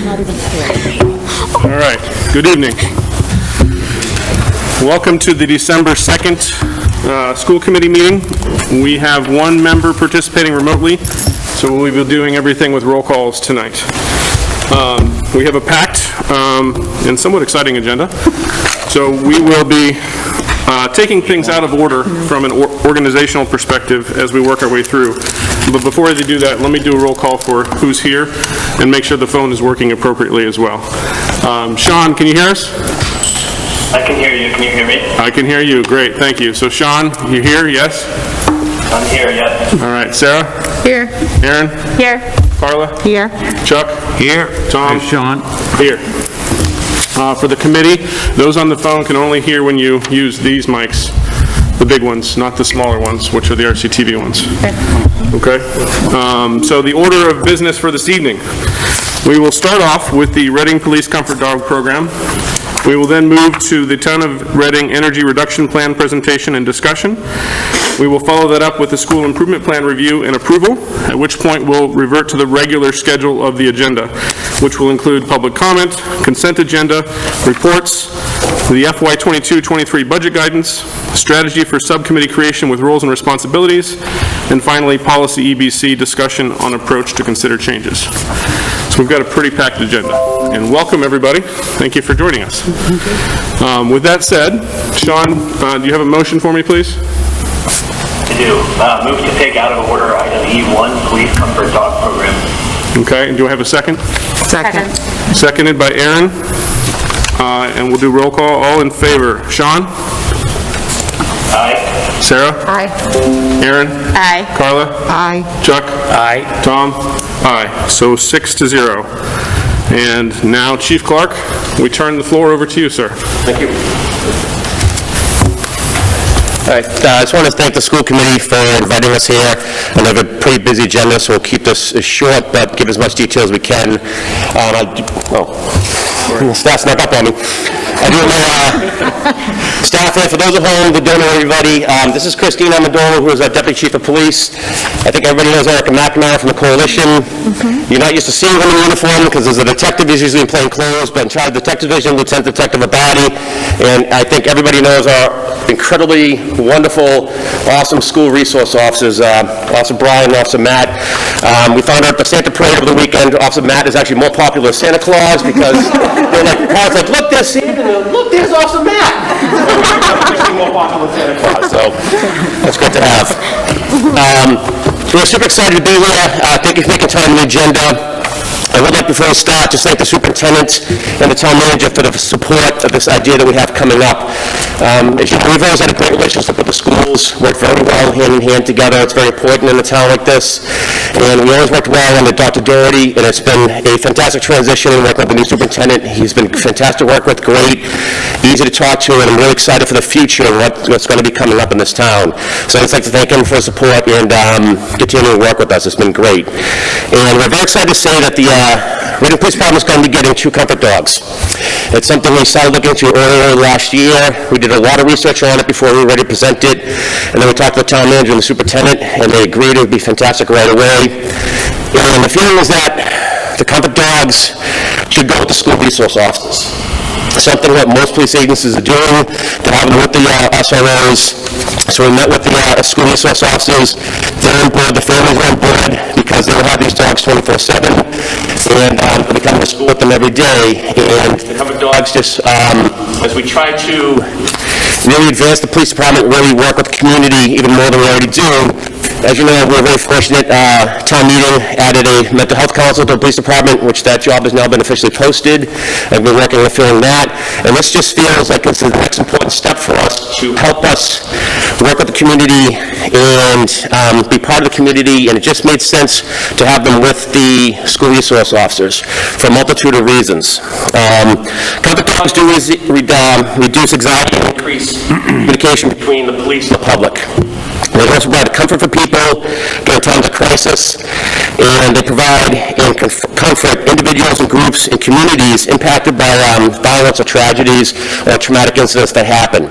All right, good evening. Welcome to the December 2nd school committee meeting. We have one member participating remotely, so we'll be doing everything with roll calls tonight. We have a packed and somewhat exciting agenda, so we will be taking things out of order from an organizational perspective as we work our way through. But before I do that, let me do a roll call for who's here and make sure the phone is working appropriately as well. Sean, can you hear us? I can hear you. Can you hear me? I can hear you. Great, thank you. So Sean, you here? Yes? I'm here, yes. All right, Sarah? Here. Aaron? Here. Carla? Here. Chuck? Here. Tom? Hey, Sean. Here. For the committee, those on the phone can only hear when you use these mics, the big ones, not the smaller ones, which are the RCTV ones. Okay? So the order of business for this evening. We will start off with the Reading Police Comfort Dog Program. We will then move to the Town of Reading Energy Reduction Plan presentation and discussion. We will follow that up with the School Improvement Plan review and approval, at which point we'll revert to the regular schedule of the agenda, which will include public comment, consent agenda, reports, the FY 22-23 budget guidance, strategy for subcommittee creation with roles and responsibilities, and finally, policy EBC discussion on approach to consider changes. So we've got a pretty packed agenda. And welcome, everybody. Thank you for joining us. With that said, Sean, do you have a motion for me, please? I do. Move to take out of order item E1, Police Comfort Dog Program. Okay, and do I have a second? Second. Seconded by Aaron. And we'll do roll call. All in favor. Sean? Aye. Sarah? Aye. Aaron? Aye. Carla? Aye. Chuck? Aye. Tom? Aye. So 6-0. And now, Chief Clark, we turn the floor over to you, sir. Thank you. All right, I just want to thank the school committee for inviting us here. I know we have a pretty busy agenda, so we'll keep this short, but give as much detail as we can. Staff snuck up on me. I do have staff here. For those at home that don't know everybody, this is Christine Amador, who is our Deputy Chief of Police. I think everybody knows Erica McNamara from the Coalition. You're not used to seeing them in uniform because there's a detective who's usually in plain clothes, but in charge of the Detective Division, Lieutenant Detective Abadi. And I think everybody knows our incredibly wonderful, awesome school resource officers, Officer Brian and Officer Matt. We found out at the Santa Parade over the weekend, Officer Matt is actually more popular than Santa Claus because they're like, parents like, look, there's Santa, and look, there's Officer Matt. He's more popular than Santa Claus, so that's good to have. We're super excited to be here. Thank you for making time on the agenda. I would like, before we start, just thank the superintendent and the town manager for the support of this idea that we have coming up. As you know, we've always had a great relationship with the schools, worked very well hand in hand together. It's very important in a town like this. And we always worked well under Dr. Doherty, and it's been a fantastic transition working with the new superintendent. He's been fantastic to work with, great, easy to talk to, and I'm really excited for the future of what's going to be coming up in this town. So I'd like to thank him for his support and continuing to work with us. It's been great. And we're very excited to say that the Reading Police Department is going to be getting 2 comfort dogs. It's something we started looking into earlier last year. We did a lot of research on it before we were ready to present it, and then we talked to the town manager and the superintendent, and they agreed it would be fantastic right away. And the feeling is that the comfort dogs should go with the school resource officers. Something that most police agencies are doing. They're having with the SROs. So we met with the school resource officers. They're on board, the families are on board, because they will have these dogs 24/7, and they come to school with them every day. And the comfort dogs just, as we try to really advance the police department, really work with the community even more than we already do. As you know, we're very fortunate. Town meeting added a mental health council to the police department, which that job has now been officially posted. I've been working on filling that. And this just feels like it's the next important step for us to help us work with the community and be part of the community. And it just made sense to have them with the school resource officers for a multitude of reasons. Comfort dogs do reduce anxiety and increase communication between the police and the public. They also provide comfort for people during times of crisis, and they provide and comfort individuals and groups and communities impacted by violence or tragedies or traumatic incidents that happen.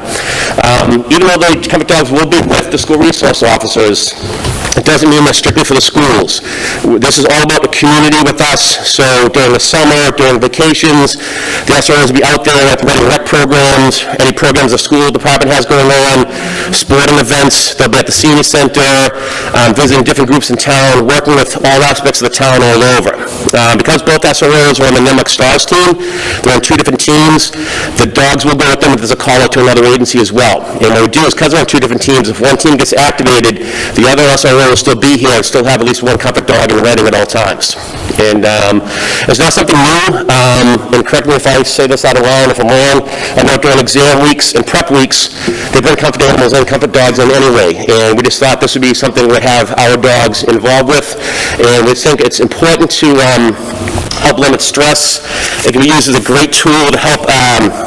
Even though the comfort dogs will be with the school resource officers, It doesn't mean they're strictly for the schools. This is all about the community with us, so during the summer, during vacations, the SROs will be out there running rec programs, any programs the school department has going on, sporting events. They'll be at the senior center, visiting different groups in town, working with all aspects of the town all over. Because both SROs are on the Nemec Stars team, they're on 2 different teams. The dogs will go with them if there's a call out to another agency as well. And what we do is, because they're on 2 different teams, if one team gets activated, the other SRO will still be here and still have at least one comfort dog in Reading at all times. And it's not something new, and correct me if I say this out of line, if I'm wrong. I know during exam weeks and prep weeks, they bring comfort animals and comfort dogs in anyway, and we just thought this would be something we'd have our dogs involved with, and we think it's important to help limit stress. It can be used as a great tool to help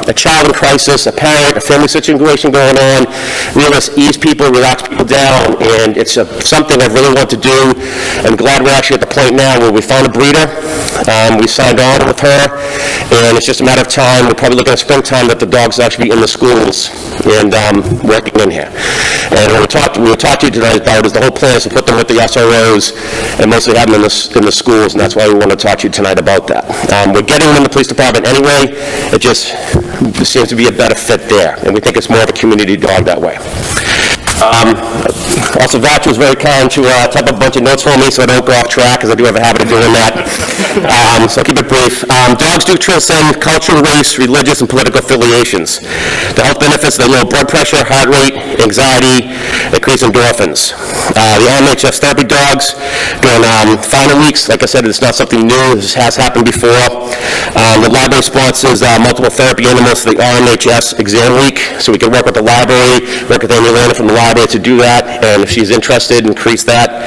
a child in crisis, a parent, a family situation going on, really just ease people, relax people down, and it's something I really want to do. I'm glad we're actually at the point now where we found a breeder. We signed on with her, and it's just a matter of time. We're probably looking at springtime that the dogs will actually be in the schools and working in here. And what we were talking to you tonight about is the whole plan is to put them with the SROs and mostly have them in the schools, and that's why we want to talk to you tonight about that. We're getting them in the police department anyway. It just seems to be a better fit there, and we think it's more of a community dog that way. Also, Vatch was very kind to type up a bunch of notes for me so I don't go off track, because I do have a habit of doing that. So I'll keep it brief. Dogs do transcend cultural, race, religious, and political affiliations. The health benefits, they lower blood pressure, heart rate, anxiety, increase endorphins. The RMHS therapy dogs, during final weeks, like I said, it's not something new. This has happened before. The library sponsors multiple therapy animals for the RMHS exam week, so we can work with the library, work with Amy Lana from the library to do that, and if she's interested, increase that.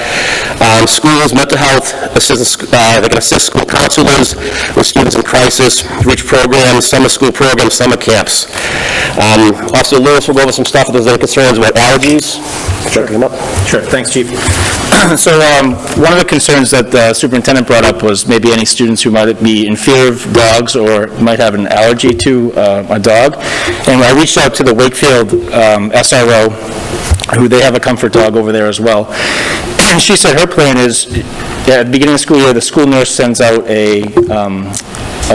Schools, mental health assistance, they can assist school counselors with students in crisis, reach programs, summer school programs, summer camps. Also, Lewis will go over some stuff if there's any concerns about allergies. Sure. Sure, thanks, Chief. So one of the concerns that the superintendent brought up was maybe any students who might be in fear of dogs or might have an allergy to a dog. And I reached out to the Wakefield SRO, who they have a comfort dog over there as well. And she said her plan is, at the beginning of the school year, the school nurse sends out a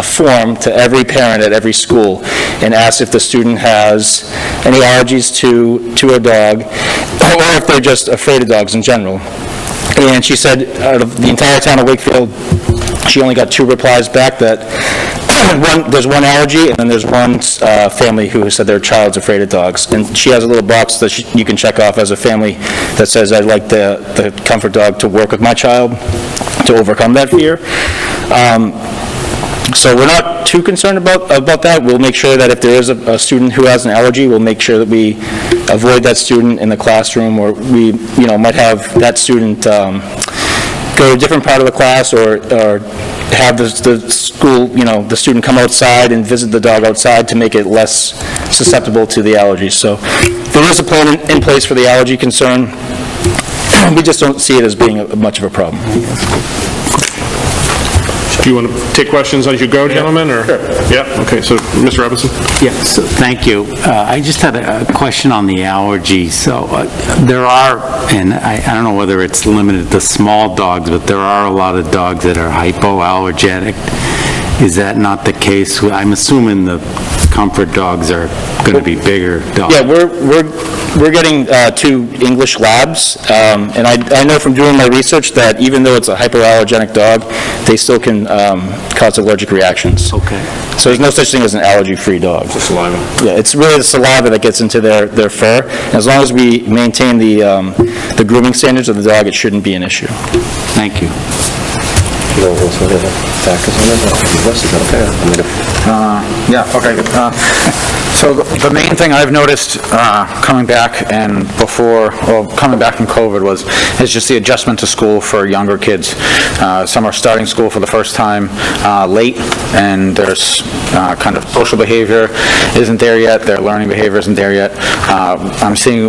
form to every parent at every school and asks if the student has any allergies to a dog, or if they're just afraid of dogs in general. And she said out of the entire town of Wakefield, she only got 2 replies back that there's one allergy, and then there's one family who said their child's afraid of dogs. And she has a little box that you can check off as a family that says, I'd like the comfort dog to work with my child to overcome that fear. So we're not too concerned about that. We'll make sure that if there is a student who has an allergy, we'll make sure that we avoid that student in the classroom, or we might have that student go to a different part of the class, or have the school, the student come outside and visit the dog outside to make it less susceptible to the allergies. So there is a plan in place for the allergy concern. We just don't see it as being much of a problem. Do you want to take questions as you go, gentlemen, or? Sure. Yeah, okay, so Mr. Robinson? Yes, thank you. I just had a question on the allergies. So there are, and I don't know whether it's limited to small dogs, but there are a lot of dogs that are hypoallergenic. Is that not the case? I'm assuming the comfort dogs are going to be bigger dogs. Yeah, we're getting 2 English labs, and I know from doing my research that even though it's a hypoallergenic dog, they still can cause allergic reactions. Okay. So there's no such thing as an allergy-free dog. The saliva. Yeah, it's really the saliva that gets into their fur. And as long as we maintain the grooming standards of the dog, it shouldn't be an issue. Thank you. Yeah, okay. So the main thing I've noticed coming back and coming back from COVID is just the adjustment to school for younger kids. Some are starting school for the first time late, and there's kind of social behavior isn't there yet, their learning behavior isn't there yet.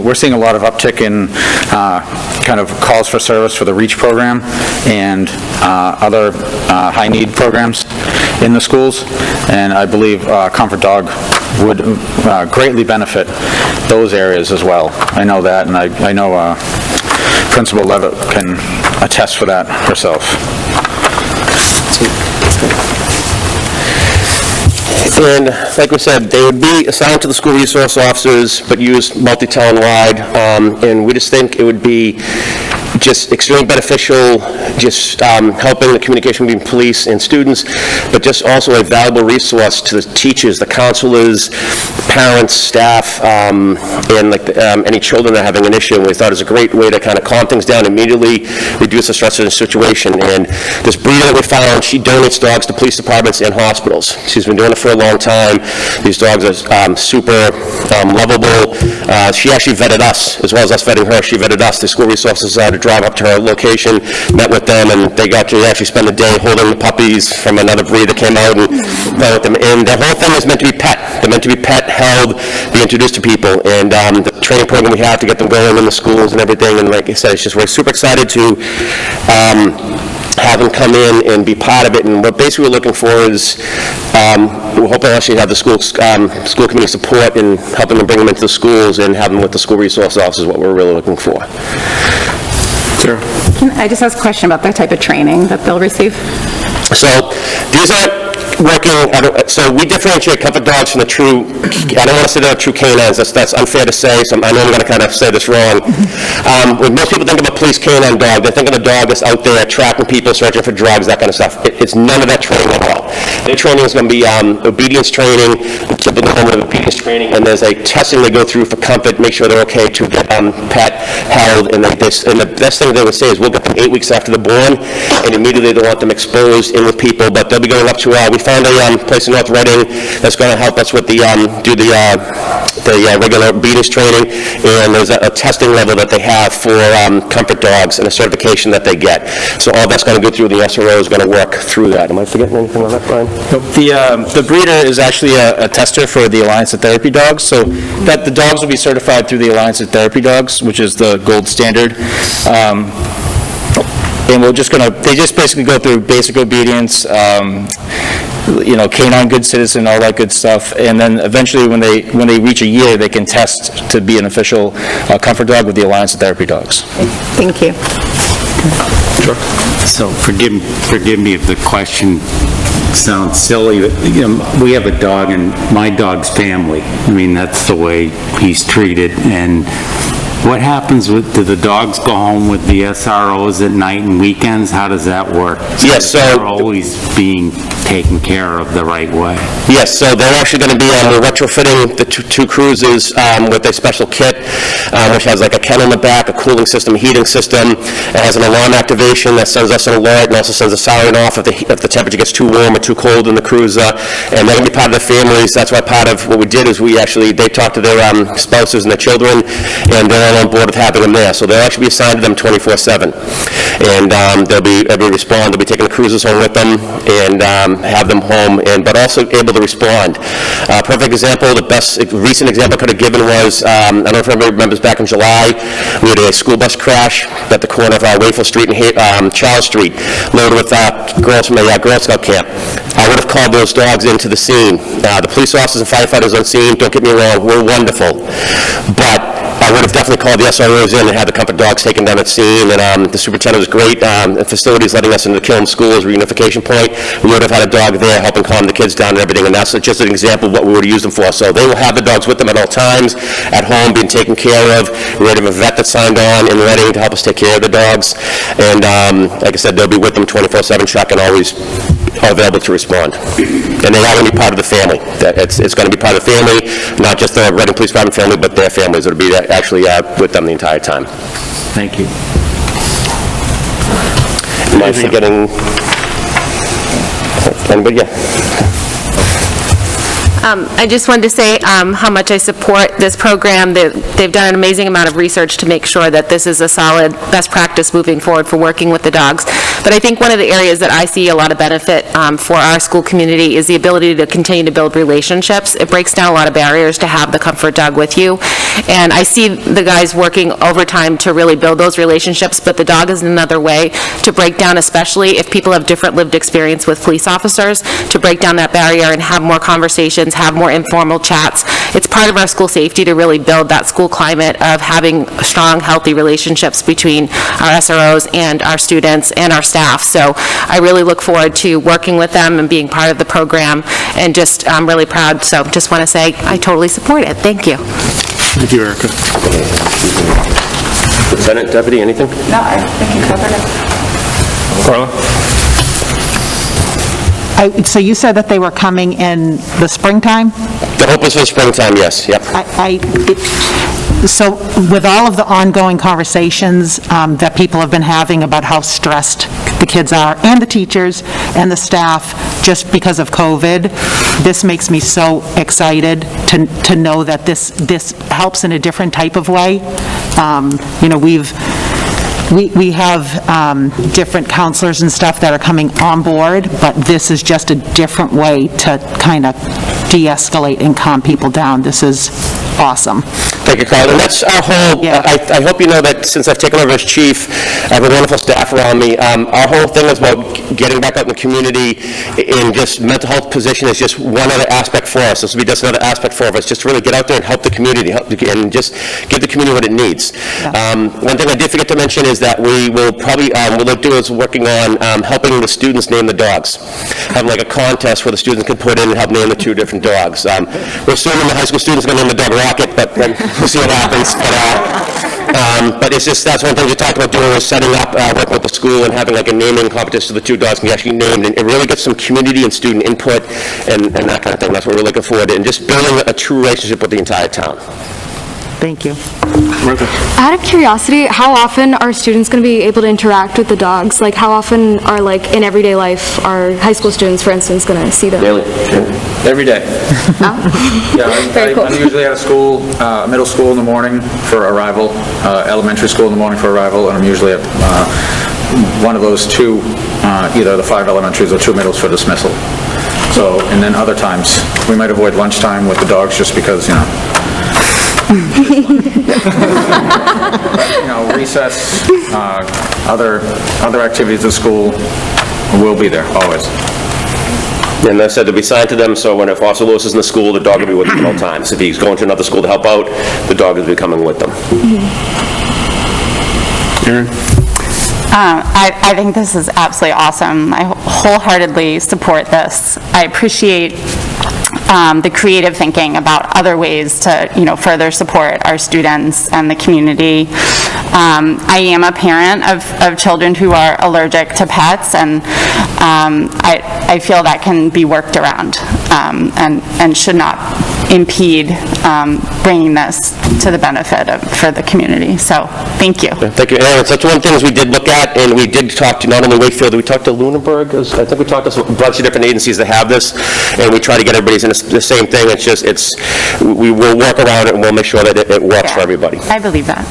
We're seeing a lot of uptick in kind of calls for service for the REACH program and other high-need programs in the schools, and I believe Comfort Dog would greatly benefit those areas as well. I know that, and I know Principal Levitt can attest for that herself. And like we said, they would be assigned to the school resource officers, but used multi-town-wide, and we just think it would be just extremely beneficial, just helping the communication between police and students, but just also a valuable resource to the teachers, the counselors, parents, staff, and like any children that are having an issue. And we thought it was a great way to kind of calm things down immediately, reduce the stress of the situation. And this breeder that we found, she donates dogs to police departments and hospitals. She's been doing it for a long time. These dogs are super lovable. She actually vetted us, as well as us vetting her. She vetted us. The school resources to drive up to her location, met with them, and they got to actually spend the day holding the puppies from another breed that came out and met with them. And the whole thing is meant to be pet. They're meant to be pet, held, be introduced to people. And the training program we have to get them going in the schools and everything. And like I said, it's just we're super excited to have them come in and be part of it. And what basically we're looking for is we're hoping actually have the school committee support in helping them bring them into the schools and have them with the school resource officers, what we're really looking for. Sarah? Can I just ask a question about the type of training that they'll receive? So these aren't working, so we differentiate comfort dogs from the true, I don't want to say they're true canines, that's unfair to say, so I know I'm going to kind of say this wrong. When most people think of a police canine dog, they think of a dog that's out there tracking people, searching for drugs, that kind of stuff. It's none of that training at all. Their training is going to be obedience training, typical obedience training, and there's a testing they go through for comfort, make sure they're okay to get pet held, and the best thing they would say is we'll get them 8 weeks after they're born, and immediately they want them exposed in with people, but they'll be going up to, we found a place in North Reading that's going to help us with the regular obedience training, and there's a testing level that they have for comfort dogs and a certification that they get. So all that's going to go through, the SRO is going to work through that. Am I forgetting anything on that, Brian? The breeder is actually a tester for the Alliance of Therapy Dogs, so that the dogs will be certified through the Alliance of Therapy Dogs, which is the gold standard. And they just basically go through basic obedience, canine good citizen, all that good stuff, and then eventually when they reach a year, they can test to be an official comfort dog with the Alliance of Therapy Dogs. Thank you. So forgive me if the question sounds silly, but, we have a dog and my dog's family. I mean, that's the way he's treated. And what happens do the dogs go home with the SROs at night and weekends? How does that work? Yes, so they're always being taken care of the right way. Yes, so they're actually going to be retrofitting the two cruisers with a special kit, which has like a kennel in the back, a cooling system, a heating system. It has an alarm activation that sends us an alert and also sends a siren off if the temperature gets too warm or too cold in the cruiser. And they're going to be part of the families. That's why part of what we did is they talked to their spouses and their children, and they're all on board with having them there. So they'll actually be assigned to them 24/7. And they'll be taking the cruisers home with them and have them home, but also able to respond. Perfect example, the best recent example I could have given was, I don't know if everybody remembers back in July, we had a school bus crash at the corner of Wayfield Street and Charles Street, loaded with girls from a Girl Scout camp. I would have called those dogs into the scene. The police officers and firefighters on scene, don't get me wrong, were wonderful, but I would have definitely called the SROs in and had the comfort dogs taken down at scene, and the superintendent was great. The facilities letting us into the Kiln Schools reunification point, we would have had a dog there helping calm the kids down and everything, and that's just an example of what we would have used them for. So they will have the dogs with them at all times, at home, being taken care of. We already have a vet that signed on in Reading to help us take care of the dogs, and like I said, they'll be with them 24/7, Chuck, and always available to respond. And they are going to be part of the family. It's going to be part of the family, not just the Reading Police Department family, but their families that will be actually with them the entire time. Thank you. Am I forgetting anybody? Yeah. I just wanted to say how much I support this program. They've done an amazing amount of research to make sure that this is a solid best practice moving forward for working with the dogs. But I think one of the areas that I see a lot of benefit for our school community is the ability to continue to build relationships. It breaks down a lot of barriers to have the comfort dog with you. And I see the guys working overtime to really build those relationships, but the dog is another way to break down, especially if people have different lived experience with police officers, to break down that barrier and have more conversations, have more informal chats, it's part of our school safety to really build that school climate of having strong, healthy relationships between our SROs and our students and our staff. So I really look forward to working with them and being part of the program, and just, I'm really proud. So just want to say I totally support it. Thank you. Thank you, Erica. Lieutenant, Deputy, anything? No, I think you covered it. Carla? So you said that they were coming in the springtime? The hope is for springtime, yes, yep. So with all of the ongoing conversations that people have been having about how stressed the kids are, and the teachers, and the staff, just because of COVID, this makes me so excited to know that this helps in a different type of way. We have different counselors and stuff that are coming on board, but this is just a different way to kind of de-escalate and calm people down. This is awesome. Thank you, Carl. And that's our whole, Yeah. I hope you know that since I've taken over as chief, I have a wonderful staff around me. Our whole thing is about getting back out in the community, in just mental health position is just one other aspect for us. This will be just another aspect for us, just to really get out there and help the community, and just give the community what it needs. One thing I did forget to mention is that we will probably, what we'll do is working on helping the students name the dogs. Have like a contest where the students can put in and help name the 2 different dogs. We're assuming the high school students are going to name the dog Rocket, but then we'll see what happens. But it's just, that's one thing we talked about doing, is setting up, working with the school and having like a naming competition so the 2 dogs can be actually named. And it really gets some community and student input and that kind of thing. That's what we're looking forward to, and just building a true relationship with the entire town. Thank you. Out of curiosity, how often are students going to be able to interact with the dogs? Like, how often are, like, in everyday life, are high school students, for instance, going to see them? Daily. Every day. Yeah, Very cool. I'm usually at a school, middle school in the morning for arrival, elementary school in the morning for arrival, and I'm usually at one of those 2, either the 5 elementaries or 2 middles for dismissal. So, and then other times, we might avoid lunchtime with the dogs just because, recess, other activities at school, will be there, always. And I said to be signed to them, so when if Officer Lewis is in the school, the dog will be with him at all times. If he's going to another school to help out, the dog will be coming with them. Erin? I think this is absolutely awesome. I wholeheartedly support this. I appreciate the creative thinking about other ways to, further support our students and the community. I am a parent of children who are allergic to pets, and I feel that can be worked around and should not impede bringing this to the benefit for the community. So, thank you. Thank you, Aaron. So that's one of the things we did look at, and we did talk to not only Wakefield, we talked to Lunenburg. I think we talked to a bunch of different agencies that have this, and we try to get everybody's in the same thing. It's just, we will work around it, and we'll make sure that it works for everybody. I believe that.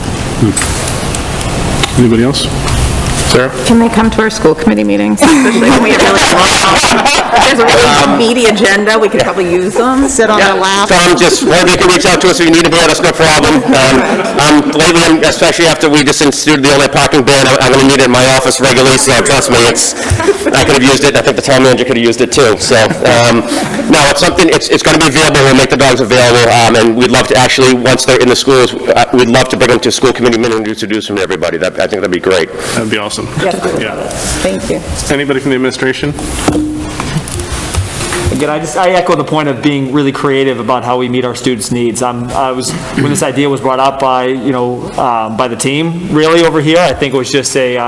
Anybody else? Sarah? Can they come to our school committee meetings? Especially when we have really there's a really meaty agenda, we could probably use them. Sit on their lap. Tom, just, they can reach out to us if you need to be, that's no problem. Lately, especially after we just instituted the only parking ban, I'm going to need it in my office regularly, so trust me, I could have used it, I think the town manager could have used it too, so. No, it's something, it's going to be available, we'll make the dogs available, and we'd love to actually, once they're in the schools, we'd love to bring them to school committee meeting and introduce them to everybody. I think that'd be great. That'd be awesome. Yeah. Thank you. Anybody from the administration? Again, I echo the point of being really creative about how we meet our students' needs. When this idea was brought up by, by the team, really over here, I think it was just a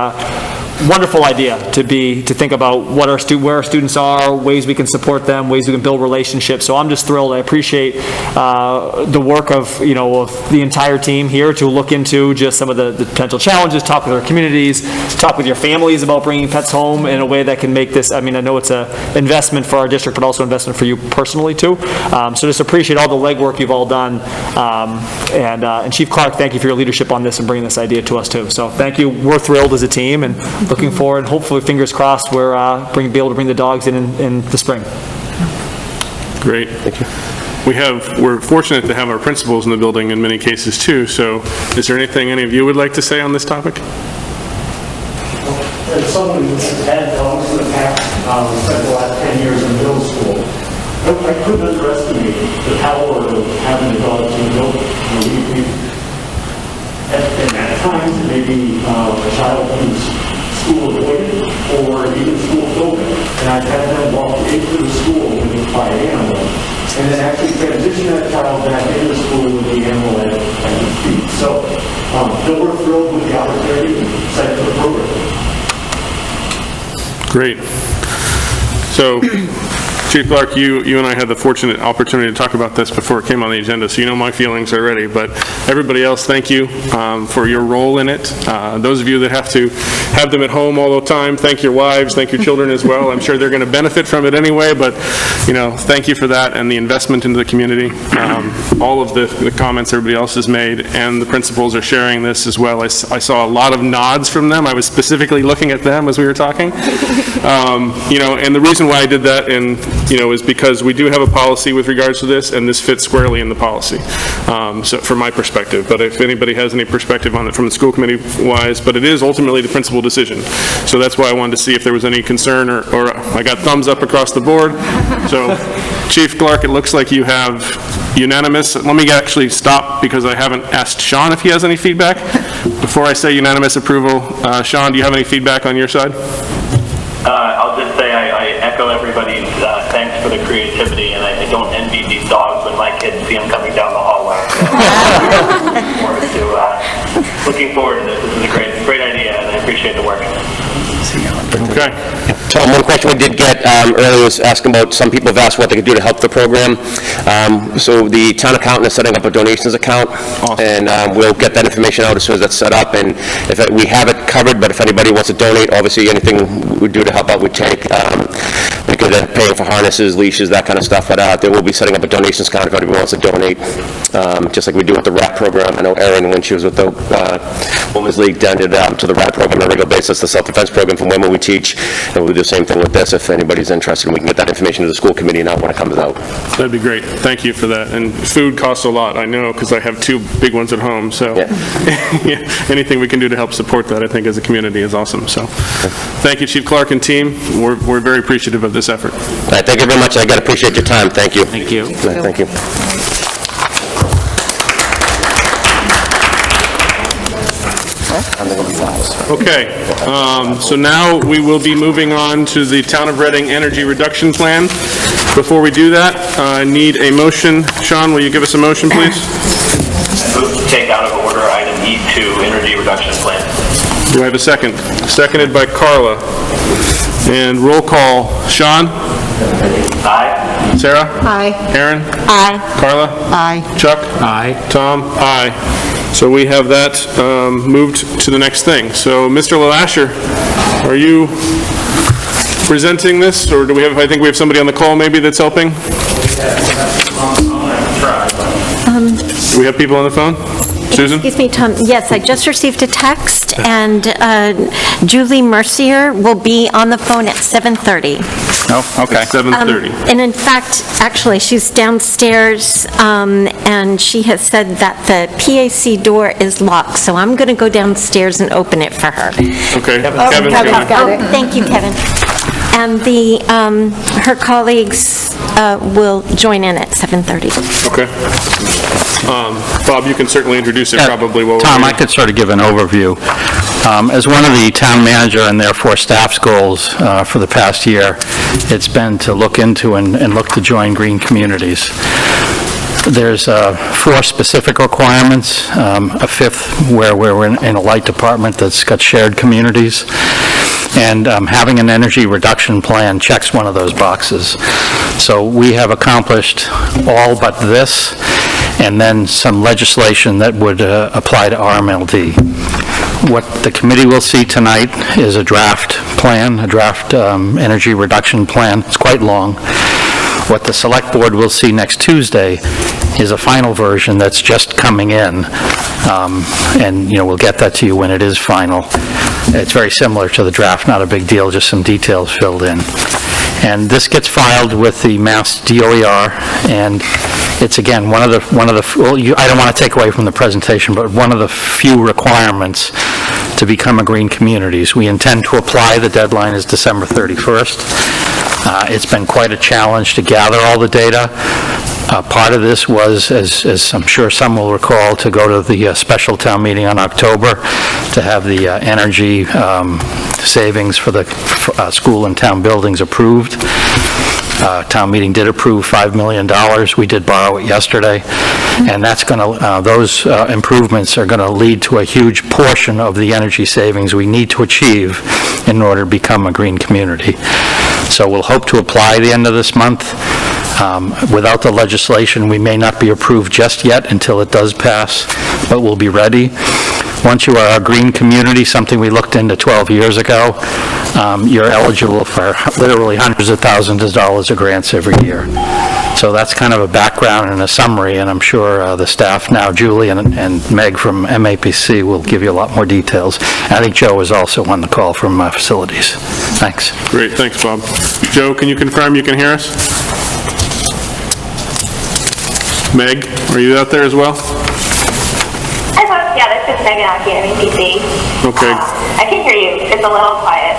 wonderful idea to think about where our students are, ways we can support them, ways we can build relationships. So I'm just thrilled. I appreciate the work of of the entire team here to look into just some of the potential challenges, talk with our communities, talk with your families about bringing pets home in a way that can make this. I know it's an investment for our district, but also investment for you personally too. So just appreciate all the legwork you've all done. And Chief Clark, thank you for your leadership on this and bringing this idea to us too. So thank you. We're thrilled as a team and looking forward, and hopefully, fingers crossed, we're be able to bring the dogs in the spring. Great. Thank you. We're fortunate to have our principals in the building in many cases too, so is there anything any of you would like to say on this topic? As someone who has had dogs in the past, spent the last 10 years in middle school, I couldn't underestimate the power of having a dog to know. And at times, it may be a child who's school avoided or even school filming. And I've had them walk into the school by animal and then actually transition that child back into school with the animal at his feet. So they were thrilled with the opportunity and excited for the program. Great. So, Chief Clark, you and I had the fortunate opportunity to talk about this before it came on the agenda, so you know my feelings already, but everybody else, thank you for your role in it. Those of you that have to have them at home all the time, thank your wives, thank your children as well. I'm sure they're going to benefit from it anyway, but, you know, thank you for that and the investment into the community. All of the comments everybody else has made, and the principals are sharing this as well. I saw a lot of nods from them. I was specifically looking at them as we were talking. You know, and the reason why I did that, and you know, is because we do have a policy with regards to this, and this fits squarely in the policy, so from my perspective. But if anybody has any perspective on it from the school committee wise, but it is ultimately the principal decision. So that's why I wanted to see if there was any concern, or I got thumbs up across the board. So Chief Clark, it looks like you have unanimous. Let me actually stop because I haven't asked Sean if he has any feedback. Before I say unanimous approval, Sean, do you have any feedback on your side? I'll just say I echo everybody's thanks for the creativity, and I don't envy these dogs when my kids see them coming down the hallway. Looking forward to this. This is a great idea, and I appreciate the work. Okay. Tom, one question we did get earlier was asking about, some people have asked what they could do to help the program. So the town accountant is setting up a donations account, and we'll get that information out as soon as that's set up. And if we have it covered, but if anybody wants to donate, obviously anything we do to help out, we take. Because they're paying for harnesses, leashes, that kind of stuff. But they will be setting up a donations account if anybody wants to donate, just like we do with the RAP program. I know Erin, when she was with the Women's League, donated to the RAP program on a regular basis, the self-defense program from women we teach, and we'll do the same thing with this if anybody's interested, and we can get that information to the school committee now when it comes out. That'd be great. Thank you for that. And food costs a lot, I know, because I have 2 big ones at home, so yeah. Anything we can do to help support that, I think, as a community is awesome. So thank you, Chief Clark and team. We're very appreciative of this effort. All right, thank you very much. I appreciate your time. Thank you. Thank you. Thank you. Okay, so now we will be moving on to the Town of Reading Energy Reduction Plan. Before we do that, I need a motion. Sean, will you give us a motion, please? Move to take out of order item E2, energy reduction plan. Do I have a second? Seconded by Carla. And roll call. Sean? Aye. Sarah? Aye. Aaron? Aye. Carla? Aye. Chuck? Aye. Tom? Aye. So we have that moved to the next thing. So, Mr. LeLasher, are you presenting this, or do we have, I think we have somebody on the call maybe that's helping? Do we have people on the phone? Susan? Excuse me, Tom. Yes, I just received a text, and Julie Mercier will be on the phone at 7:30. Oh, okay. 7:30. And in fact, actually, she's downstairs, and she has said that the PAC door is locked, so I'm going to go downstairs and open it for her. Okay. Kevin's got got it. Thank you, Kevin. And her colleagues will join in at 7:30. Okay. Bob, you can certainly introduce it probably while we're Tom, I waiting. could sort of give an overview. As one of the town manager and therefore staff's goals for the past year, it's been to look into and look to join green communities. There's 4 specific requirements, a 5th where we're in a light department that's got shared communities, and having an energy reduction plan checks one of those boxes. So we have accomplished all but this, and then some legislation that would apply to RMLD. What the committee will see tonight is a draft plan, a draft energy reduction plan. It's quite long. What the select board will see next Tuesday is a final version that's just coming in, and we'll get that to you when it is final. It's very similar to the draft, not a big deal, just some details filled in. And this gets filed with the Mass DOER, and it's again one of the well, I don't want to take away from the presentation, but one of the few requirements to become a green communities. We intend to apply. The deadline is December 31st. It's been quite a challenge to gather all the data. Part of this was, as I'm sure some will recall, to go to the special town meeting on October to have the energy savings for the school and town buildings approved. Town meeting did approve $5 million. We did borrow it yesterday. And that's going to, those improvements are going to lead to a huge portion of the energy savings we need to achieve in order to become a green community. So we'll hope to apply the end of this month. Without the legislation, we may not be approved just yet until it does pass, but we'll be ready. Once you are a green community, something we looked into 12 years ago, you're eligible for literally hundreds of thousands of dollars of grants every year. So that's kind of a background and a summary, and I'm sure the staff now, Julie and Meg from MAPC, will give you a lot more details. And I think Joe is also on the call from Facilities. Thanks. Great, thanks, Bob. Joe, can you confirm you can hear us? Meg, are you out there as well? Hi, folks. Yeah, this is Megan Aki, MAPC. Okay. I can hear you. It's a little quiet.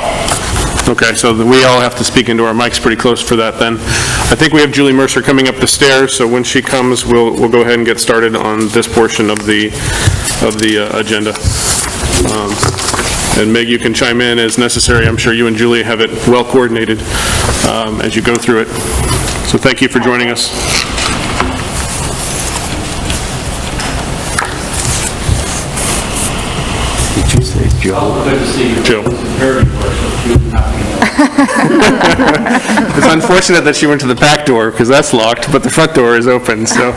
Okay, so we all have to speak into our mics pretty close for that then. I think we have Julie Mercer coming up the stairs, so when she comes, we'll go ahead and get started on this portion of the agenda. And Meg, you can chime in as necessary. I'm sure you and Julie have it well coordinated as you go through it. So thank you for joining us. Did you say Joe? Good to see you. Joe. Very It's unfortunate that she went to the back door because that's locked, but the front door is open, so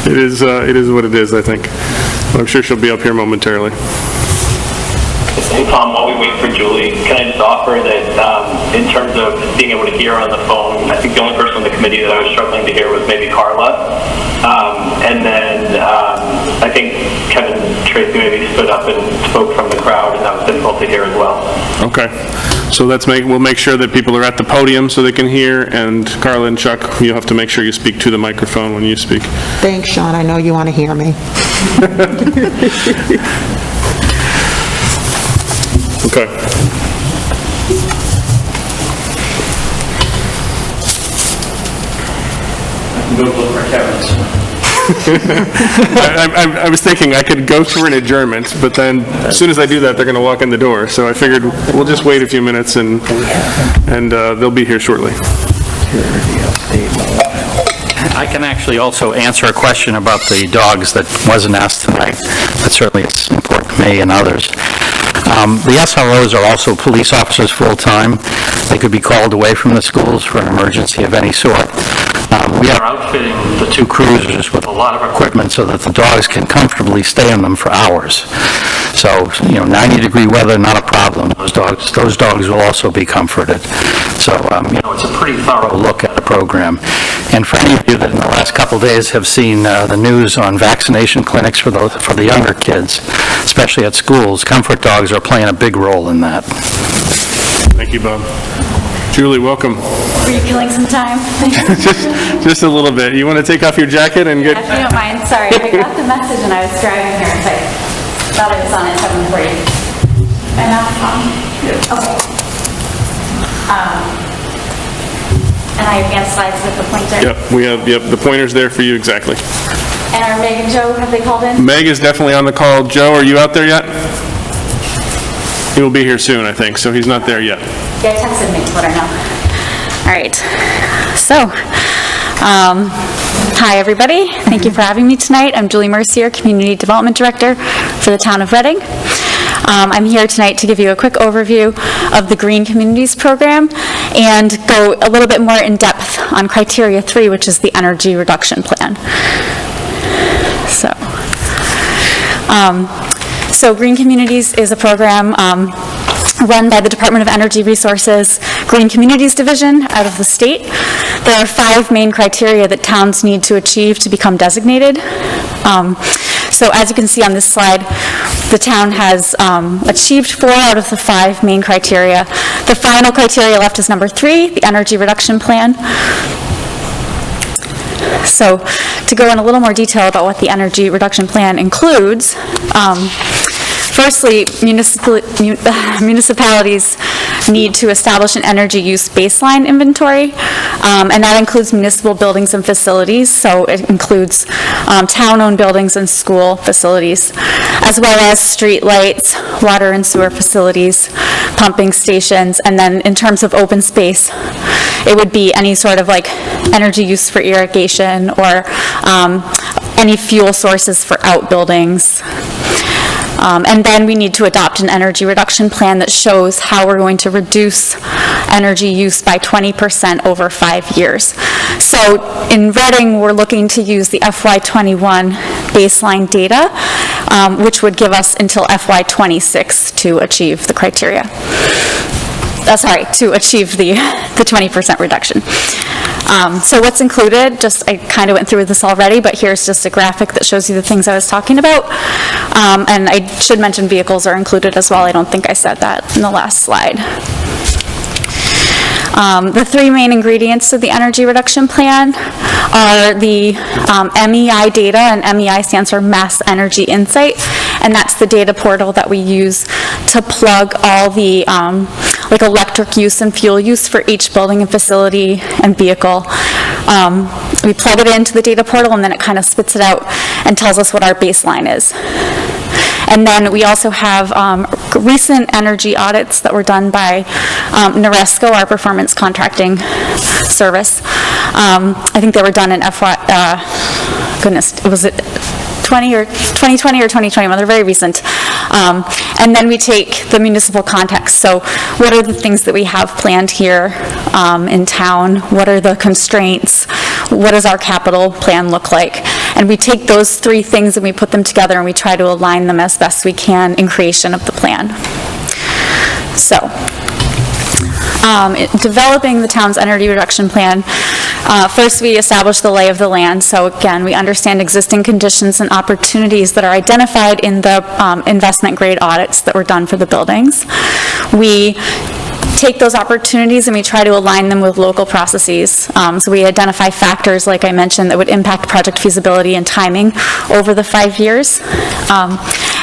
it is what it is, I think. I'm sure she'll be up here momentarily. Hey, Tom, while we wait for Julie, can I just offer that in terms of being able to hear on the phone, I think the only person on the committee that I was struggling to hear was maybe Carla. And then I think Kevin Tracy maybe stood up and spoke from the crowd, and that was difficult to hear as well. Okay. So we'll make sure that people are at the podium so they can hear, and Carla and Chuck, you'll have to make sure you speak to the microphone when you speak. Thanks, Sean. I know you want to hear me. Okay. Go look for Kevin's. I was thinking I could go for an adjournment, but then as soon as I do that, they're going to walk in the door. So I figured we'll just wait a few minutes and they'll be here shortly. I can actually also answer a question about the dogs that wasn't asked tonight. That certainly is important to me and others. The SROs are also police officers full-time. They could be called away from the schools for an emergency of any sort. We are outfitting the two cruisers with a lot of equipment so that the dogs can comfortably stay in them for hours. So, 90-degree weather, not a problem. Those dogs will also be comforted. So, it's a pretty thorough look at the program. And for any of you that in the last couple of days have seen the news on vaccination clinics for the younger kids, especially at schools, comfort dogs are playing a big role in that. Thank you, Bob. Julie, welcome. Were you killing some time? just a little bit. You want to take off your jacket and get... If you don't mind, sorry. I got the message and I was driving here, so I thought I was on at 7:40. And now it's on? Okay. And I advanced slides with the pointer? Yep, we have, the pointer's there for you, exactly. And are Meg and Joe, have they called in? Meg is definitely on the call. Joe, are you out there yet? He will be here soon, I think, so he's not there yet. Yeah, I texted me to let her know. All right. So, hi, everybody. Thank you for having me tonight. I'm Julie Mercier, Community Development Director for the Town of Reading. I'm here tonight to give you a quick overview of the Green Communities Program and go a little bit more in depth on Criteria 3, which is the Energy Reduction Plan. So Green Communities is a program run by the Department of Energy Resources Green Communities Division out of the state. There are 5 main criteria that towns need to achieve to become designated. So as you can see on this slide, the town has achieved 4 out of the 5 main criteria. The final criteria left is number 3, the Energy Reduction Plan. So to go in a little more detail about what the Energy Reduction Plan includes, firstly, municipalities need to establish an energy use baseline inventory, and that includes municipal buildings and facilities, so it includes town-owned buildings and school facilities, as well as street lights, water and sewer facilities, pumping stations, and then in terms of open space, it would be any sort of like energy use for irrigation or any fuel sources for outbuildings. And then we need to adopt an energy reduction plan that shows how we're going to reduce energy use by 20% over 5 years. So in Reading, we're looking to use the FY21 baseline data, which would give us until FY26 to achieve the criteria. To achieve the 20% reduction. So what's included, I kind of went through this already, but here's just a graphic that shows you the things I was talking about. And I should mention vehicles are included as well. I don't think I said that in the last slide. The three main ingredients of the energy reduction plan are the MEI data, and MEI stands for Mass Energy Insight, and that's the data portal that we use to plug all the like electric use and fuel use for each building and facility and vehicle. We plug it into the data portal, and then it kind of spits it out and tells us what our baseline is. And then we also have recent energy audits that were done by Noresco, our performance contracting service. I think they were done in was it 2020 or 2021? They're very recent. And then we take the municipal context. So what are the things that we have planned here in town? What are the constraints? What does our capital plan look like? And we take those three things and we put them together and we try to align them as best we can in creation of the plan. So, developing the town's energy reduction plan, first we establish the lay of the land. So again, we understand existing conditions and opportunities that are identified in the investment grade audits that were done for the buildings. We take those opportunities and we try to align them with local processes. So we identify factors, like I mentioned, that would impact project feasibility and timing over the 5 years.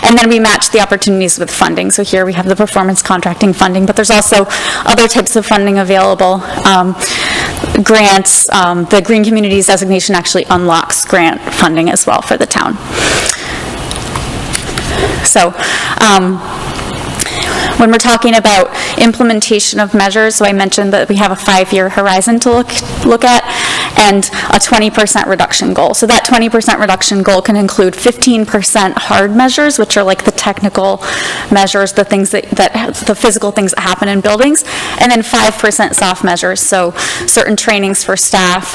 And then we match the opportunities with funding. So here we have the performance contracting funding, but there's also other types of funding available. Grants, the Green Communities designation actually unlocks grant funding as well for the town. So, when we're talking about implementation of measures, so I mentioned that we have a 5-year horizon to look at, and a 20% reduction goal. So that 20% reduction goal can include 15% hard measures, which are like the technical measures, the things that the physical things that happen in buildings, and then 5% soft measures, so certain trainings for staff,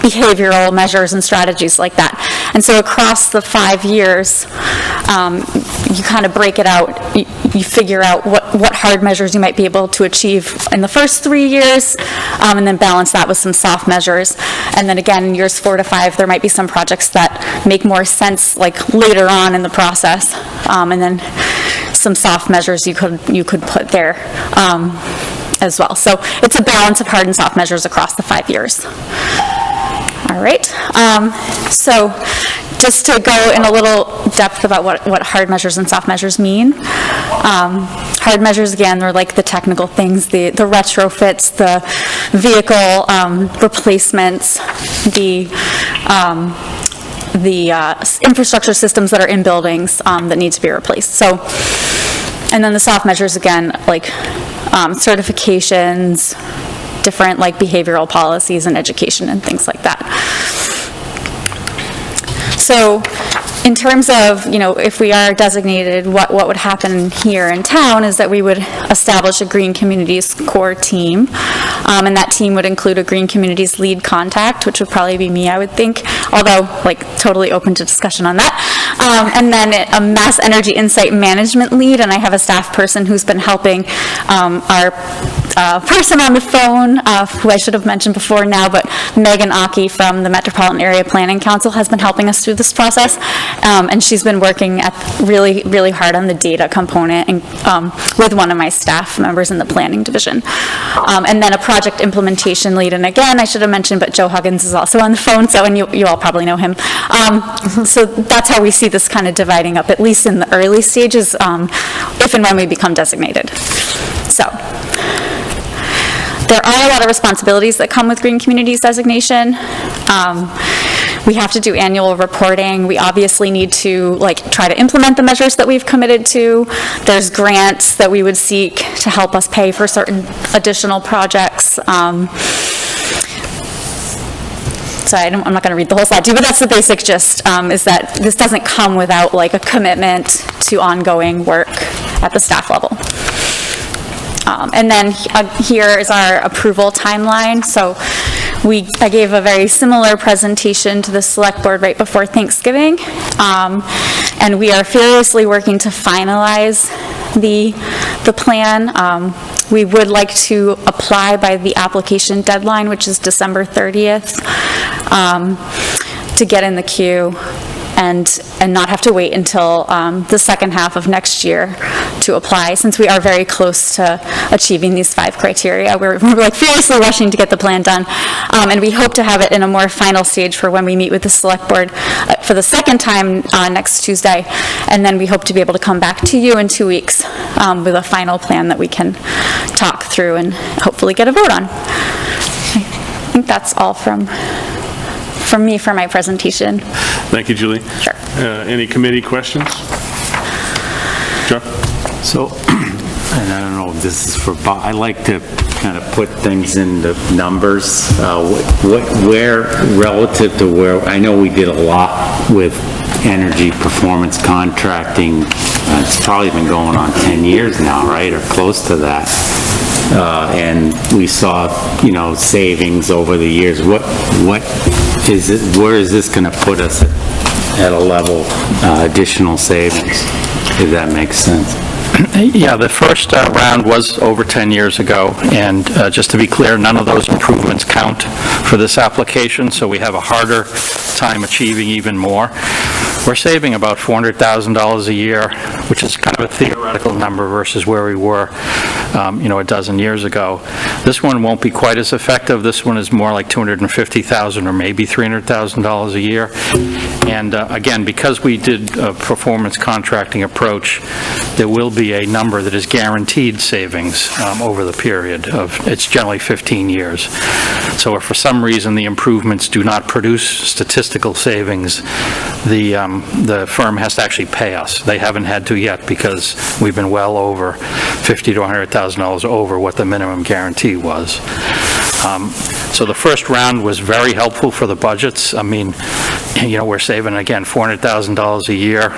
behavioral measures and strategies like that. And so across the 5 years, you kind of break it out, you figure out what hard measures you might be able to achieve in the first 3 years, and then balance that with some soft measures. And then again, in years 4 to 5, there might be some projects that make more sense like later on in the process, and then some soft measures you could put there as well. So it's a balance of hard and soft measures across the 5 years. All right, so just to go in a little depth about what hard measures and soft measures mean. Hard measures, again, they're like the technical things, the retrofits, the vehicle replacements, the infrastructure systems that are in buildings that need to be replaced. So, and then the soft measures, again, like certifications, different like behavioral policies and education and things like that. So in terms of, if we are designated, what would happen here in town is that we would establish a Green Communities core team, and that team would include a Green Communities lead contact, which would probably be me, I would think, although totally open to discussion on that. And then a Mass Energy Insight Management lead, and I have a staff person who's been helping our person on the phone, who I should have mentioned before now, but Megan Aki from the Metropolitan Area Planning Council has been helping us through this process, and she's been working really, really hard on the data component and with one of my staff members in the planning division. And then a project implementation lead, and again, I should have mentioned, but Joe Huggins is also on the phone, and you all probably know him. So that's how we see this kind of dividing up, at least in the early stages, if and when we become designated. So, there are a lot of responsibilities that come with Green Communities designation. We have to do annual reporting. We obviously need to try to implement the measures that we've committed to. There's grants that we would seek to help us pay for certain additional projects. So I'm not going to read the whole slide to you, but that's the basic gist, is that this doesn't come without a commitment to ongoing work at the staff level. And then here is our approval timeline. So I gave a very similar presentation to the select board right before Thanksgiving. And we are furiously working to finalize the plan. We would like to apply by the application deadline, which is December 30th, to get in the queue and not have to wait until the second half of next year to apply, since we are very close to achieving these 5 criteria. We're furiously rushing to get the plan done, and we hope to have it in a more final stage for when we meet with the select board for the second time next Tuesday, and then we hope to be able to come back to you in 2 weeks with a final plan that we can talk through and hopefully get a vote on. I think that's all from me for my presentation. Thank you, Julie. Sure. Any committee questions? Joe? So, and I don't know if this is for Bob, I like to kind of put things into numbers. Where, relative to where, I know we did a lot with energy performance contracting. It's probably been going on 10 years now, right, or close to that. And we saw, savings over the years. What is it? Where is this going to put us at a level additional savings? If that makes sense. Yeah, the first round was over 10 years ago, and just to be clear, none of those improvements count for this application, so we have a harder time achieving even more. We're saving about $400,000 a year, which is kind of a theoretical number versus where we were, a dozen years ago. This one won't be quite as effective. This one is more like $250,000 or maybe $300,000 a year. And again, because we did a performance contracting approach, there will be a number that is guaranteed savings over the period of, it's generally 15 years. So if for some reason the improvements do not produce statistical savings, the firm has to actually pay us. They haven't had to yet because we've been well over $50,000 to $100,000 over what the minimum guarantee was. So the first round was very helpful for the budgets. I mean, we're saving, again, $400,000 a year.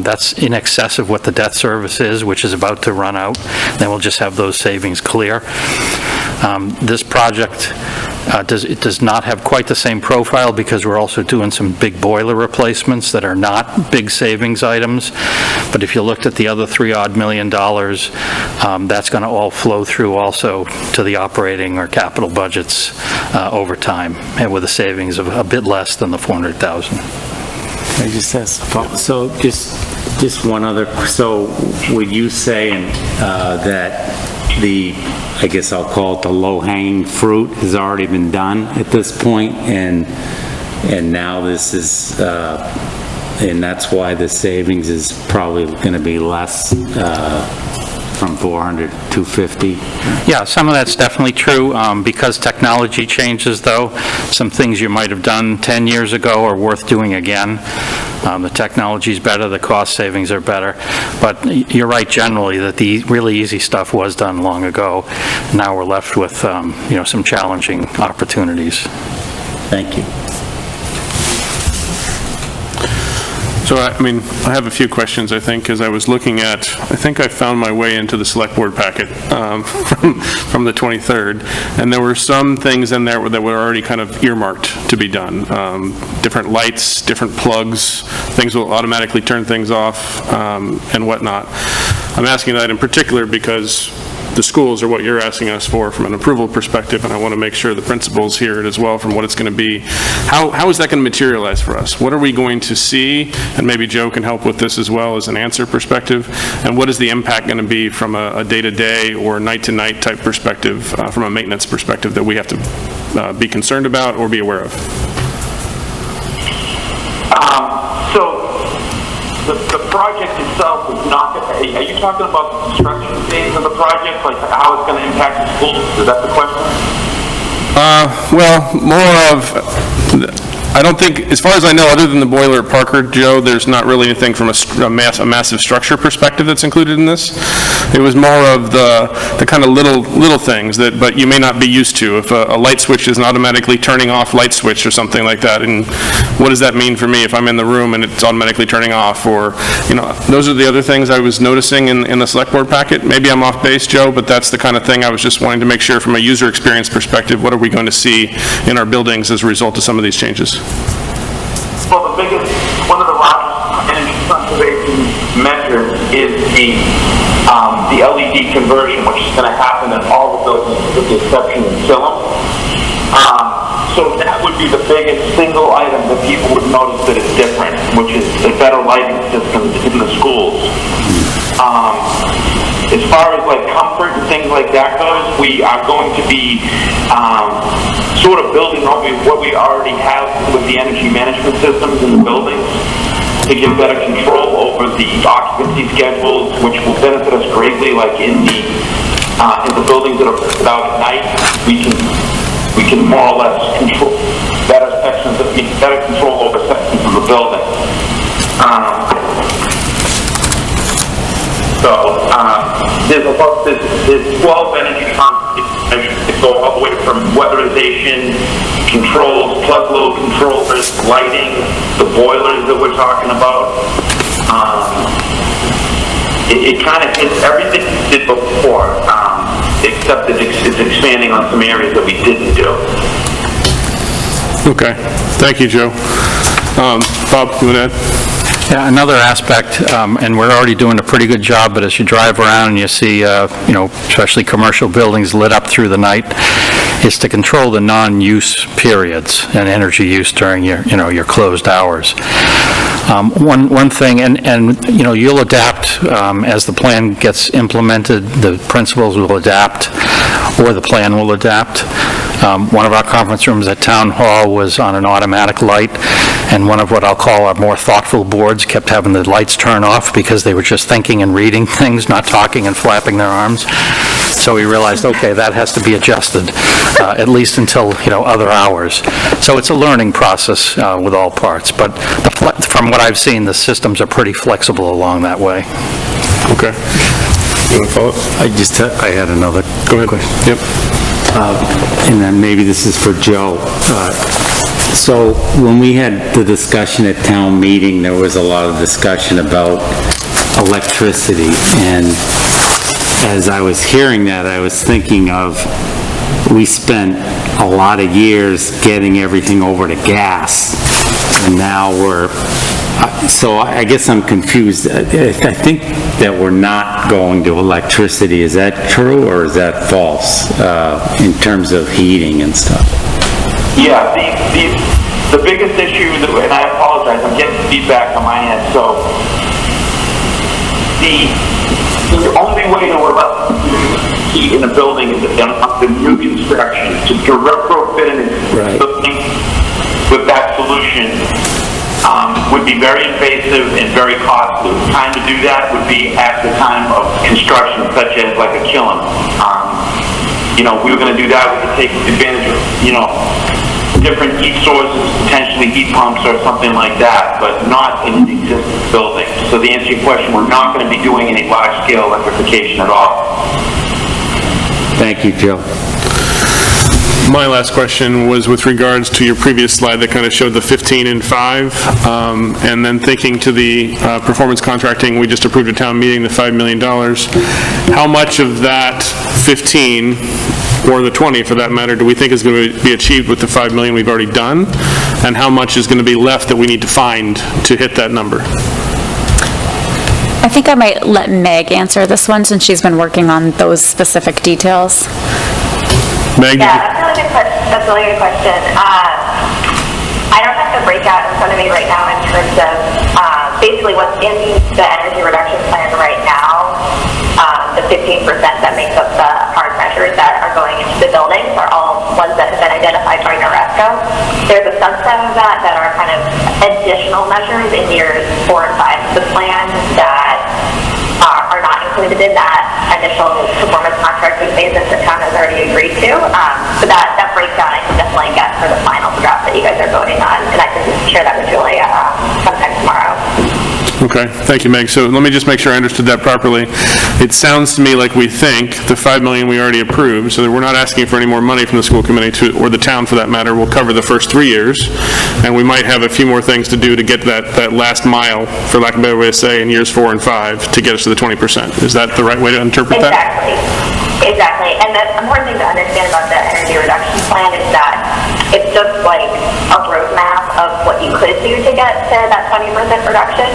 That's in excess of what the debt service is, which is about to run out. Then we'll just have those savings clear. This project does not have quite the same profile because we're also doing some big boiler replacements that are not big savings items. But if you looked at the other $3-odd million, that's going to all flow through also to the operating or capital budgets over time, and with a savings of a bit less than the $400,000. I just ask, so just one other, so would you say that I guess I'll call it the low-hanging fruit has already been done at this point, and now this is, and that's why the savings is probably going to be less from 400 to 250? Yeah, some of that's definitely true. Because technology changes, though, some things you might have done 10 years ago are worth doing again. The technology's better, the cost savings are better. But you're right generally that the really easy stuff was done long ago. Now we're left with, some challenging opportunities. Thank you. So, I have a few questions, I think, as I was looking at, I think I found my way into the select board packet from the 23rd, and there were some things in there that were already kind of earmarked to be done. Different lights, different plugs, things will automatically turn things off, and whatnot. I'm asking that in particular because the schools are what you're asking us for from an approval perspective, and I want to make sure the principals hear it as well from what it's going to be. How is that going to materialize for us? What are we going to see? And maybe Joe can help with this as well as an answer perspective. And what is the impact going to be from a day-to-day or night-to-night type perspective, from a maintenance perspective, that we have to be concerned about or be aware of? So the project itself is not, are you talking about the construction phase of the project, like how it's going to impact the schools? Is that the question? Well, more of, I don't think, as far as I know, other than the boiler at Parker, Joe, there's not really anything from a massive structure perspective that's included in this. It was more of the kind of little things that, but you may not be used to. If a light switch is an automatically turning off light switch or something like that, and what does that mean for me if I'm in the room and it's automatically turning off? Or, those are the other things I was noticing in the select board packet. Maybe I'm off base, Joe, but that's the kind of thing I was just wanting to make sure from a user experience perspective, what are we going to see in our buildings as a result of some of these changes? Well, one of the largest energy conservation measures is the LED conversion, which is going to happen in all the buildings with the exception of Killam. So that would be the biggest single item that people would notice that it's different, which is the better lighting systems in the schools. As far as like comfort and things like that goes, we are going to be sort of building on what we already have with the energy management systems in the buildings to give better control over the occupancy schedules, which will benefit us greatly. Like in the buildings that are put out at night, we can more or less control better control over sections of the building. There's 12 energy concepts that go all the way from weatherization, controls, plug load controllers, lighting, the boilers that we're talking about. It kind of hits everything we did before, except that it's expanding on some areas that we didn't do. Okay. Thank you, Joe. Bob, you want to add? Yeah, another aspect, and we're already doing a pretty good job, but as you drive around and you see, especially commercial buildings lit up through the night, is to control the non-use periods and energy use during your closed hours. One thing, and you'll adapt as the plan gets implemented, the principals will adapt, or the plan will adapt. One of our conference rooms at Town Hall was on an automatic light, and one of what I'll call our more thoughtful boards kept having the lights turn off because they were just thinking and reading things, not talking and flapping their arms. So we realized, okay, that has to be adjusted, at least until, other hours. So it's a learning process with all parts, but from what I've seen, the systems are pretty flexible along that way. Okay. You want to follow up? I had another question. Yep. And then maybe this is for Joe. So when we had the discussion at town meeting, there was a lot of discussion about electricity. And as I was hearing that, I was thinking of, we spent a lot of years getting everything over to gas. And now so I guess I'm confused. I think that we're not going to electricity. Is that true or is that false in terms of heating and stuff? Yeah, the biggest issue, and I apologize, I'm getting feedback on my end. So the only way to allow heat in a building is the new construction. To retrofit an existing building with that solution would be very invasive and very costly. The time to do that would be at the time of construction, such as like a kiln. If we were going to do that, we could take advantage of, different heat sources, potentially heat pumps or something like that, but not in an existing building. So the answer to your question, we're not going to be doing any large-scale electrification at all. Thank you, Joe. My last question was with regards to your previous slide that kind of showed the 15 and 5, and then thinking to the performance contracting we just approved at town meeting, the $5 million. How much of that 15, or the 20 for that matter, do we think is going to be achieved with the $5 million we've already done? And how much is going to be left that we need to find to hit that number? I think I might let Meg answer this one since she's been working on those specific details. Meg? Yeah, that's a really good question. I don't have the breakout in front of me right now in terms of basically what's in the energy reduction plan right now. The 15% that makes up the hard measures that are going into the buildings are all ones that have been identified by NORESCO. There's a subset of that are kind of additional measures in years 4 and 5 of the plan that are not included in that initial performance contract with phase that the town has already agreed to. So that breakdown I can definitely get for the final draft that you guys are voting on, and I can share that with Julie sometime tomorrow. Okay, thank you, Meg. So let me just make sure I understood that properly. It sounds to me like we think the $5 million we already approved, so that we're not asking for any more money from the school committee or the town for that matter, will cover the first 3 years, and we might have a few more things to do to get that last mile, for lack of a better way to say, in years 4 and 5 to get us to the 20%. Is that the right way to interpret that? Exactly. And the important thing to understand about the energy reduction plan is that it's just like a roadmap of what you could do to get to that 20% reduction.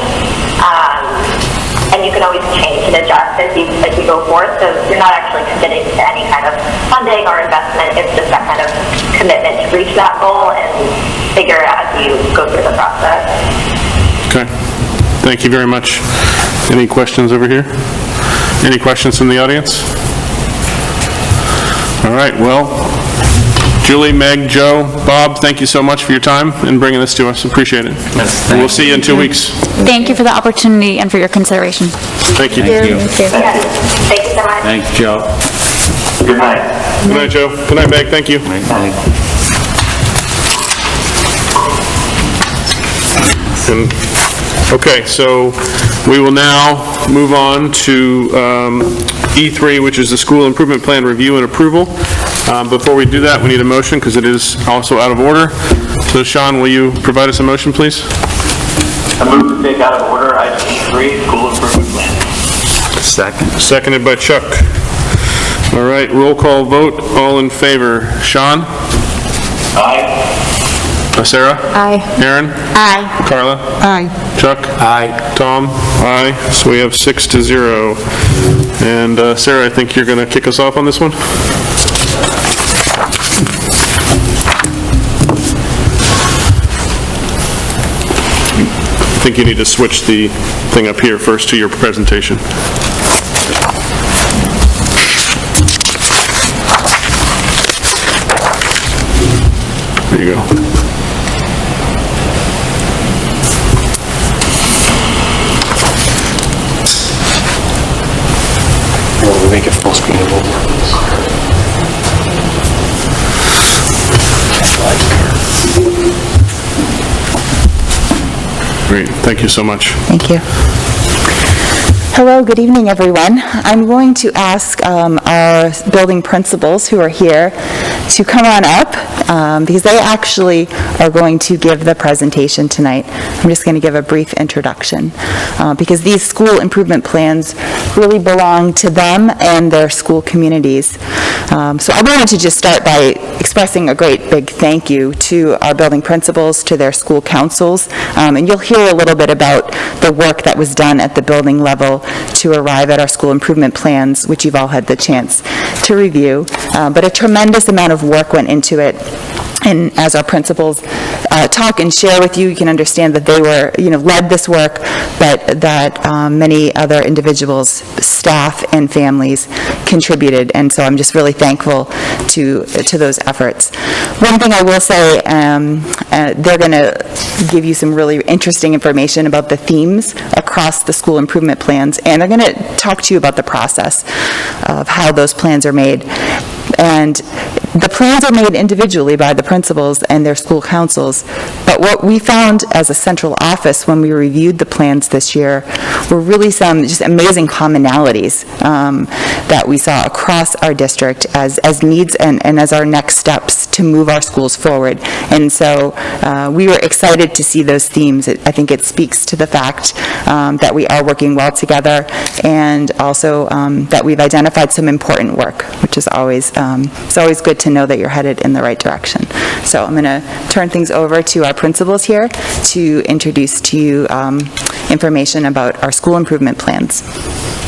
And you can always change and adjust as you go forth. So you're not actually committing to any kind of funding or investment. It's just that kind of commitment to reach that goal and figure it out as you go through the process. Okay. Thank you very much. Any questions over here? Any questions from the audience? All right, well, Julie, Meg, Joe, Bob, thank you so much for your time and bringing this to us. Appreciate it. Yes, We'll see you in 2 weeks. Thank you for the opportunity and for your consideration. Thank you. Thank you. Thank you so much. Thanks, Joe. Good night. Good night, Joe. Good night, Meg. Thank you. And, okay, so we will now move on to E3, which is the school improvement plan review and approval. Before we do that, we need a motion because it is also out of order. So Sean, will you provide us a motion, please? I move to take out of order item E3, school improvement plan. Second. Seconded by Chuck. All right, roll call vote. All in favor. Sean? Aye. Sarah? Aye. Aaron? Aye. Carla? Aye. Chuck? Aye. Tom? Aye. So we have 6-0. And Sarah, I think you're going to kick us off on this one? I think you need to switch the thing up here first to your presentation. There you go. We'll make it full screen. Great, thank you so much. Thank you. Hello, good evening, everyone. I'm going to ask our building principals who are here to come on up because they actually are going to give the presentation tonight. I'm just going to give a brief introduction because these school improvement plans really belong to them and their school communities. So I wanted to just start by expressing a great big thank you to our building principals, to their school councils, and you'll hear a little bit about the work that was done at the building level to arrive at our school improvement plans, which you've all had the chance to review. But a tremendous amount of work went into it. And as our principals talk and share with you, you can understand that they were, led this work, but that many other individuals, staff, and families contributed. And so I'm just really thankful to those efforts. One thing I will say, they're going to give you some really interesting information about the themes across the school improvement plans, and they're going to talk to you about the process of how those plans are made. And the plans are made individually by the principals and their school councils, but what we found as a central office when we reviewed the plans this year were really some just amazing commonalities that we saw across our district as needs and as our next steps to move our schools forward. And so we were excited to see those themes. I think it speaks to the fact that we are working well together, and also that we've identified some important work, which is always it's always good to know that you're headed in the right direction. So I'm going to turn things over to our principals here to introduce to you information about our school improvement plans.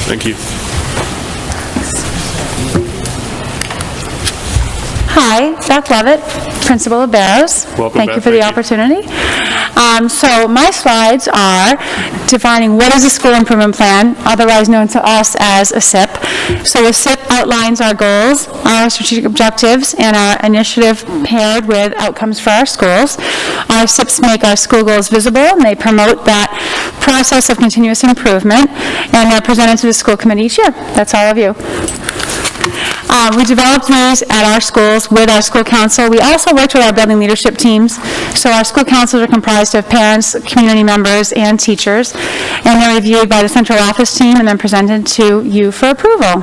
Thank you. Hi, Beth Levitt, Principal of Barrows. Welcome, Thank you Beth. for the Thank you. opportunity. So my slides are defining what is a school improvement plan, otherwise known to us as a SIP, So the SIP outlines our goals, our strategic objectives, and our initiative paired with outcomes for our schools. Our SIPs make our school goals visible, and they promote that process of continuous improvement, and they're presented to the school committee each year. That's all of you. We developed these at our schools with our school council. We also worked with our building leadership teams. So our school councils are comprised of parents, community members, and teachers, and they're reviewed by the central office team and then presented to you for approval.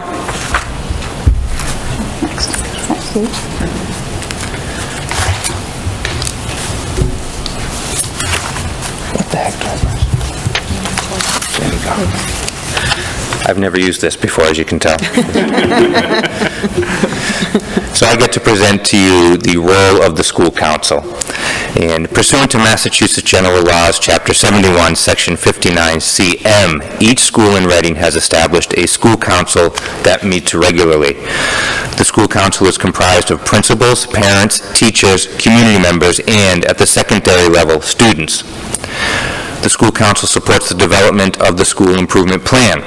Next please. What the heck, There we go. I've never used this before, as you can tell. So I get to present to you the role of the school council. And pursuant to Massachusetts General Laws, Chapter 71, Section 59CM, each school in Reading has established a school council that meets regularly. The school council is comprised of principals, parents, teachers, community members, and, at the secondary level, students. The school council supports the development of the school improvement plan.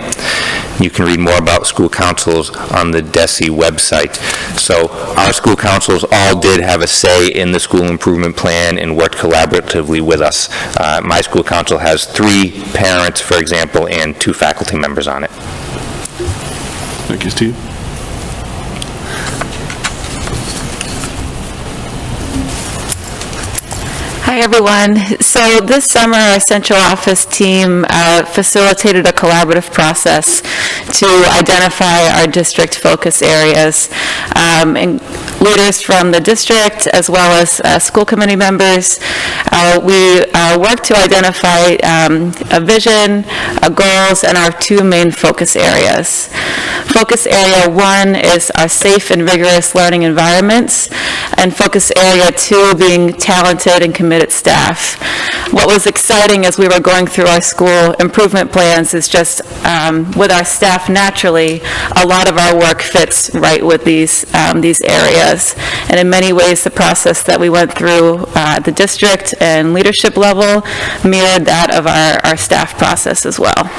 You can read more about school councils on the DESE website. So our school councils all did have a say in the school improvement plan and worked collaboratively with us. My school council has 3 parents, for example, and 2 faculty members on it. Thank you, Steve. Hi, everyone. So this summer, our central office team facilitated a collaborative process to identify our district focus areas. And leaders from the district, as well as school committee members, we worked to identify a vision, goals, and our 2 main focus areas. Focus area 1 is our safe and rigorous learning environments, and focus area 2 being talented and committed staff. What was exciting as we were going through our school improvement plans is just with our staff naturally, a lot of our work fits right with these areas. And in many ways, the process that we went through at the district and leadership level mirrored that of our staff process as well.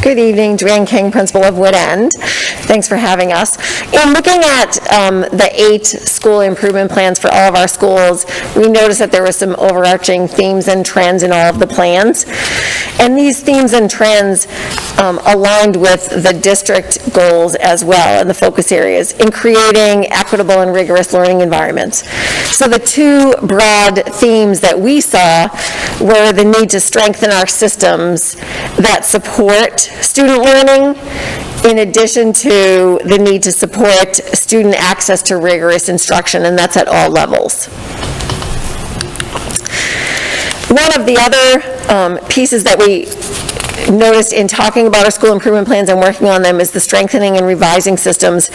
Good evening, Joanne King, Principal of Wood End. Thanks for having us. In looking at the 8 school improvement plans for all of our schools, we noticed that there were some overarching themes and trends in all of the plans. And these themes and trends aligned with the district goals as well and the focus areas in creating equitable and rigorous learning environments. So the 2 broad themes that we saw were the need to strengthen our systems that support student learning, in addition to the need to support student access to rigorous instruction, and that's at all levels. One of the other pieces that we noticed in talking about our school improvement plans and working on them is the strengthening and revising systems.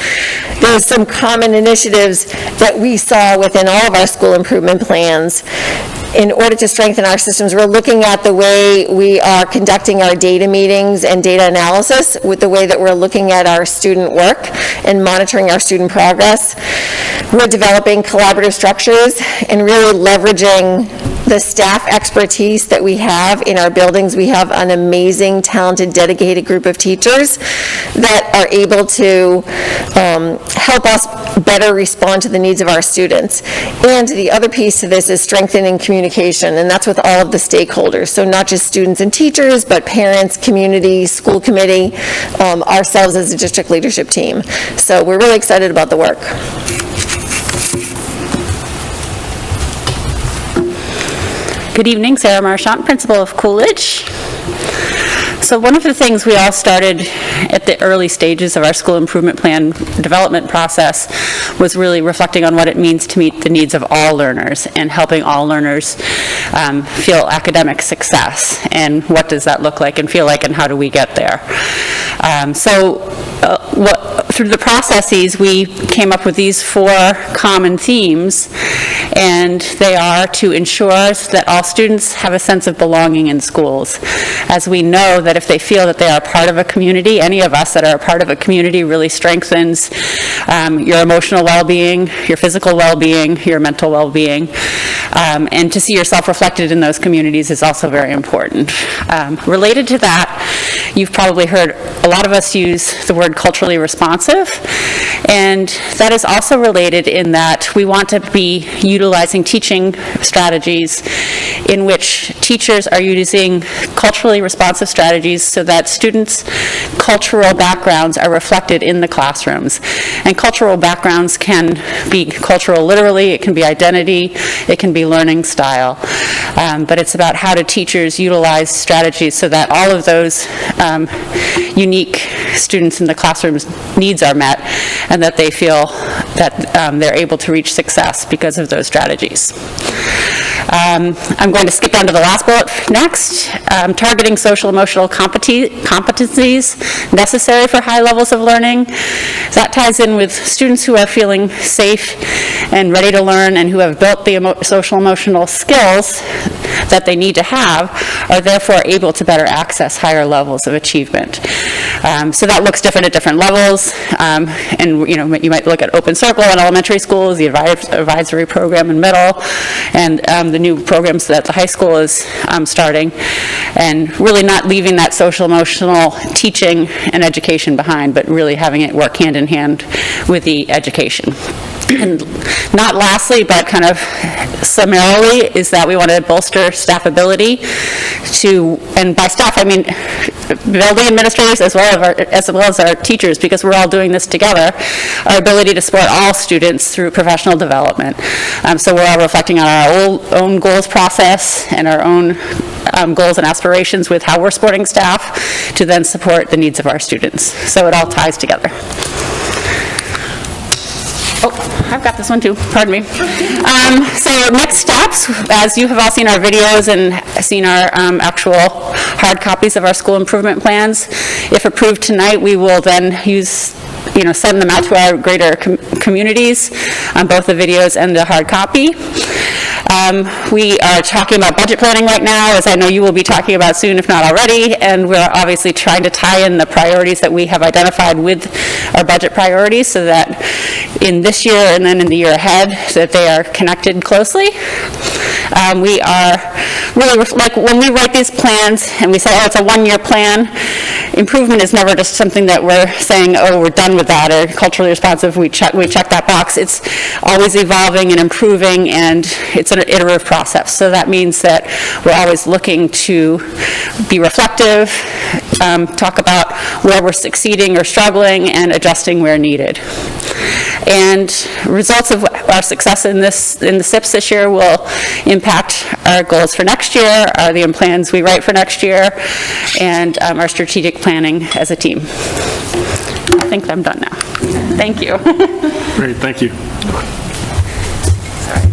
There's some common initiatives that we saw within all of our school improvement plans. In order to strengthen our systems, we're looking at the way we are conducting our data meetings and data analysis, with the way that we're looking at our student work and monitoring our student progress. We're developing collaborative structures and really leveraging the staff expertise that we have in our buildings. We have an amazing, talented, dedicated group of teachers that are able to help us better respond to the needs of our students. And the other piece to this is strengthening communication, and that's with all of the stakeholders. So not just students and teachers, but parents, community, school committee, ourselves as a district leadership team. So we're really excited about the work. Good evening, Sarah Marchant, Principal of Coolidge. So one of the things we all started at the early stages of our school improvement plan development process was really reflecting on what it means to meet the needs of all learners and helping all learners feel academic success. And what does that look like and feel like, and how do we get there? Through the processes, we came up with these 4 common themes, and they are to ensure that all students have a sense of belonging in schools. As we know that if they feel that they are part of a community, any of us that are a part of a community really strengthens your emotional well-being, your physical well-being, your mental well-being. And to see yourself reflected in those communities is also very important. Related to that, you've probably heard a lot of us use the word culturally responsive, and that is also related in that we want to be utilizing teaching strategies in which teachers are using culturally responsive strategies so that students' cultural backgrounds are reflected in the classrooms. And cultural backgrounds can be cultural literally, it can be identity, it can be learning style. But it's about how do teachers utilize strategies so that all of those unique students in the classroom's needs are met and that they feel that they're able to reach success because of those strategies. I'm going to skip down to the last bullet next. Targeting social emotional competencies necessary for high levels of learning. That ties in with students who are feeling safe and ready to learn and who have built the social emotional skills that they need to have are therefore able to better access higher levels of achievement. So that looks different at different levels, and you might look at Open Circle in elementary schools, the advisory program in middle, and the new programs that the high school is starting, and really not leaving that social emotional teaching and education behind, but really having it work hand in hand with the education. And not lastly, but kind of summarily, is that we want to bolster staff ability to, and by staff I mean building administrators as well as our teachers, because we're all doing this together, our ability to support all students through professional development. So we're all reflecting on our own goals process and our own goals and aspirations with how we're supporting staff to then support the needs of our students. So it all ties together. Oh, I've got this one too, pardon me. So next steps, as you have all seen our videos and seen our actual hard copies of our school improvement plans, if approved tonight, we will then send them out to our greater communities, both the videos and the hard copy. We are talking about budget planning right now, as I know you will be talking about soon, if not already, and we're obviously trying to tie in the priorities that we have identified with our budget priorities so that in this year and then in the year ahead, that they are connected closely. We are really, like when we write these plans and we say, oh, it's a one-year plan, improvement is never just something that we're saying, oh, we're done with that, or culturally responsive, we check that box. It's always evolving and improving, and it's an iterative process. So that means that we're always looking to be reflective, talk about where we're succeeding or struggling, and adjusting where needed. And results of our success in the SIPs this year will impact our goals for next year, the plans we write for next year, and our strategic planning as a team. I think I'm done now. Thank you. Great, thank you.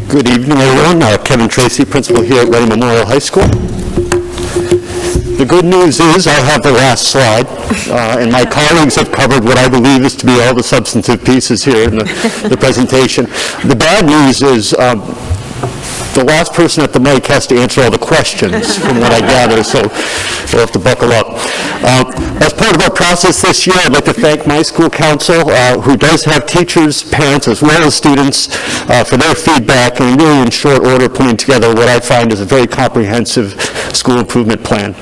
Good evening, everyone. Kevin Tracy, principal here at Reading Memorial High School. The good news is I have the last slide, and my colleagues have covered what I believe is to be all the substantive pieces here in the presentation. The bad news is the last person at the mic has to answer all the questions from what I gather, so we'll have to buckle up. As part of our process this year, I'd like to thank my school council, who does have teachers, parents, as well as students, for their feedback and really in short order putting together what I find is a very comprehensive school improvement plan.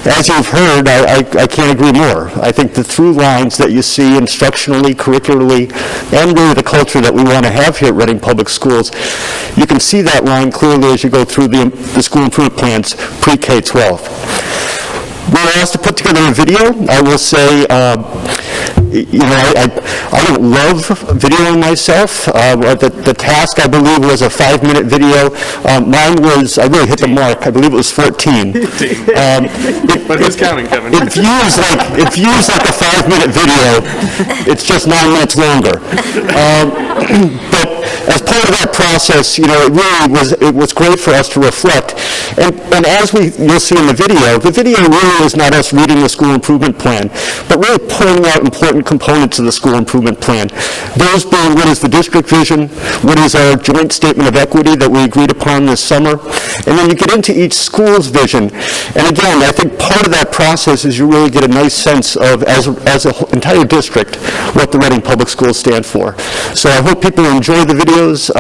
As you've heard, I can't agree more. I think the through lines that you see instructionally, curricularly, and really the culture that we want to have here at Reading Public Schools, you can see that line clearly as you go through the school improvement plans pre-K-12. We were asked to put together a video. I will say, I don't love videoing myself. The task, I believe, was a 5-minute video. Mine was, I really hit the mark. I believe it was 14. But who's counting, Kevin? It views like a 5-minute video. It's just 9 minutes longer. But as part of that process, it was great for us to reflect. And as you'll see in the video really is not us reading the school improvement plan, but really pulling out important components of the school improvement plan. Those being, what is the district vision, what is our joint statement of equity that we agreed upon this summer, And then you get into each school's vision. And again, I think part of that process is you really get a nice sense of, as an entire district, what the Reading Public Schools stand for. So I hope people enjoy the videos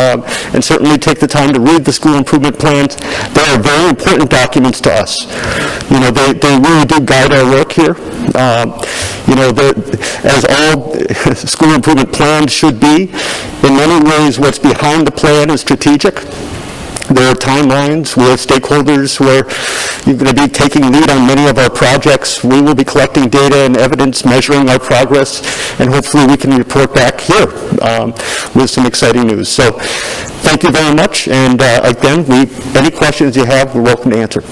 and certainly take the time to read the school improvement plans. They are very important documents to us. You know, they really do guide our work here. You know, as all school improvement plans should be, in many ways what's behind the plan is strategic. There are timelines. We have stakeholders who are going to be taking lead on many of our projects. We will be collecting data and evidence, measuring our progress, and hopefully we can report back here with some exciting news. So thank you very much, and again, any questions you have, we're welcome to answer.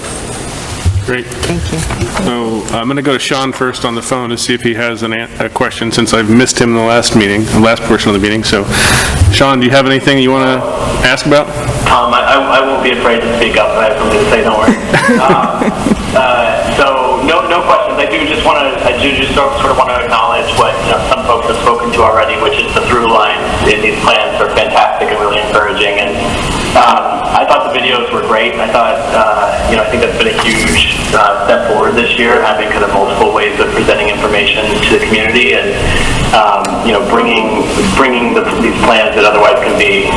Great. Thank you. So I'm going to go to Sean first on the phone to see if he has a question, since I've missed him in the last portion of the meeting. So, Sean, do you have anything you want to ask about? I won't be afraid to speak up. I have something to say, don't worry. So, no questions. I do just sort of want to acknowledge what some folks have spoken to already, which is the through lines in these plans are fantastic and really encouraging. And I thought the videos were great. I thought, I think that's been a huge step forward this year, having kind of multiple ways of presenting information to the community and, bringing these plans that otherwise can be,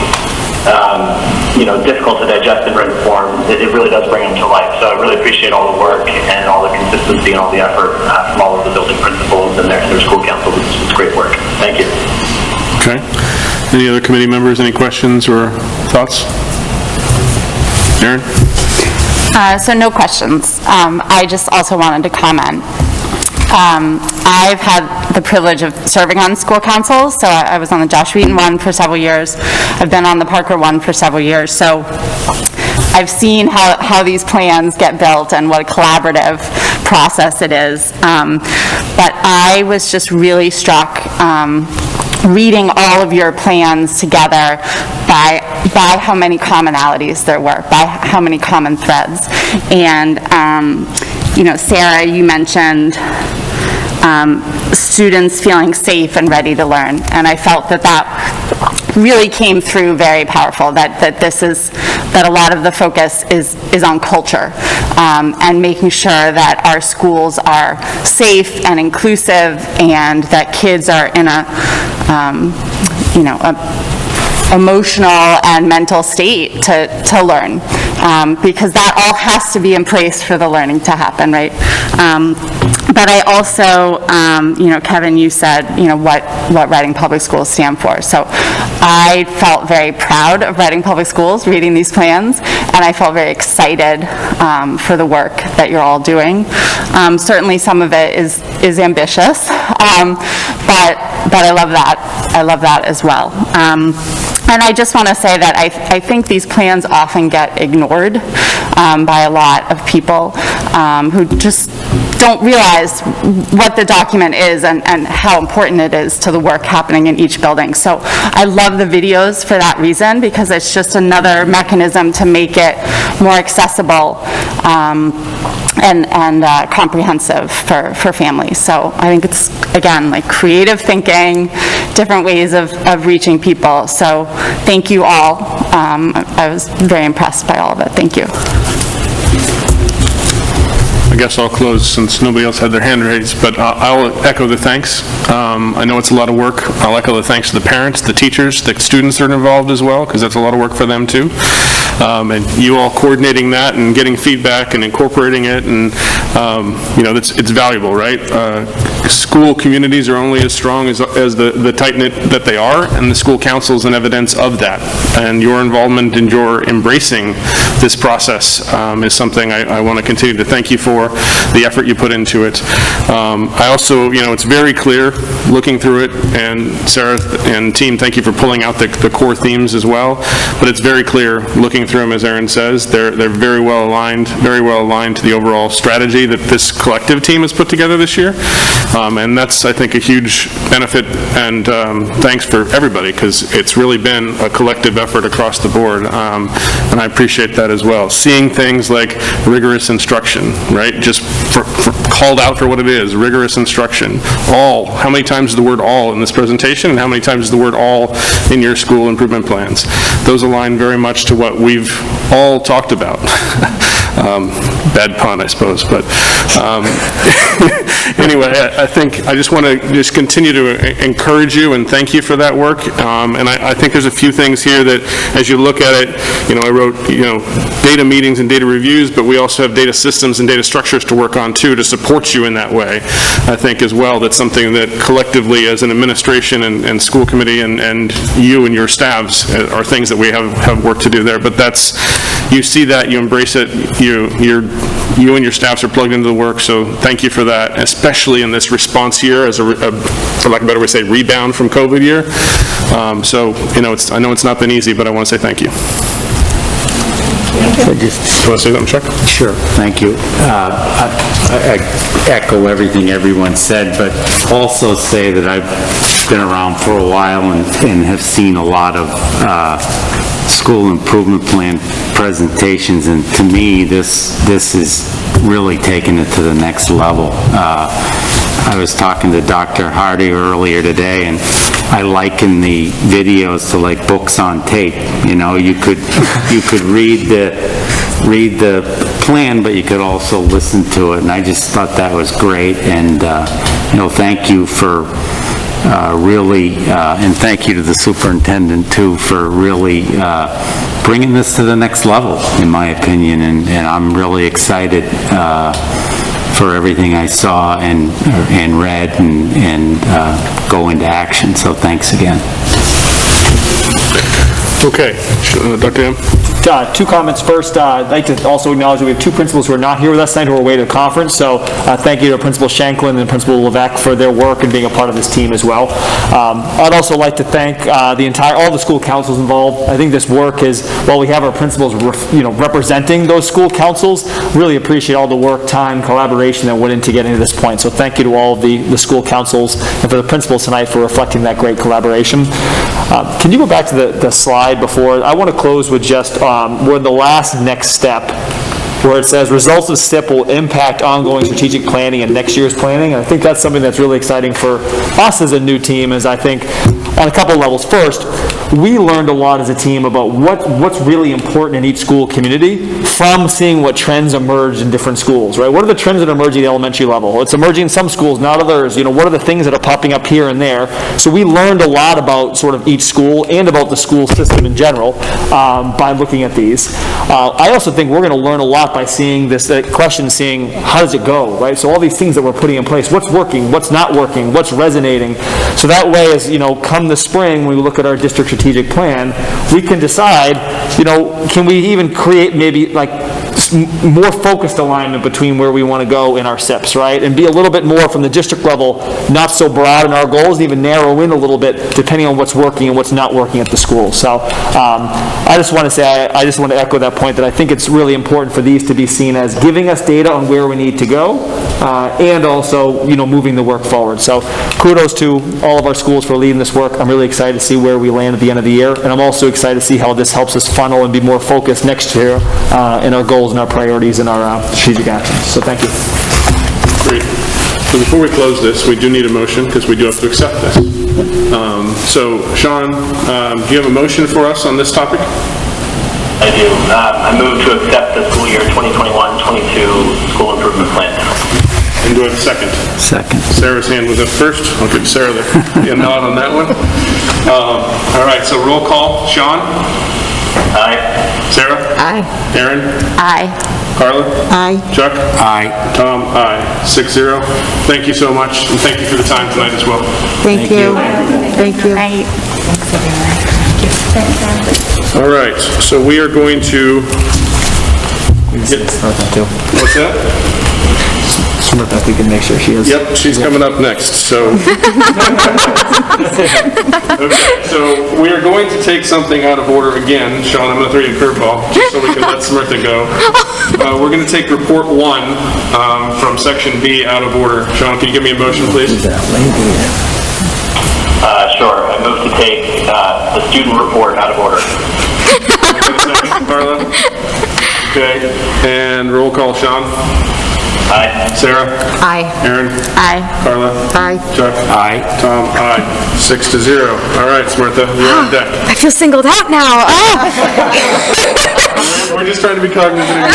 difficult to digest in written form. It really does bring them to life. So I really appreciate all the work and all the consistency and all the effort from all of the building principals and their school councils. It's great work. Thank you. Okay. Any other committee members, any questions or thoughts? Erin? So no questions. I just also wanted to comment. I've had the privilege of serving on school councils, so I was on the Josh Wheaton one for several years. I've been on the Parker one for several years, so I've seen how these plans get built and what a collaborative process it is. But I was just really struck reading all of your plans together by how many commonalities there were, by how many common threads. And, Sarah, you mentioned students feeling safe and ready to learn. And I felt that really came through very powerful, that a lot of the focus is on culture and making sure that our schools are safe and inclusive and that kids are in a emotional and mental state to learn, because that all has to be in place for the learning to happen, right? But I also, Kevin, you said, what Reading Public Schools stand for. So I felt very proud of Reading Public Schools reading these plans, and I felt very excited for the work that you're all doing. Certainly some of it is ambitious, but I love that. I love that as well. And I just want to say that I think these plans often get ignored by a lot of people who just don't realize what the document is and how important it is to the work happening in each building. So I love the videos for that reason, because it's just another mechanism to make it more accessible and comprehensive for families. So I think it's, again, like creative thinking, different ways of reaching people. So thank you all. I was very impressed by all of it. Thank you. I guess I'll close since nobody else had their hand raised, but I'll echo the thanks. I know it's a lot of work. I'll echo the thanks to the parents, the teachers, the students that are involved as well, because that's a lot of work for them too. And you all coordinating that and getting feedback and incorporating it, and it's valuable, right? School communities are only as strong as the tight-knit that they are, and the school council is an evidence of that. And your involvement and your embracing this process is something I want to continue to thank you for, the effort you put into it. I also, it's very clear looking through it, and Sarah and team, thank you for pulling out the core themes as well, but it's very clear looking through them, as Erin says, they're very well aligned to the overall strategy that this collective team has put together this year. And that's, I think, a huge benefit, and thanks for everybody, because it's really been a collective effort across the board, and I appreciate that as well. Seeing things like rigorous instruction, right? right? Just called out for what it is, rigorous instruction. All, how many times is the word all in this presentation, and how many times is the word all in your school improvement plans? Those align very much to what we've all talked about. Bad pun, I suppose, but anyway, I think I just want to just continue to encourage you and thank you for that work. And I think there's a few things here that, as you look at it, I wrote, data meetings and data reviews, but we also have data systems and data structures to work on too, to support you in that way, I think as well. That's something that collectively as an administration and school committee and you and your staffs are things that we have work to do there. But you see that, you embrace it, you and your staffs are plugged into the work, so thank you for that, especially in this response year as for lack of a better way to say, rebound from COVID year. So, I know it's not been easy, but I want to say thank you. You want to say something, Chuck? Sure, thank you. I echo everything everyone said, but also say that I've been around for a while and have seen a lot of school improvement plan presentations, and to me, this is really taking it to the next level. I was talking to Dr. Hardy earlier today, and I liken the videos to like books on tape. You could read the plan, but you could also listen to it, and I just thought that was great. And thank you for really, and thank you to the superintendent too for really bringing this to the next level, in my opinion, and I'm really excited for everything I saw and read and go into action, so thanks again. Okay, Dr. M? Two comments. First, I'd like to also acknowledge that we have two principals who are not here with us tonight, who are away to a conference. So thank you to Principal Shanklin and Principal Levesque for their work and being a part of this team as well. I'd also like to thank all the school councils involved. I think this work is, while we have our principals representing those school councils, really appreciate all the work, time, collaboration that went into getting to this point. So thank you to all of the school councils and for the principals tonight for reflecting that great collaboration. Can you go back to the slide before? I want to close with just we're the last next step, where it says results of SIP will impact ongoing strategic planning and next year's planning. And I think that's something that's really exciting for us as a new team, is I think on a couple of levels. First, we learned a lot as a team about what's really important in each school community from seeing what trends emerge in different schools, right? What are the trends that emerge at the elementary level? It's emerging in some schools, not others. What are the things that are popping up here and there? So we learned a lot about sort of each school and about the school system in general by looking at these. I also think we're going to learn a lot by seeing this question, seeing how does it go, right? So all these things that we're putting in place, what's working, what's not working, what's resonating. So that way, as come the spring, when we look at our district strategic plan, we can decide, can we even create maybe like more focused alignment between where we want to go in our SIPs, right? And be a little bit more from the district level, not so broad in our goals, even narrow in a little bit depending on what's working and what's not working at the school. So I just want to say, I just want to echo that point, that I think it's really important for these to be seen as giving us data on where we need to go and also, moving the work forward. So kudos to all of our schools for leading this work. I'm really excited to see where we land at the end of the year, and I'm also excited to see how this helps us funnel and be more focused next year in our goals and our priorities and our strategic actions. So thank you. Great. So before we close this, we do need a motion because we do have to accept this. So Sean, do you have a motion for us on this topic? I do. I move to accept the school year 2021-22 school improvement plan. And do I have a second? Second. Sarah's hand was up first. I'll give Sarah the nod on that one. All right, so roll call. Sean? Aye. Sarah? Aye. Aaron? Aye. Carla? Aye. Chuck? Aye. Tom? Aye. 6-0. Thank you so much, and thank you for the time tonight as well. Thank you. Thank you. All right, so we are going to what's that? We can make sure she is. Yep, she's coming up next, so. Okay, so we are going to take something out of order again. Sean, I'm going to throw you a curveball, just so we can let Samantha go. We're going to take report 1 from section B out of order. Sean, can you give me a motion, please? Sure. I move to take the student report out of order. Second, Carla? Okay, and roll call, Sean? Aye. Sarah? Aye. Aaron? Aye. Carla? Aye. Chuck? Aye. Tom? Aye. 6-0. All right, Smartha, you're on deck. I feel singled out now. We're just trying to be cognizant.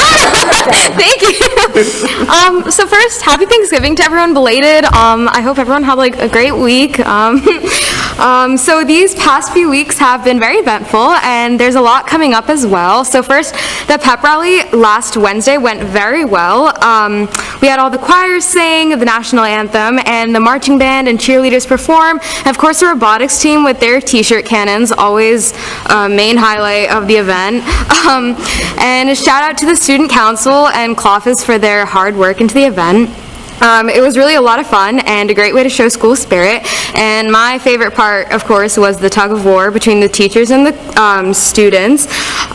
Thank you. So first, happy Thanksgiving to everyone belated. I hope everyone had like a great week. So these past few weeks have been very eventful, and there's a lot coming up as well. So first, the Pep Rally last Wednesday went very well. We had all the choirs sing the national anthem, and the marching band and cheerleaders perform. And of course, the robotics team with their t-shirt cannons, always a main highlight of the event. And a shout out to the Student Council and Cloffice for their hard work into the event. It was really a lot of fun and a great way to show school spirit. And my favorite part, of course, was the tug of war between the teachers and the students.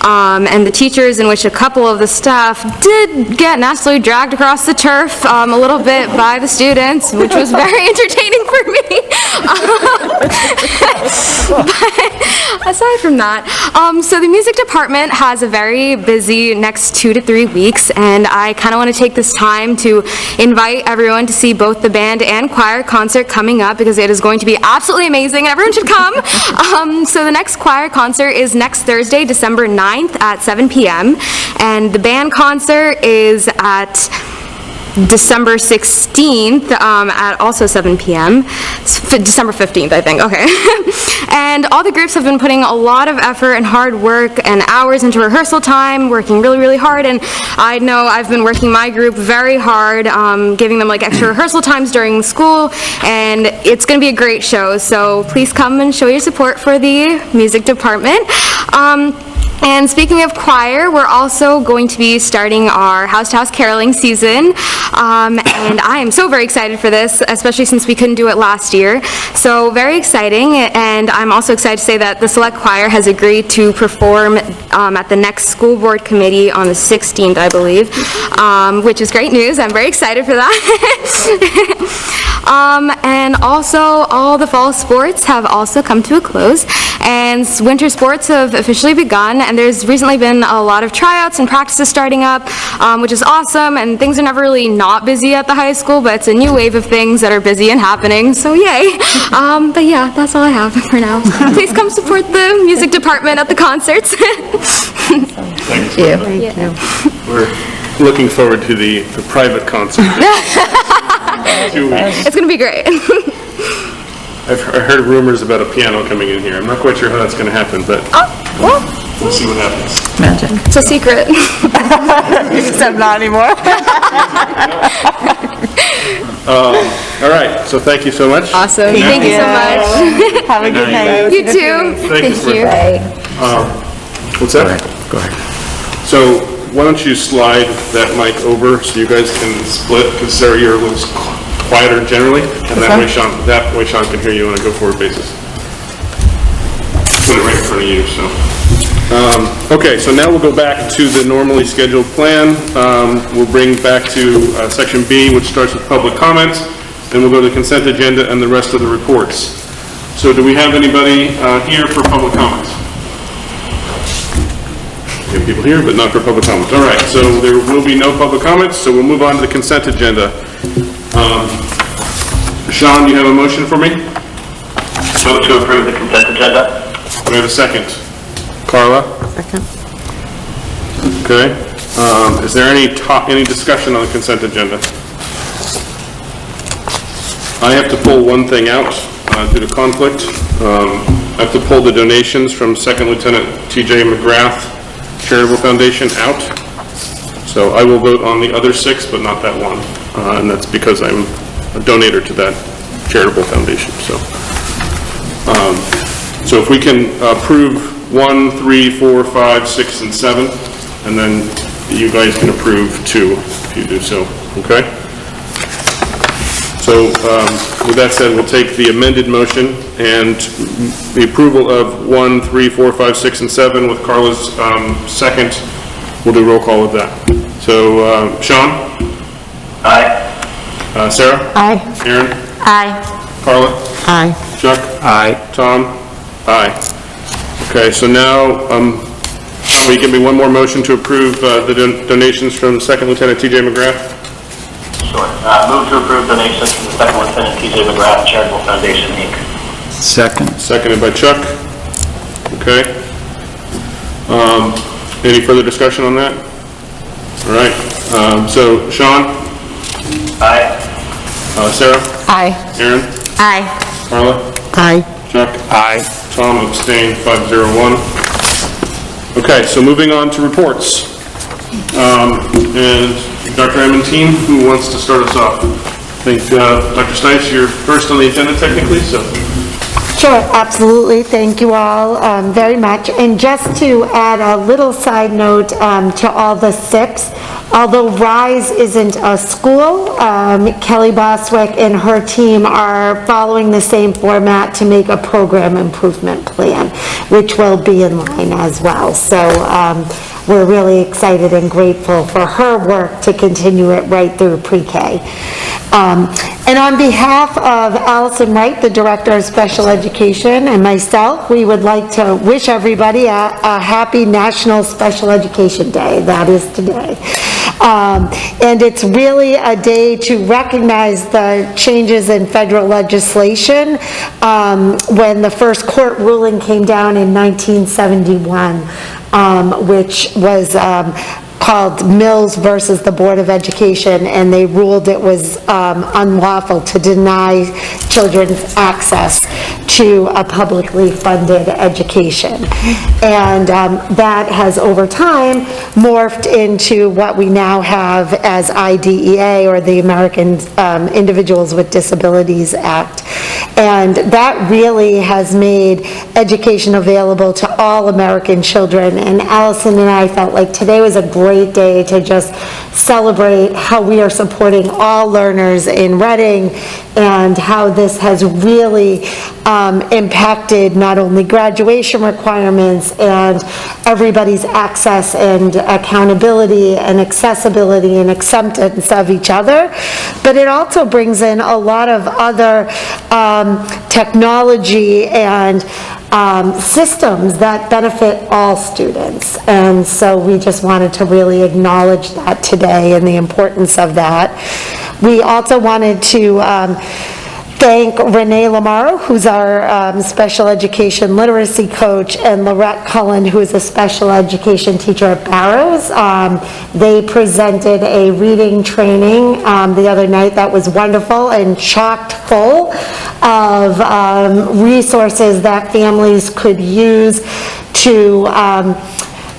And the teachers, in which a couple of the staff did get nastily dragged across the turf a little bit by the students, which was very entertaining for me. But aside from that, so the music department has a very busy next 2 to 3 weeks, and I kind of want to take this time to invite everyone to see both the band and choir concert coming up, because it is going to be absolutely amazing and everyone should come. So the next choir concert is next Thursday, December 9th at 7 p.m. and the band concert is at December 16th at also 7 p.m. December 15th, I think, okay. And all the groups have been putting a lot of effort and hard work and hours into rehearsal time, working really, really hard, and I know I've been working my group very hard, giving them like extra rehearsal times during school, and it's going to be a great show, so please come and show your support for the music department. And speaking of choir, we're also going to be starting our house-to-house caroling season, and I am so very excited for this, especially since we couldn't do it last year. So very exciting, and I'm also excited to say that the Select Choir has agreed to perform at the next school board committee on the 16th, I believe, which is great news. I'm very excited for that. And also, all the fall sports have also come to a close, and winter sports have officially begun, and there's recently been a lot of tryouts and practices starting up, which is awesome, and things are never really not busy at the high school, but it's a new wave of things that are busy and happening, so yay. But yeah, that's all I have for now. Please come support the music department at the concerts. Thank you. We're looking forward to the private concert. 2 weeks. It's gonna be great. I heard rumors about a piano coming in here. I'm not quite sure how that's going to happen, but we'll see what happens. Magic. It's a secret. Except not anymore. All right, so thank you so much. Awesome. Thank you so much. Have a good night. You too. Thank you. What's that? Go ahead. So why don't you slide that mic over so you guys can split, because Sarah, you're a little quieter generally, and that way Sean can hear you on a go-forward basis. Put it right in front of you, so. Okay, so now we'll go back to the normally scheduled plan. We'll bring back to section B, which starts with public comments, then we'll go to the consent agenda and the rest of the reports. So do we have anybody here for public comments? We have people here, but not for public comments. All right, so there will be no public comments, so we'll move on to the consent agenda. Sean, do you have a motion for me? Move to approve the consent agenda. Do we have a second? Carla? Second. Okay. Is there any discussion on the consent agenda? I have to pull one thing out due to conflict. I have to pull the donations from Second Lieutenant T.J. McGrath Charitable Foundation out. So I will vote on the other 6, but not that one. And that's because I'm a donator to that charitable foundation. So if we can approve 1, 3, 4, 5, 6, and 7, and then you guys can approve 2 if you do so, okay? So with that said, we'll take the amended motion and the approval of 1, 3, 4, 5, 6, and 7 with Carla's second. We'll do roll call with that. So Sean? Aye. Sarah? Aye. Aaron? Aye. Carla? Aye. Chuck? Aye. Tom? Aye. Okay, so now, will you give me one more motion to approve the donations from Second Lieutenant T.J. McGrath? Move to approve donations from the Second Lieutenant T.J. McGrath Charitable Foundation, Inc. Second. Seconded by Chuck. Okay. Any further discussion on that? All right. So, Sean? Aye. Sarah? Aye. Aaron? Aye. Carla? Aye. Chuck? Aye. Tom abstained, 501. Okay, so moving on to reports. And Dr. Amantine, who wants to start us off? I think Dr. Stice, you're first on the agenda technically, so. Sure, absolutely. Thank you all very much. And just to add a little side note to all the SIPs, although RISE isn't a school, Kelly Boswick and her team are following the same format to make a program improvement plan, which will be in line as well. So we're really excited and grateful for her work to continue it right through pre-K. And on behalf of Allison Wright, the Director of Special Education, and myself, we would like to wish everybody a happy National Special Education Day. That is today. And it's really a day to recognize the changes in federal legislation when the first court ruling came down in 1971, which was called Mills versus the Board of Education, and they ruled it was unlawful to deny children's access to a publicly funded education. And that has over time morphed into what we now have as IDEA, or the American Individuals with Disabilities Act. And that really has made education available to all American children. And Allison and I felt like today was a great day to just celebrate how we are supporting all learners in Reading and how this has really impacted not only graduation requirements and everybody's access and accountability and accessibility and acceptance of each other, but it also brings in a lot of other technology and systems that benefit all students. And so we just wanted to really acknowledge that today and the importance of that. We also wanted to thank Renee Lamaro, who's our special education literacy coach, and Lorette Cullen, who is a special education teacher at Barrows. They presented a reading training the other night that was wonderful and chocked full of resources that families could use to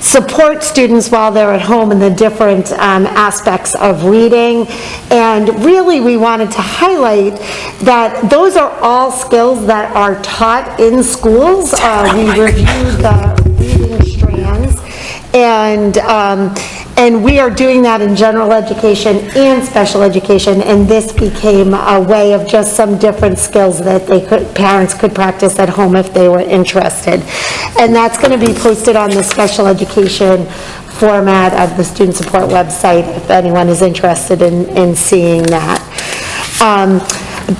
support students while they're at home in the different aspects of reading. And really, we wanted to highlight that those are all skills that are taught in schools. We reviewed the reading strands, and we are doing that in general education and special education, and this became a way of just some different skills that parents could practice at home if they were interested. And that's going to be posted on the special education format of the student support website if anyone is interested in seeing that.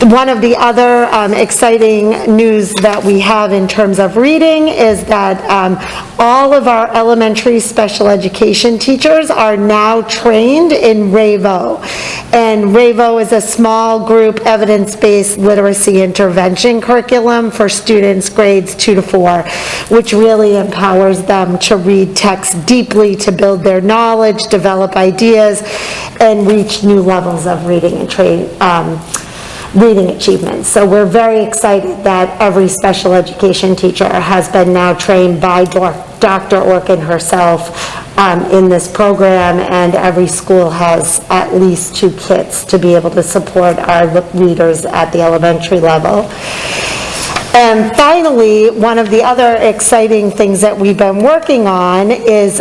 One of the other exciting news that we have in terms of reading is that all of our elementary special education teachers are now trained in RAVO. And RAVO is a small group evidence-based literacy intervention curriculum for students grades 2 to 4, which really empowers them to read text deeply, to build their knowledge, develop ideas, and reach new levels of reading and reading achievements. So we're very excited that every special education teacher has been now trained by Dr. Orkin herself in this program, and every school has at least 2 kits to be able to support our readers at the elementary level. And finally, one of the other exciting things that we've been working on is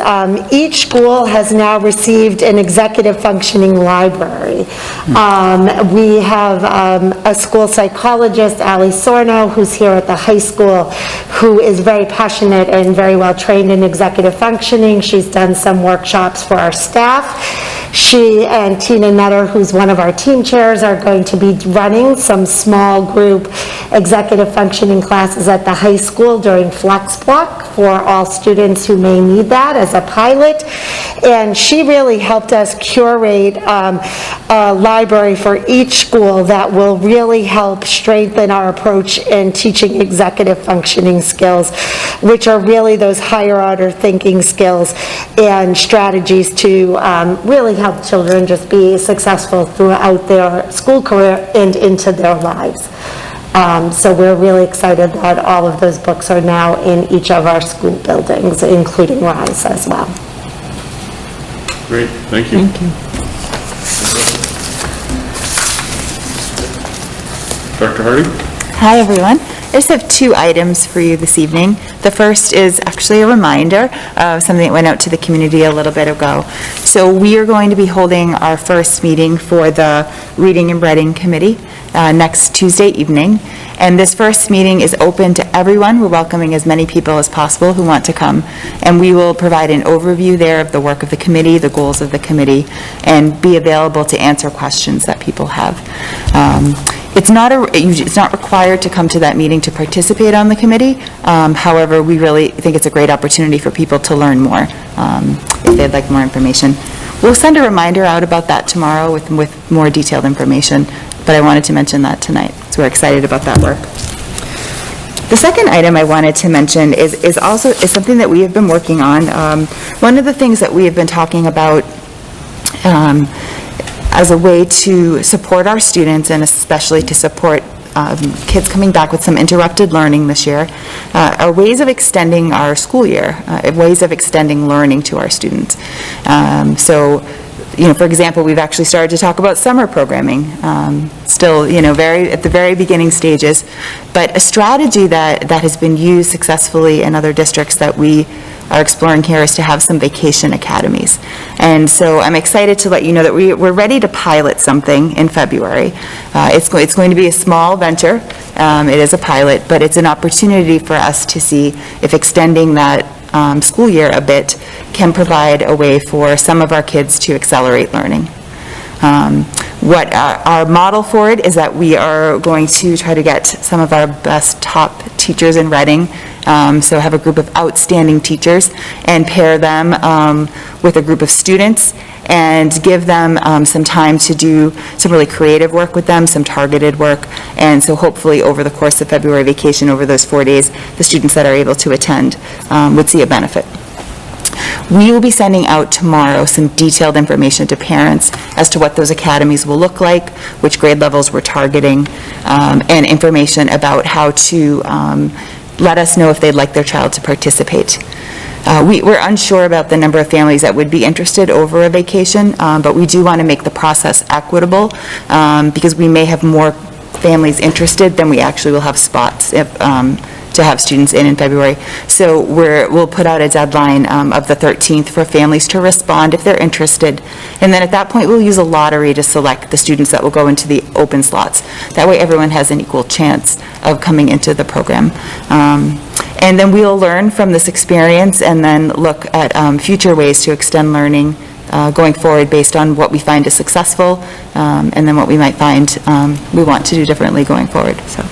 each school has now received an executive functioning library. We have a school psychologist, Ali Sorno, who's here at the high school, who is very passionate and very well trained in executive functioning. She's done some workshops for our staff. She and Tina Nutter, who's one of our team chairs, are going to be running some small group executive functioning classes at the high school during Flex Block for all students who may need that as a pilot. And she really helped us curate a library for each school that will really help strengthen our approach in teaching executive functioning skills, which are really those higher order thinking skills and strategies to really help children just be successful throughout their school career and into their lives. So we're really excited that all of those books are now in each of our school buildings, including RISE as well. Great, thank you. Thank you. Dr. Hardy? Hi, everyone. I just have 2 items for you this evening. The first is actually a reminder of something that went out to the community a little bit ago. So we are going to be holding our first meeting for the Reading and Writing Committee next Tuesday evening. And this first meeting is open to everyone. We're welcoming as many people as possible who want to come. And we will provide an overview there of the work of the committee, the goals of the committee, and be available to answer questions that people have. It's not required to come to that meeting to participate on the committee. However, we really think it's a great opportunity for people to learn more if they'd like more information. We'll send a reminder out about that tomorrow with more detailed information, but I wanted to mention that tonight, so we're excited about that work. The second item I wanted to mention is something that we have been working on. One of the things that we have been talking about as a way to support our students, and especially to support kids coming back with some interrupted learning this year, are ways of extending our school year, ways of extending learning to our students. So, for example, we've actually started to talk about summer programming, still, at the very beginning stages, but a strategy that has been used successfully in other districts that we are exploring here is to have some vacation academies. And so I'm excited to let you know that we're ready to pilot something in February. It's going to be a small venture. It is a pilot, but it's an opportunity for us to see if extending that school year a bit can provide a way for some of our kids to accelerate learning. What our model for it is that we are going to try to get some of our best top teachers in Reading, so have a group of outstanding teachers, and pair them with a group of students and give them some time to do some really creative work with them, some targeted work, and so hopefully over the course of February vacation, over those 4 days, the students that are able to attend would see a benefit. We will be sending out tomorrow some detailed information to parents as to what those academies will look like, which grade levels we're targeting, and information about how to let us know if they'd like their child to participate. We're unsure about the number of families that would be interested over a vacation, but we do want to make the process equitable because we may have more families interested than we actually will have spots to have students in February. So we'll put out a deadline of the 13th for families to respond if they're interested. And then at that point, we'll use a lottery to select the students that will go into the open slots. That way everyone has an equal chance of coming into the program. And then we'll learn from this experience and then look at future ways to extend learning going forward based on what we find is successful and then what we might find we want to do differently going forward. So.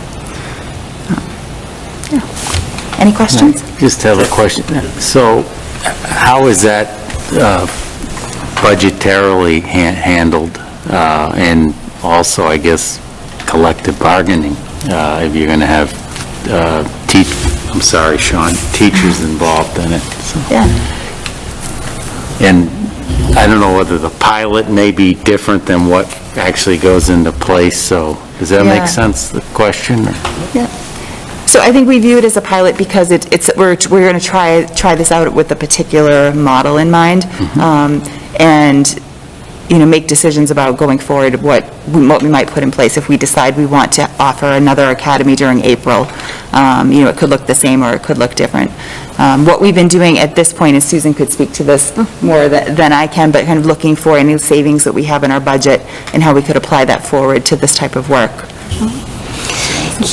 Any questions? Just have a question. So how is that budgetarily handled? And also, I guess, collective bargaining, if you're going to have I'm sorry, Sean, teachers involved in it. So. Yeah. And I don't know whether the pilot may be different than what actually goes into place, so does that make sense, the question? Or? Yeah. So I think we view it as a pilot because we're going to try this out with a particular model in mind, and make decisions about going forward what we might put in place if we decide we want to offer another academy during April. It could look the same or it could look different. What we've been doing at this point, and Susan could speak to this more than I can, but kind of looking for any savings that we have in our budget and how we could apply that forward to this type of work.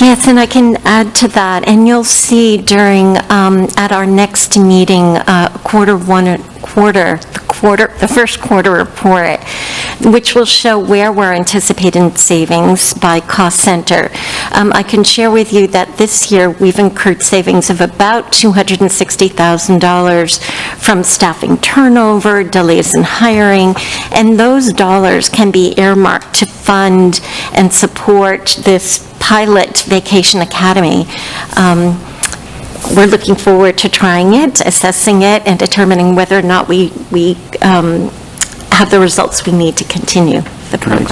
Yes, and I can add to that, and you'll see during, at our next meeting, the first quarter report, which will show where we're anticipating savings by cost center. I can share with you that this year, we've incurred savings of about $260,000 from staffing turnover, delays in hiring, and those dollars can be earmarked to fund and support this pilot Vacation Academy. We're looking forward to trying it, assessing it, and determining whether or not we have the results we need to continue the program.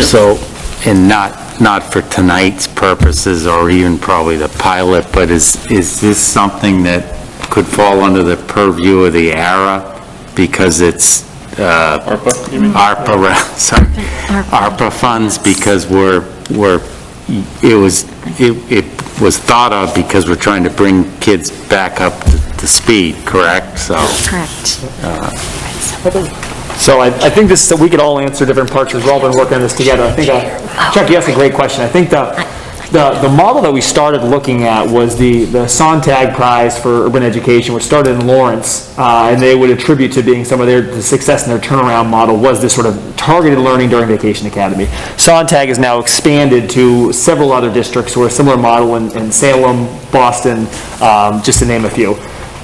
So, and not for tonight's purposes or even probably the pilot, but is this something that could fall under the purview of the ARA because it's ARPA, you mean? ARPA funds, because it was thought of because we're trying to bring kids back up to speed, correct? So. Correct. So I think this, so we could all answer different parts, because we've all been working on this together. I think, Chuck, you asked a great question. I think the model that we started looking at was the Sontag Prize for Urban Education, which started in Lawrence, and they would attribute to being some of the success in their turnaround model was this sort of targeted learning during Vacation Academy. Sontag is now expanded to several other districts who are a similar model in Salem, Boston, just to name a few.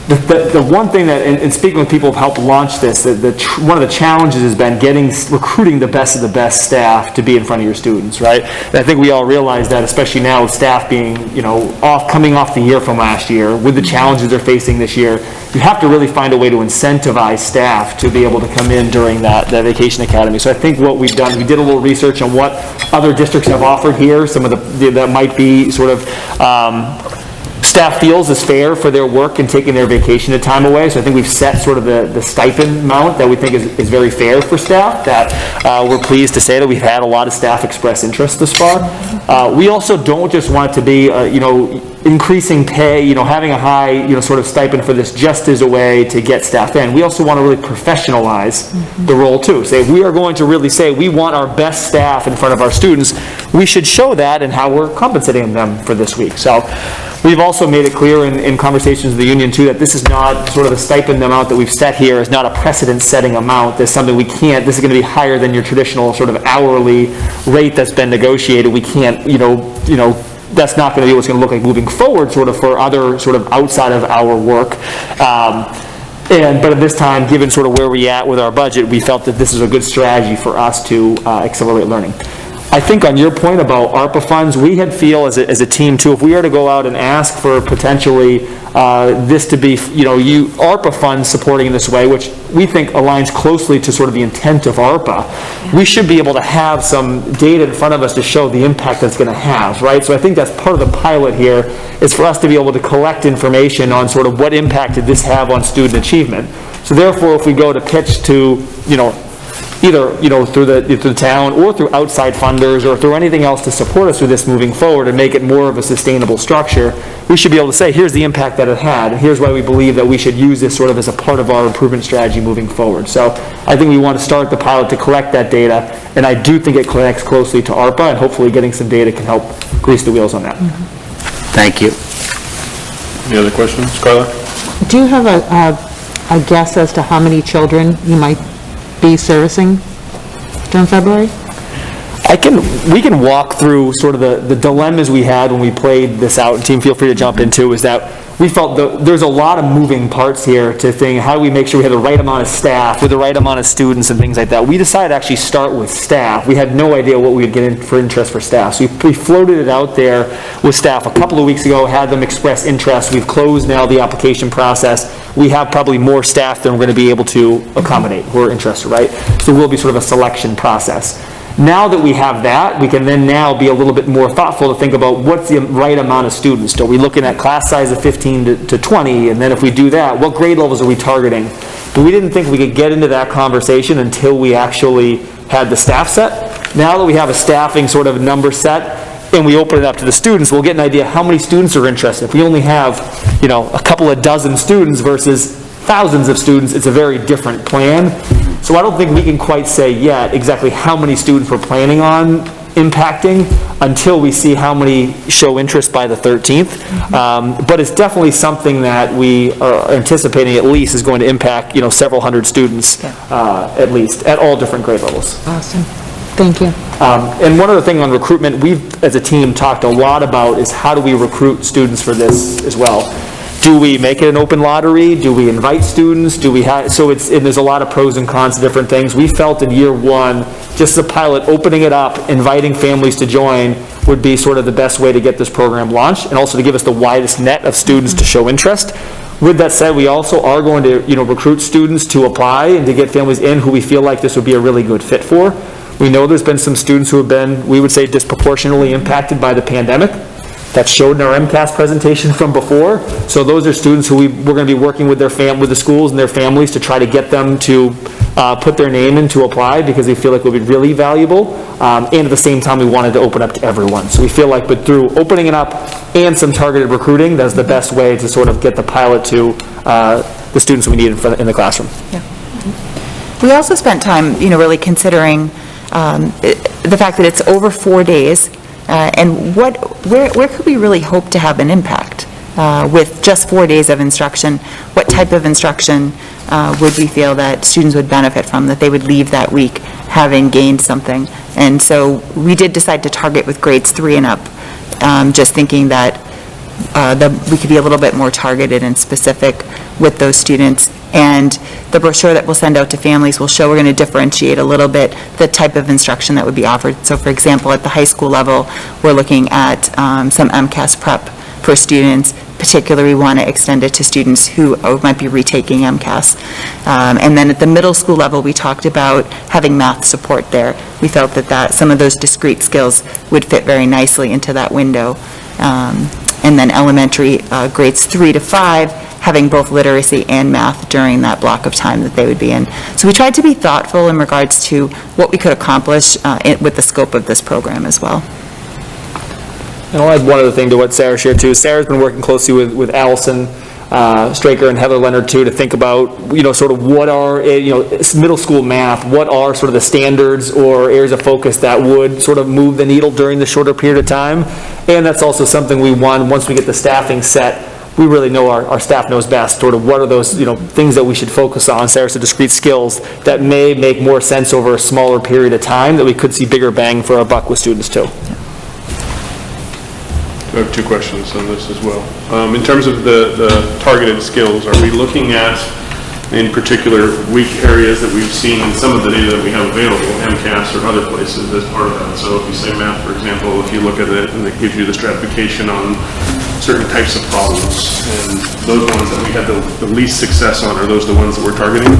The one thing that, and speaking with people who've helped launch this, one of the challenges has been recruiting the best of the best staff to be in front of your students, right? And I think we all realize that, especially now with staff being, coming off the year from last year, with the challenges they're facing this year, you have to really find a way to incentivize staff to be able to come in during that Vacation Academy. So I think what we've done, we did a little research on what other districts have offered here, some of that might be sort of, staff feels is fair for their work and taking their vacation time away. So I think we've set sort of the stipend amount that we think is very fair for staff, that we're pleased to say that we've had a lot of staff express interest this far. We also don't just want it to be, increasing pay, having a high, sort of stipend for this just as a way to get staff in. We also want to really professionalize the role too. Say, if we are going to really say we want our best staff in front of our students, we should show that in how we're compensating them for this week. So we've also made it clear in conversations with the union too, that this is not sort of the stipend amount that we've set here is not a precedent-setting amount. There's something this is going to be higher than your traditional sort of hourly rate that's been negotiated. We can't, that's not going to be what's going to look like moving forward sort of for other sort of outside of our work. But at this time, given sort of where we're at with our budget, we felt that this is a good strategy for us to accelerate learning. I think on your point about ARPA funds, we had feel as a team too, if we are to go out and ask for potentially this to be, ARPA funds supporting in this way, which we think aligns closely to sort of the intent of ARPA, we should be able to have some data in front of us to show the impact that's going to have, right? So I think that's part of the pilot here, is for us to be able to collect information on sort of what impact did this have on student achievement. So therefore, if we go to pitch to, either, through the town or through outside funders or through anything else to support us through this moving forward and make it more of a sustainable structure, we should be able to say, here's the impact that it had, and here's why we believe that we should use this sort of as a part of our improvement strategy moving forward. So I think we want to start the pilot to collect that data, and I do think it connects closely to ARPA, and hopefully getting some data can help grease the wheels on that. Thank you. Any other questions? Carla? Do you have a guess as to how many children you might be servicing during February? We can walk through sort of the dilemmas we had when we played this out, and team, feel free to jump into, is that we felt there's a lot of moving parts here to think, how do we make sure we have the right amount of staff with the right amount of students and things like that. We decided to actually start with staff. We had no idea what we would get in for interest for staff. So we floated it out there with staff a couple of weeks ago, had them express interest. We've closed now the application process. We have probably more staff than we're going to be able to accommodate who are interested, right? So it will be sort of a selection process. Now that we have that, we can then now be a little bit more thoughtful to think about what's the right amount of students. Are we looking at class size of 15 to 20? And then if we do that, what grade levels are we targeting? But we didn't think we could get into that conversation until we actually had the staff set. Now that we have a staffing sort of number set, and we open it up to the students, we'll get an idea how many students are interested. If we only have, a couple of dozen students versus thousands of students, it's a very different plan. So I don't think we can quite say yet exactly how many students we're planning on impacting until we see how many show interest by the 13th. But it's definitely something that we are anticipating at least is going to impact, several hundred students, at least, at all different grade levels. Awesome. Thank you. And one other thing on recruitment, we've, as a team, talked a lot about is how do we recruit students for this as well? Do we make it an open lottery? Do we invite students? Do we have, so and there's a lot of pros and cons to different things. We felt in year one, just as a pilot, opening it up, inviting families to join would be sort of the best way to get this program launched, and also to give us the widest net of students to show interest. With that said, we also are going to, recruit students to apply and to get families in who we feel like this would be a really good fit for. We know there's been some students who have been, we would say, disproportionately impacted by the pandemic. That showed in our MCAS presentation from before. So those are students who we're going to be working with with the schools and their families to try to get them to put their name in to apply, because we feel like it would be really valuable. And at the same time, we wanted to open up to everyone. So we feel like, but through opening it up and some targeted recruiting, that's the best way to sort of get the pilot to the students we need in the classroom. Yeah. We also spent time, really considering the fact that it's over 4 days, and where could we really hope to have an impact with just 4 days of instruction? What type of instruction would we feel that students would benefit from, that they would leave that week having gained something? And so we did decide to target with grades 3 and up, just thinking that we could be a little bit more targeted and specific with those students. And the brochure that we'll send out to families will show we're going to differentiate a little bit the type of instruction that would be offered. So for example, at the high school level, we're looking at some MCAS prep for students. Particularly, we want to extend it to students who might be retaking MCAS. And then at the middle school level, we talked about having math support there. We felt that some of those discrete skills would fit very nicely into that window. And then elementary, grades 3 to 5, having both literacy and math during that block of time that they would be in. So we tried to be thoughtful in regards to what we could accomplish with the scope of this program as well. And I'll add one other thing to what Sarah shared too. Sarah's been working closely with Allison Straker and Heather Leonard too, to think about, sort of what are, middle school math, what are sort of the standards or areas of focus that would sort of move the needle during the shorter period of time. And that's also something we want, once we get the staffing set, we really know our staff knows best, sort of what are those, things that we should focus on. Sarah said discrete skills that may make more sense over a smaller period of time, that we could see bigger bang for our buck with students too. I have two questions on this as well. In terms of the targeted skills, are we looking at, in particular, weak areas that we've seen in some of the data that we have available, MCAS or other places as part of that? So if you say math, for example, if you look at it and it gives you the stratification on certain types of problems, and those ones that we had the least success on, are those the ones that we're targeting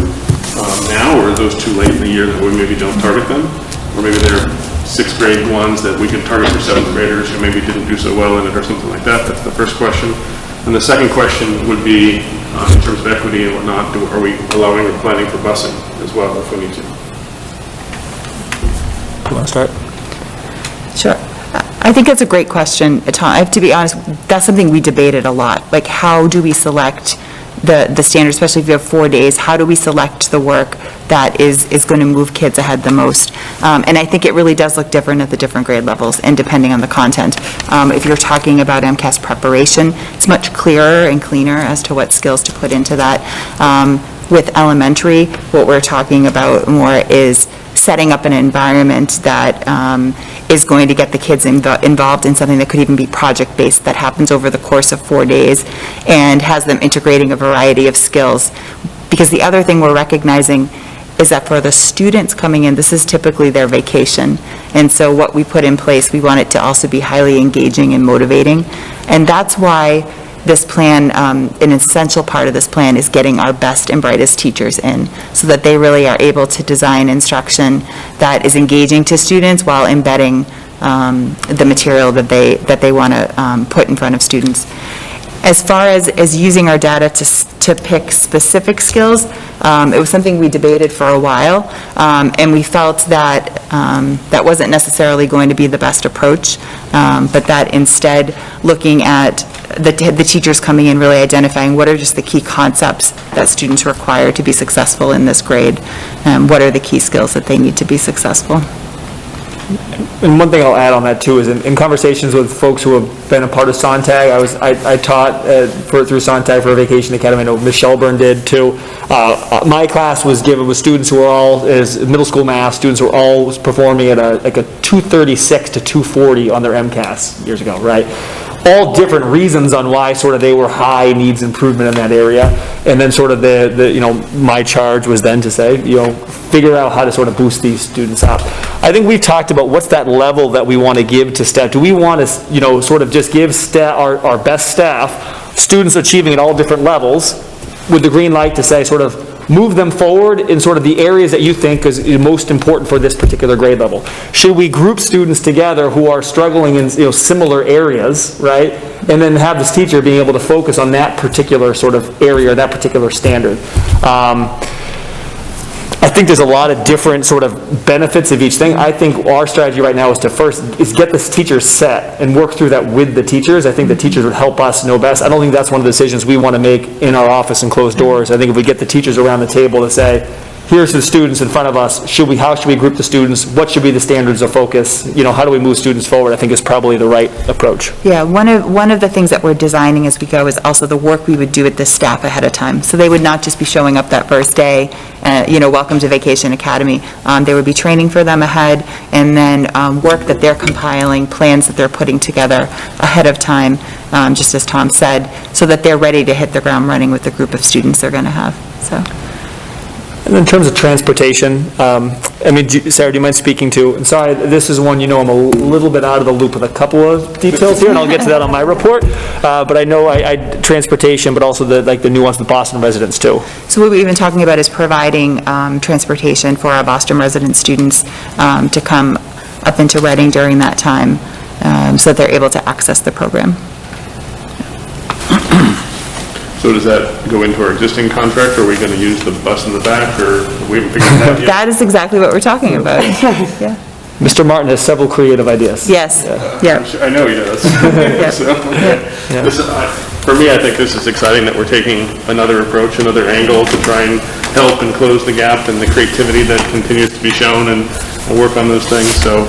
now, or are those too late in the year that we maybe don't target them? Or maybe they're 6th grade ones that we could target for 7th graders who maybe didn't do so well in it or something like that? That's the first question. And the second question would be, in terms of equity and whatnot, are we allowing or planning for busing as well if we need to? You want to start? Sure. I think that's a great question, Tom. I have to be honest, that's something we debated a lot. Like, how do we select the standard, especially if you have 4 days? How do we select the work that is going to move kids ahead the most? And I think it really does look different at the different grade levels and depending on the content. If you're talking about MCAS preparation, it's much clearer and cleaner as to what skills to put into that. With elementary, what we're talking about more is setting up an environment that is going to get the kids involved in something that could even be project-based, that happens over the course of 4 days and has them integrating a variety of skills. Because the other thing we're recognizing is that for the students coming in, this is typically their vacation. And so what we put in place, we want it to also be highly engaging and motivating. And that's why this plan, an essential part of this plan is getting our best and brightest teachers in, so that they really are able to design instruction that is engaging to students while embedding the material that they want to put in front of students. As far as using our data to pick specific skills, it was something we debated for a while, and we felt that that wasn't necessarily going to be the best approach, but that instead looking at the teachers coming in, really identifying what are just the key concepts that students require to be successful in this grade, what are the key skills that they need to be successful. And one thing I'll add on that too is in conversations with folks who have been a part of Sontag, I taught through Sontag for a vacation academy. I know Ms. Shelburne did too. My class was given with students who were all, as middle school math, students who were all performing at a 236 to 240 on their MCAS years ago, right? All different reasons on why sort of they were high, needs improvement in that area. And then sort of my charge was then to say, figure out how to sort of boost these students up. I think we've talked about what's that level that we want to give to staff. Do we want to, sort of just give our best staff, students achieving at all different levels, with the green light to say sort of move them forward in sort of the areas that you think is most important for this particular grade level? Should we group students together who are struggling in similar areas, right? And then have this teacher being able to focus on that particular sort of area, or that particular standard. I think there's a lot of different sort of benefits of each thing. I think our strategy right now is to first get this teacher set and work through that with the teachers. I think the teachers would help us know best. I don't think that's one of the decisions we want to make in our office and closed doors. I think if we get the teachers around the table to say, here's the students in front of us, how should we group the students? What should be the standards of focus? How do we move students forward? I think is probably the right approach. Yeah, one of the things that we're designing as we go is also the work we would do with the staff ahead of time. So they would not just be showing up that first day, welcome to Vacation Academy. There would be training for them ahead, and then work that they're compiling, plans that they're putting together ahead of time, just as Tom said, so that they're ready to hit the ground running with the group of students they're going to have. So. And in terms of transportation, Sarah, do you mind speaking to, and sorry, this is one, I'm a little bit out of the loop with a couple of details here, and I'll get to that on my report, but I know transportation, but also the nuance with Boston residents too. So what we've been talking about is providing transportation for our Boston resident students to come up into Reading during that time, so that they're able to access the program. So does that go into our existing contract, or are we going to use the bus in the back, or we haven't figured that out yet? That is exactly what we're talking about. Yeah. Mr. Martin has several creative ideas. Yes. Yeah. I know he does. For me, I think this is exciting that we're taking another approach, another angle to try and help and close the gap and the creativity that continues to be shown and work on those things. So,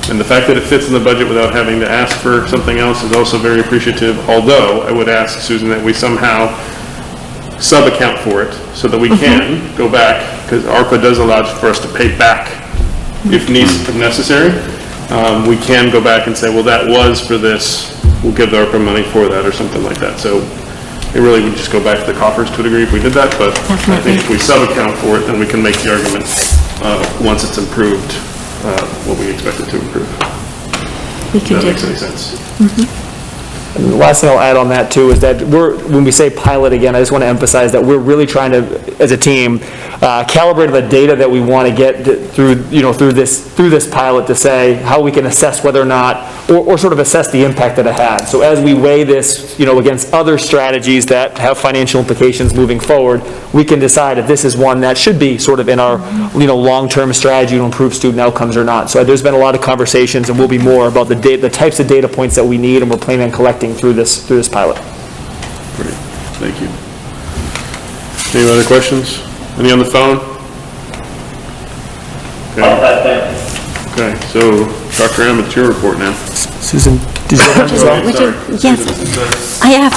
and the fact that it fits in the budget without having to ask for something else is also very appreciative, although I would ask, Susan, that we somehow sub-account for it so that we can go back, because ARPA does allow for us to pay back if necessary. We can go back and say, well, that was for this, we'll give the ARPA money for that or something like that. So it really would just go back to the coffers to a degree if we did that, but I think if we sub-account for it, then we can make the argument once it's improved what we expect it to improve. If that makes any sense. And the last thing I'll add on that too is that when we say pilot again, I just want to emphasize that we're really trying to, as a team, calibrate the data that we want to get through this pilot to say how we can assess whether or not, or sort of assess the impact that it had. So as we weigh this, against other strategies that have financial implications moving forward, we can decide if this is one that should be sort of in our, long-term strategy to improve student outcomes or not. So there's been a lot of conversations, and will be more about the types of data points that we need, and we're planning on collecting through this pilot. Great, thank you. Any other questions? Any on the phone? Okay, so Dr. M, it's your report now. Susan, did you have Yes. I have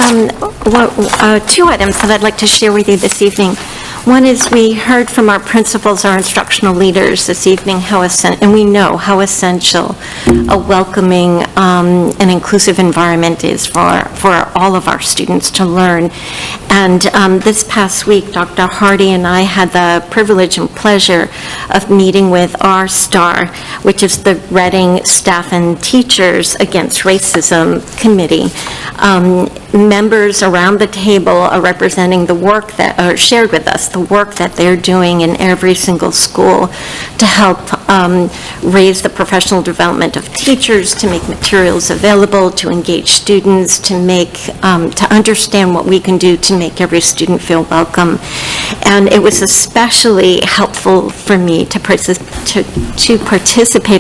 two items that I'd like to share with you this evening. One is we heard from our principals, our instructional leaders this evening, and we know how essential a welcoming and inclusive environment is for all of our students to learn. And this past week, Dr. Hardy and I had the privilege and pleasure of meeting with our STAR, which is the Reading Staff and Teachers Against Racism Committee. Members around the table are representing the work that are shared with us, the work that they're doing in every single school to help raise the professional development of teachers, to make materials available, to engage students, to understand what we can do to make every student feel welcome. And it was especially helpful for me to participate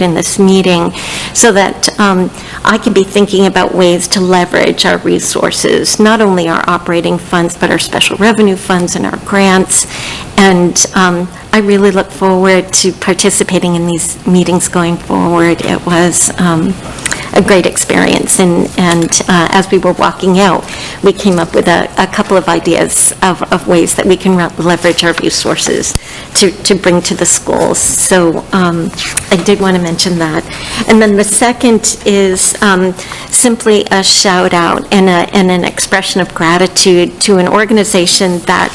in this meeting so that I can be thinking about ways to leverage our resources, not only our operating funds, but our special revenue funds and our grants. And I really look forward to participating in these meetings going forward. It was a great experience, and as we were walking out, we came up with a couple of ideas of ways that we can leverage our resources to bring to the schools. So I did want to mention that. And then the second is simply a shout out and an expression of gratitude to an organization that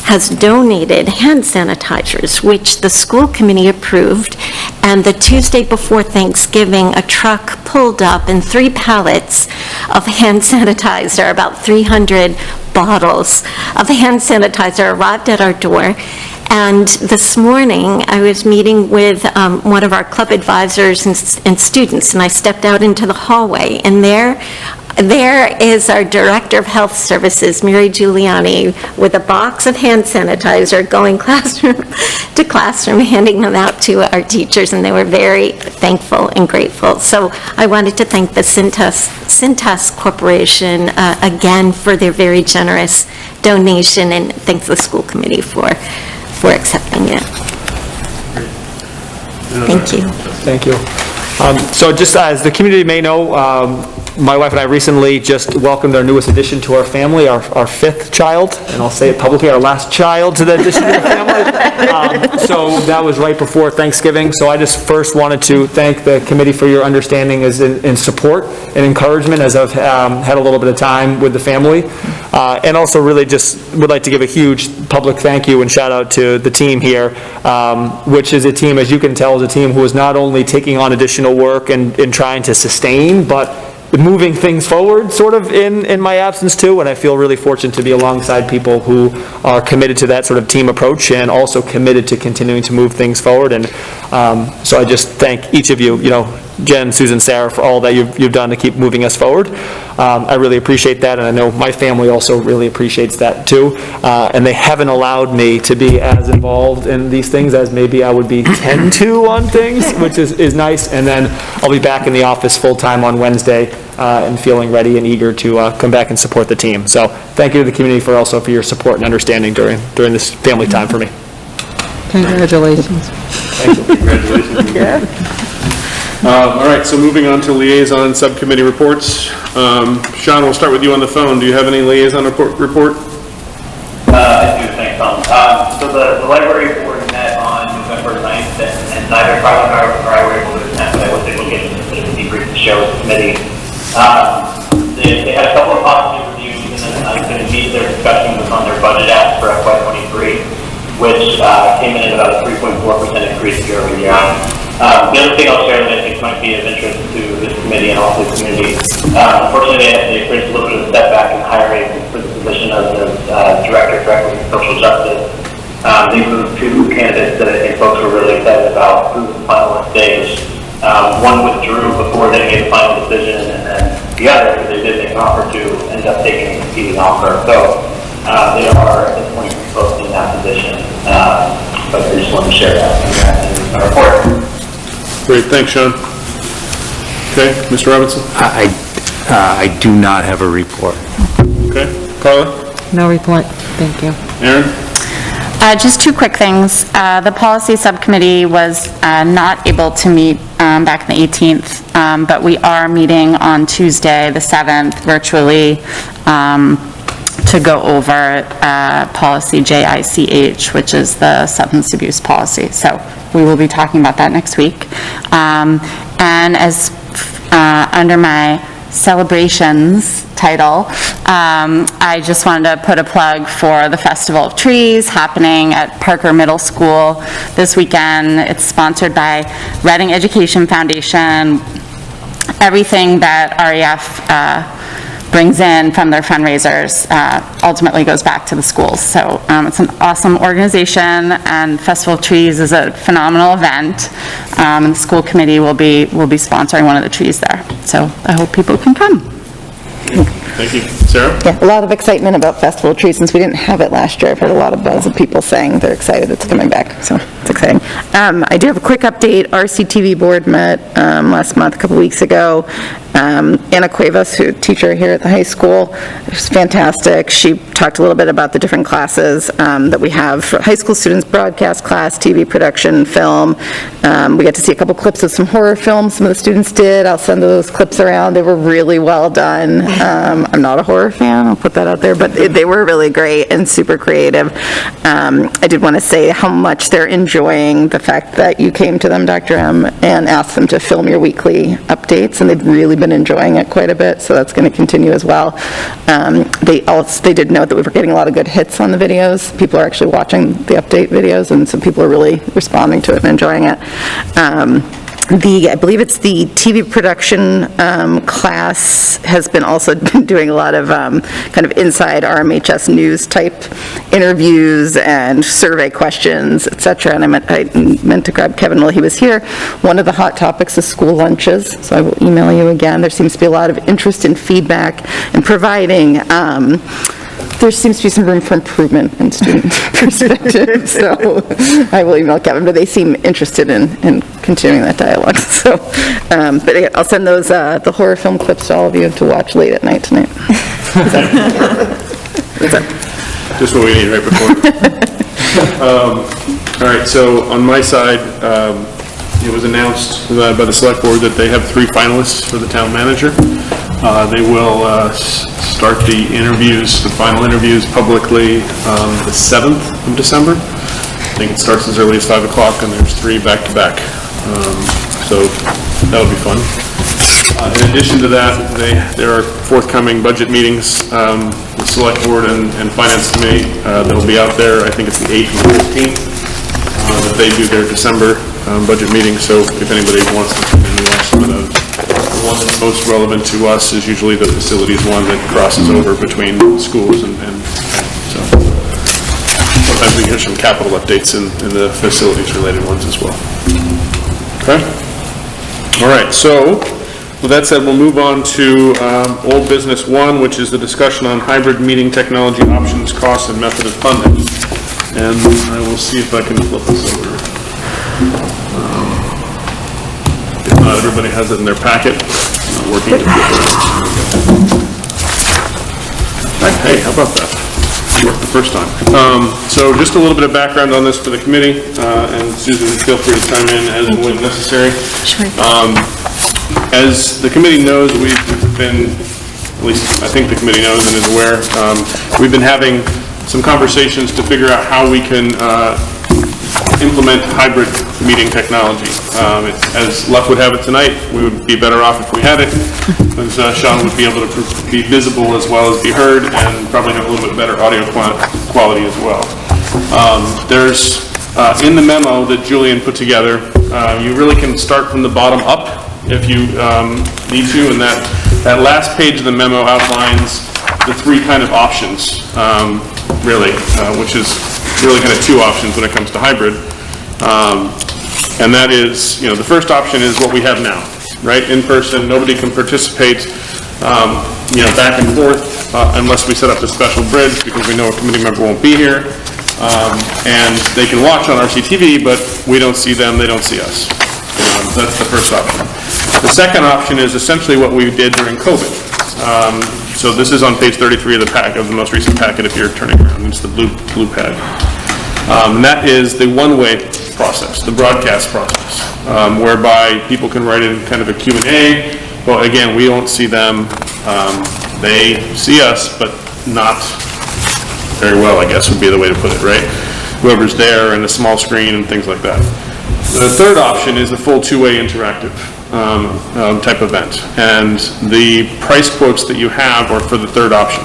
has donated hand sanitizers, which the school committee approved. And the Tuesday before Thanksgiving, a truck pulled up and 3 pallets of hand sanitizer, about 300 bottles of hand sanitizer arrived at our door. And this morning, I was meeting with one of our club advisors and students, and I stepped out into the hallway, and there is our Director of Health Services, Mary Giuliani, with a box of hand sanitizer going classroom to classroom, handing them out to our teachers, and they were very thankful and grateful. So I wanted to thank the Cintas Corporation again for their very generous donation, and thank the school committee for accepting it. Thank you. Thank you. So just as the community may know, my wife and I recently just welcomed our newest addition to our family, our 5th child, and I'll say it publicly, our last child to the addition to the family. So that was right before Thanksgiving. So I just first wanted to thank the committee for your understanding in support and encouragement as I've had a little bit of time with the family. And also really just would like to give a huge public thank you and shout out to the team here, which is a team, as you can tell, is a team who is not only taking on additional work and trying to sustain, but moving things forward sort of in my absence too, and I feel really fortunate to be alongside people who are committed to that sort of team approach and also committed to continuing to move things forward. And so I just thank each of you, Jen, Susan, Sarah, for all that you've done to keep moving us forward. I really appreciate that, and I know my family also really appreciates that too. And they haven't allowed me to be as involved in these things as maybe I would be tend to on things, which is nice. And then I'll be back in the office full-time on Wednesday and feeling ready and eager to come back and support the team. So thank you to the community for your support and understanding during this family time for me. Congratulations. Thank you. Congratulations. Yeah. All right, so moving on to liaison and subcommittee reports. Sean, we'll start with you on the phone. Do you have any liaison report? I do, thanks, Tom. So the library board met on November 9th, and neither Carla nor I were able to attend, but I was able to get a bit of a debrief to share with the committee. They had a couple of positive reviews, and then I was going to meet their discussion was on their budget ask for FY23, which came in at about a 3.4% increase year over year. The other thing I'll share that I think might be of interest to this committee and also the community, unfortunately they experienced a little bit of a setback in hiring for the position of the Director of Equity and Social Justice. They moved 2 candidates that I think folks were really excited about through the final stage. One withdrew before they made the final decision, and then the other, who they did make an offer to, ended up taking a competing offer. So they are at this point posting that position, but I just wanted to share that in my report. Great, thanks, Sean. Okay, Mr. Robinson? I do not have a report. Okay, Carla? No report, thank you. Aaron? Just 2 quick things. The policy subcommittee was not able to meet back on the 18th, but we are meeting on Tuesday, the 7th, virtually, to go over policy JICH, which is the substance abuse policy. So we will be talking about that next week. And as under my celebrations title, I just wanted to put a plug for the Festival of Trees happening at Parker Middle School this weekend. It's sponsored by Reading Education Foundation. Everything that REF brings in from their fundraisers ultimately goes back to the schools. So it's an awesome organization, and Festival of Trees is a phenomenal event. And the school committee will be sponsoring one of the trees there. So I hope people can come. Thank you. Sarah? Yeah, a lot of excitement about Festival of Trees. Since we didn't have it last year, I've heard a lot of buzz of people saying they're excited it's coming back, so it's exciting. I do have a quick update. RCTV board met last month, a couple weeks ago, Anna Cuevas, who's a teacher here at the high school, is fantastic. She talked a little bit about the different classes that we have for high school students: broadcast class, TV production, film. We got to see a couple clips of some horror films some of the students did. I'll send those clips around. They were really well done. I'm not a horror fan, I'll put that out there, but they were really great and super creative. I did want to say how much they're enjoying the fact that you came to them, Dr. M, and asked them to film your weekly updates, and they've really been enjoying it quite a bit, so that's going to continue as well. They did note that we were getting a lot of good hits on the videos. People are actually watching the update videos, and so people are really responding to it and enjoying it. I believe it's the TV production class has been also doing a lot of kind of inside RMHS news type interviews and survey questions, et cetera. And I meant to grab Kevin while he was here. One of the hot topics is school lunches, so I will email you again. There seems to be a lot of interest in feedback and providing. There seems to be some room for improvement in student perspective, so I will email Kevin, but they seem interested in continuing that dialogue. So, but again, I'll send those, the horror film clips to all of you to watch late at night tonight. Just what we need right before. All right, so on my side, it was announced by the select board that they have 3 finalists for the town manager. They will start the interviews, the final interviews publicly the 7th of December. I think it starts as early as 5 o'clock, and there's 3 back-to-back. So that'll be fun. In addition to that, there are forthcoming budget meetings, the select board and finance committee that'll be out there. I think it's the 8th and the 15th that they do their December budget meeting. So if anybody wants to come in and watch some of those. The one that's most relevant to us is usually the facilities one that crosses over between schools and so sometimes we hear some capital updates in the facilities related ones as well. Okay? All right, so with that said, we'll move on to old business 1, which is the discussion on hybrid meeting technology options, costs, and method of funding. And I will see if I can flip this over. If not, everybody has it in their packet. Not working. Hey, how about that? It worked the first time. So just a little bit of background on this for the committee, and Susan, feel free to chime in as and when necessary. Sure. As the committee knows, we've been, at least I think the committee knows and is aware, we've been having some conversations to figure out how we can implement hybrid meeting technology. As luck would have it tonight, we would be better off if we had it, because Sean would be able to be visible as well as be heard, and probably have a little bit better audio quality as well. There's, in the memo that Julian put together, you really can start from the bottom up if you need to, and that last page of the memo outlines the 3 kind of options, really, which is really kind of 2 options when it comes to hybrid. And that is, the first option is what we have now, right? In person, nobody can participate, back and forth unless we set up a special bridge, because we know a committee member won't be here. And they can watch on RCTV, but we don't see them, they don't see us. That's the first option. The second option is essentially what we did during COVID. So this is on page 33 of the most recent packet if you're turning around. It's the blue pad. And that is the one-way process, the broadcast process, whereby people can write in kind of a Q&A. Well, again, we don't see them. They see us, but not very well, I guess would be the way to put it, right? Whoever's there and a small screen and things like that. The third option is the full 2-way interactive type event. And the price quotes that you have are for the third option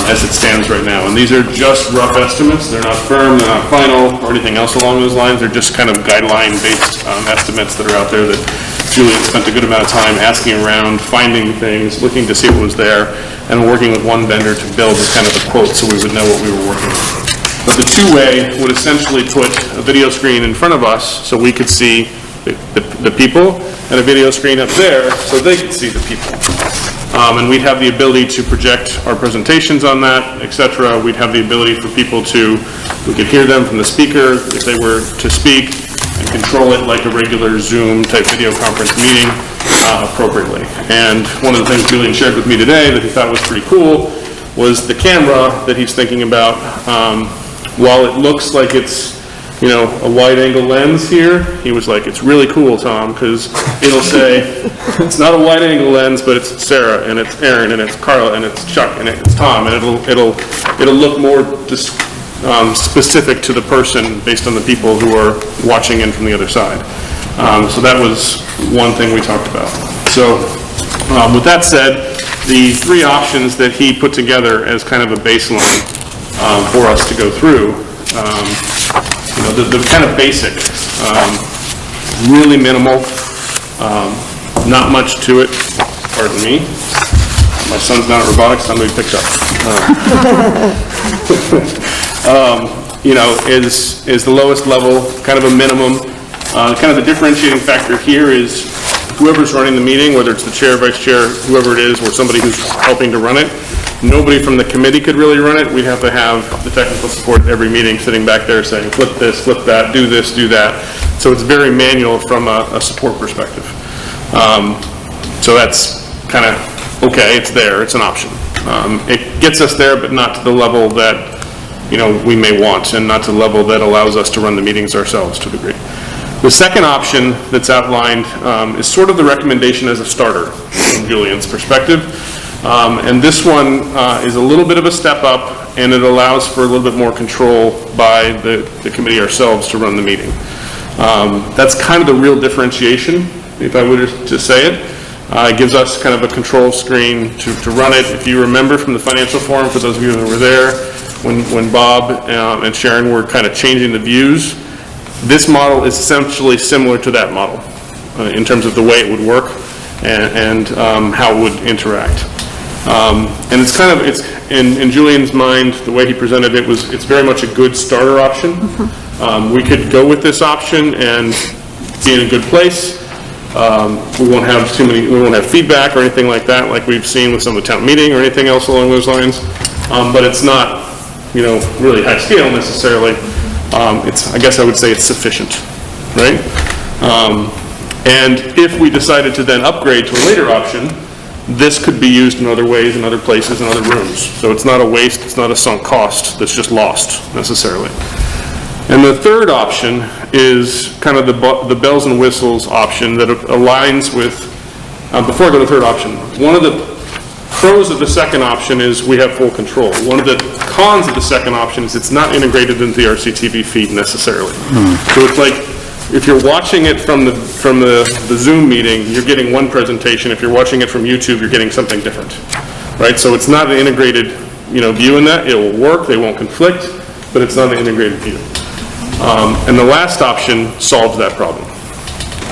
as it stands right now. And these are just rough estimates. They're not firm, they're not final, or anything else along those lines. They're just kind of guideline-based estimates that are out there that Julian spent a good amount of time asking around, finding things, looking to see what was there, and working with one vendor to build kind of a quote so we would know what we were working with. But the 2-way would essentially put a video screen in front of us so we could see the people, and a video screen up there so they could see the people. And we'd have the ability to project our presentations on that, etc. We'd have the ability for people we could hear them from the speaker if they were to speak, and control it like a regular Zoom type video conference meeting appropriately. And one of the things Julian shared with me today that he thought was pretty cool was the camera that he's thinking about. While it looks like it's, you know, a wide-angle lens here, he was like, it's really cool, Tom, because it'll say, it's not a wide-angle lens, but it's Sarah, and it's Aaron, and it's Carla, and it's Chuck, and it's Tom, and it'll look more specific to the person based on the people who are watching in from the other side. So that was one thing we talked about. So with that said, the three options that he put together as kind of a baseline for us to go through, you know, the kind of basic, really minimal, not much to it, pardon me. My son's not at robotics, I'm going to be picked up. You know, is the lowest level, kind of a minimum. Kind of the differentiating factor here is whoever's running the meeting, whether it's the chair, vice chair, whoever it is, or somebody who's helping to run it, nobody from the committee could really run it. We'd have to have the technical support at every meeting sitting back there saying, flip this, flip that, do this, do that. So it's very manual from a support perspective. So that's kind of, okay, it's there, it's an option. It gets us there, but not to the level that, you know, we may want, and not to the level that allows us to run the meetings ourselves to a degree. The second option that's outlined is sort of the recommendation as a starter from Julian's perspective. And this one is a little bit of a step up, and it allows for a little bit more control by the committee ourselves to run the meeting. That's kind of the real differentiation, if I were to say it. It gives us kind of a control screen to run it. If you remember from the financial forum, for those of you who were there, when Bob and Sharon were kind of changing the views, this model is essentially similar to that model in terms of the way it would work and how it would interact. And it's kind of, it's in Julian's mind, the way he presented it was, it's very much a good starter option. We could go with this option and be in a good place. We won't have we won't have feedback or anything like that, like we've seen with some of the town meeting or anything else along those lines. But it's not, you know, really high scale necessarily. I guess I would say it's sufficient, right? And if we decided to then upgrade to a later option, this could be used in other ways, in other places, in other rooms. So it's not a waste, it's not a sunk cost that's just lost necessarily. And the third option is kind of the bells and whistles option that aligns with, before I go to the third option, one of the pros of the second option is we have full control. One of the cons of the second option is it's not integrated into the RCTV feed necessarily. So it's like, if you're watching it from the Zoom meeting, you're getting one presentation. If you're watching it from YouTube, you're getting something different, right? So it's not an integrated, you know, view in that. It will work, they won't conflict, but it's not an integrated view. And the last option solves that problem.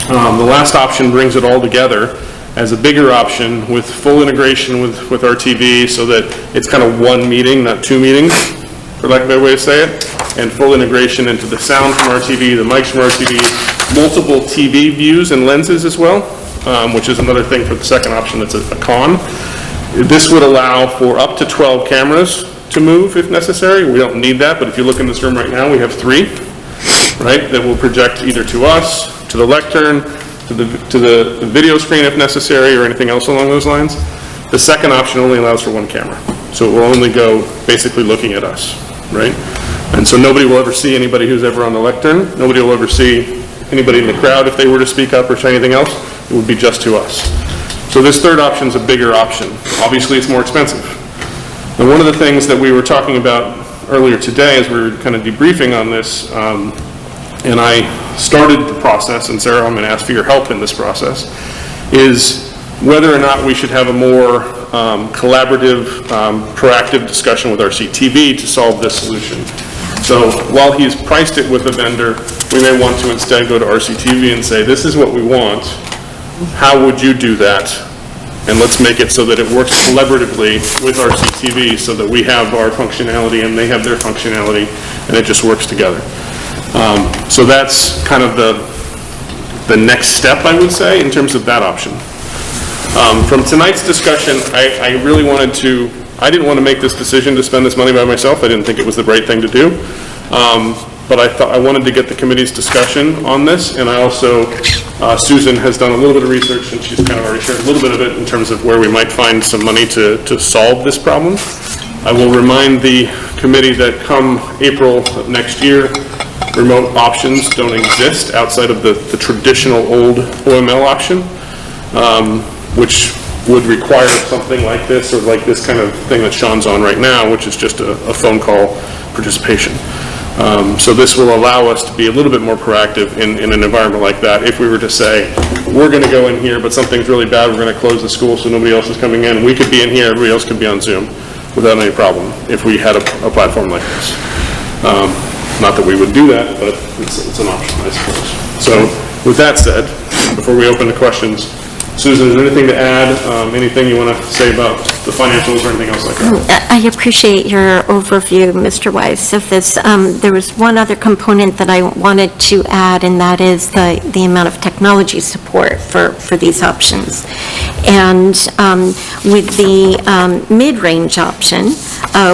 The last option brings it all together as a bigger option with full integration with our TV so that it's kind of one meeting, not two meetings, for lack of a better way to say it, and full integration into the sound from our TV, the mics from our TV, multiple TV views and lenses as well, which is another thing for the second option that's a con. This would allow for up to 12 cameras to move if necessary. We don't need that, but if you look in this room right now, we have 3, right, that will project either to us, to the lectern, to the video screen if necessary, or anything else along those lines. The second option only allows for 1 camera, so it will only go basically looking at us, right? And so nobody will ever see anybody who's ever on the lectern. Nobody will ever see anybody in the crowd if they were to speak up or say anything else. It would be just to us. So this third option is a bigger option. Obviously, it's more expensive. And one of the things that we were talking about earlier today as we were kind of debriefing on this, and I started the process, and Sarah, I'm going to ask for your help in this process, is whether or not we should have a more collaborative, proactive discussion with RCTV to solve this solution. So while he's priced it with a vendor, we may want to instead go to RCTV and say, this is what we want. How would you do that? And let's make it so that it works collaboratively with RCTV so that we have our functionality and they have their functionality, and it just works together. So that's kind of the next step, I would say, in terms of that option. From tonight's discussion, I really wanted I didn't want to make this decision to spend this money by myself. I didn't think it was the right thing to do. but I wanted to get the committee's discussion on this, and I also, Susan has done a little bit of research, and she's kind of already shared a little bit of it in terms of where we might find some money to solve this problem. I will remind the committee that come April of next year, remote options don't exist outside of the traditional old OML option, which would require something like this, or like this kind of thing that Sean's on right now, which is just a phone call participation. So this will allow us to be a little bit more proactive in an environment like that. If we were to say, we're going to go in here, but something's really bad, we're going to close the school so nobody else is coming in, we could be in here, everybody else could be on Zoom without any problem if we had a platform like this. Not that we would do that, but it's an option, I suppose. So with that said, before we open to questions, Susan, is there anything to add? Anything you want to say about the financials or anything else like that? I appreciate your overview, Mr. Weiss, of this. There was one other component that I wanted to add, and that is the amount of technology support for these options. And with the mid-range option,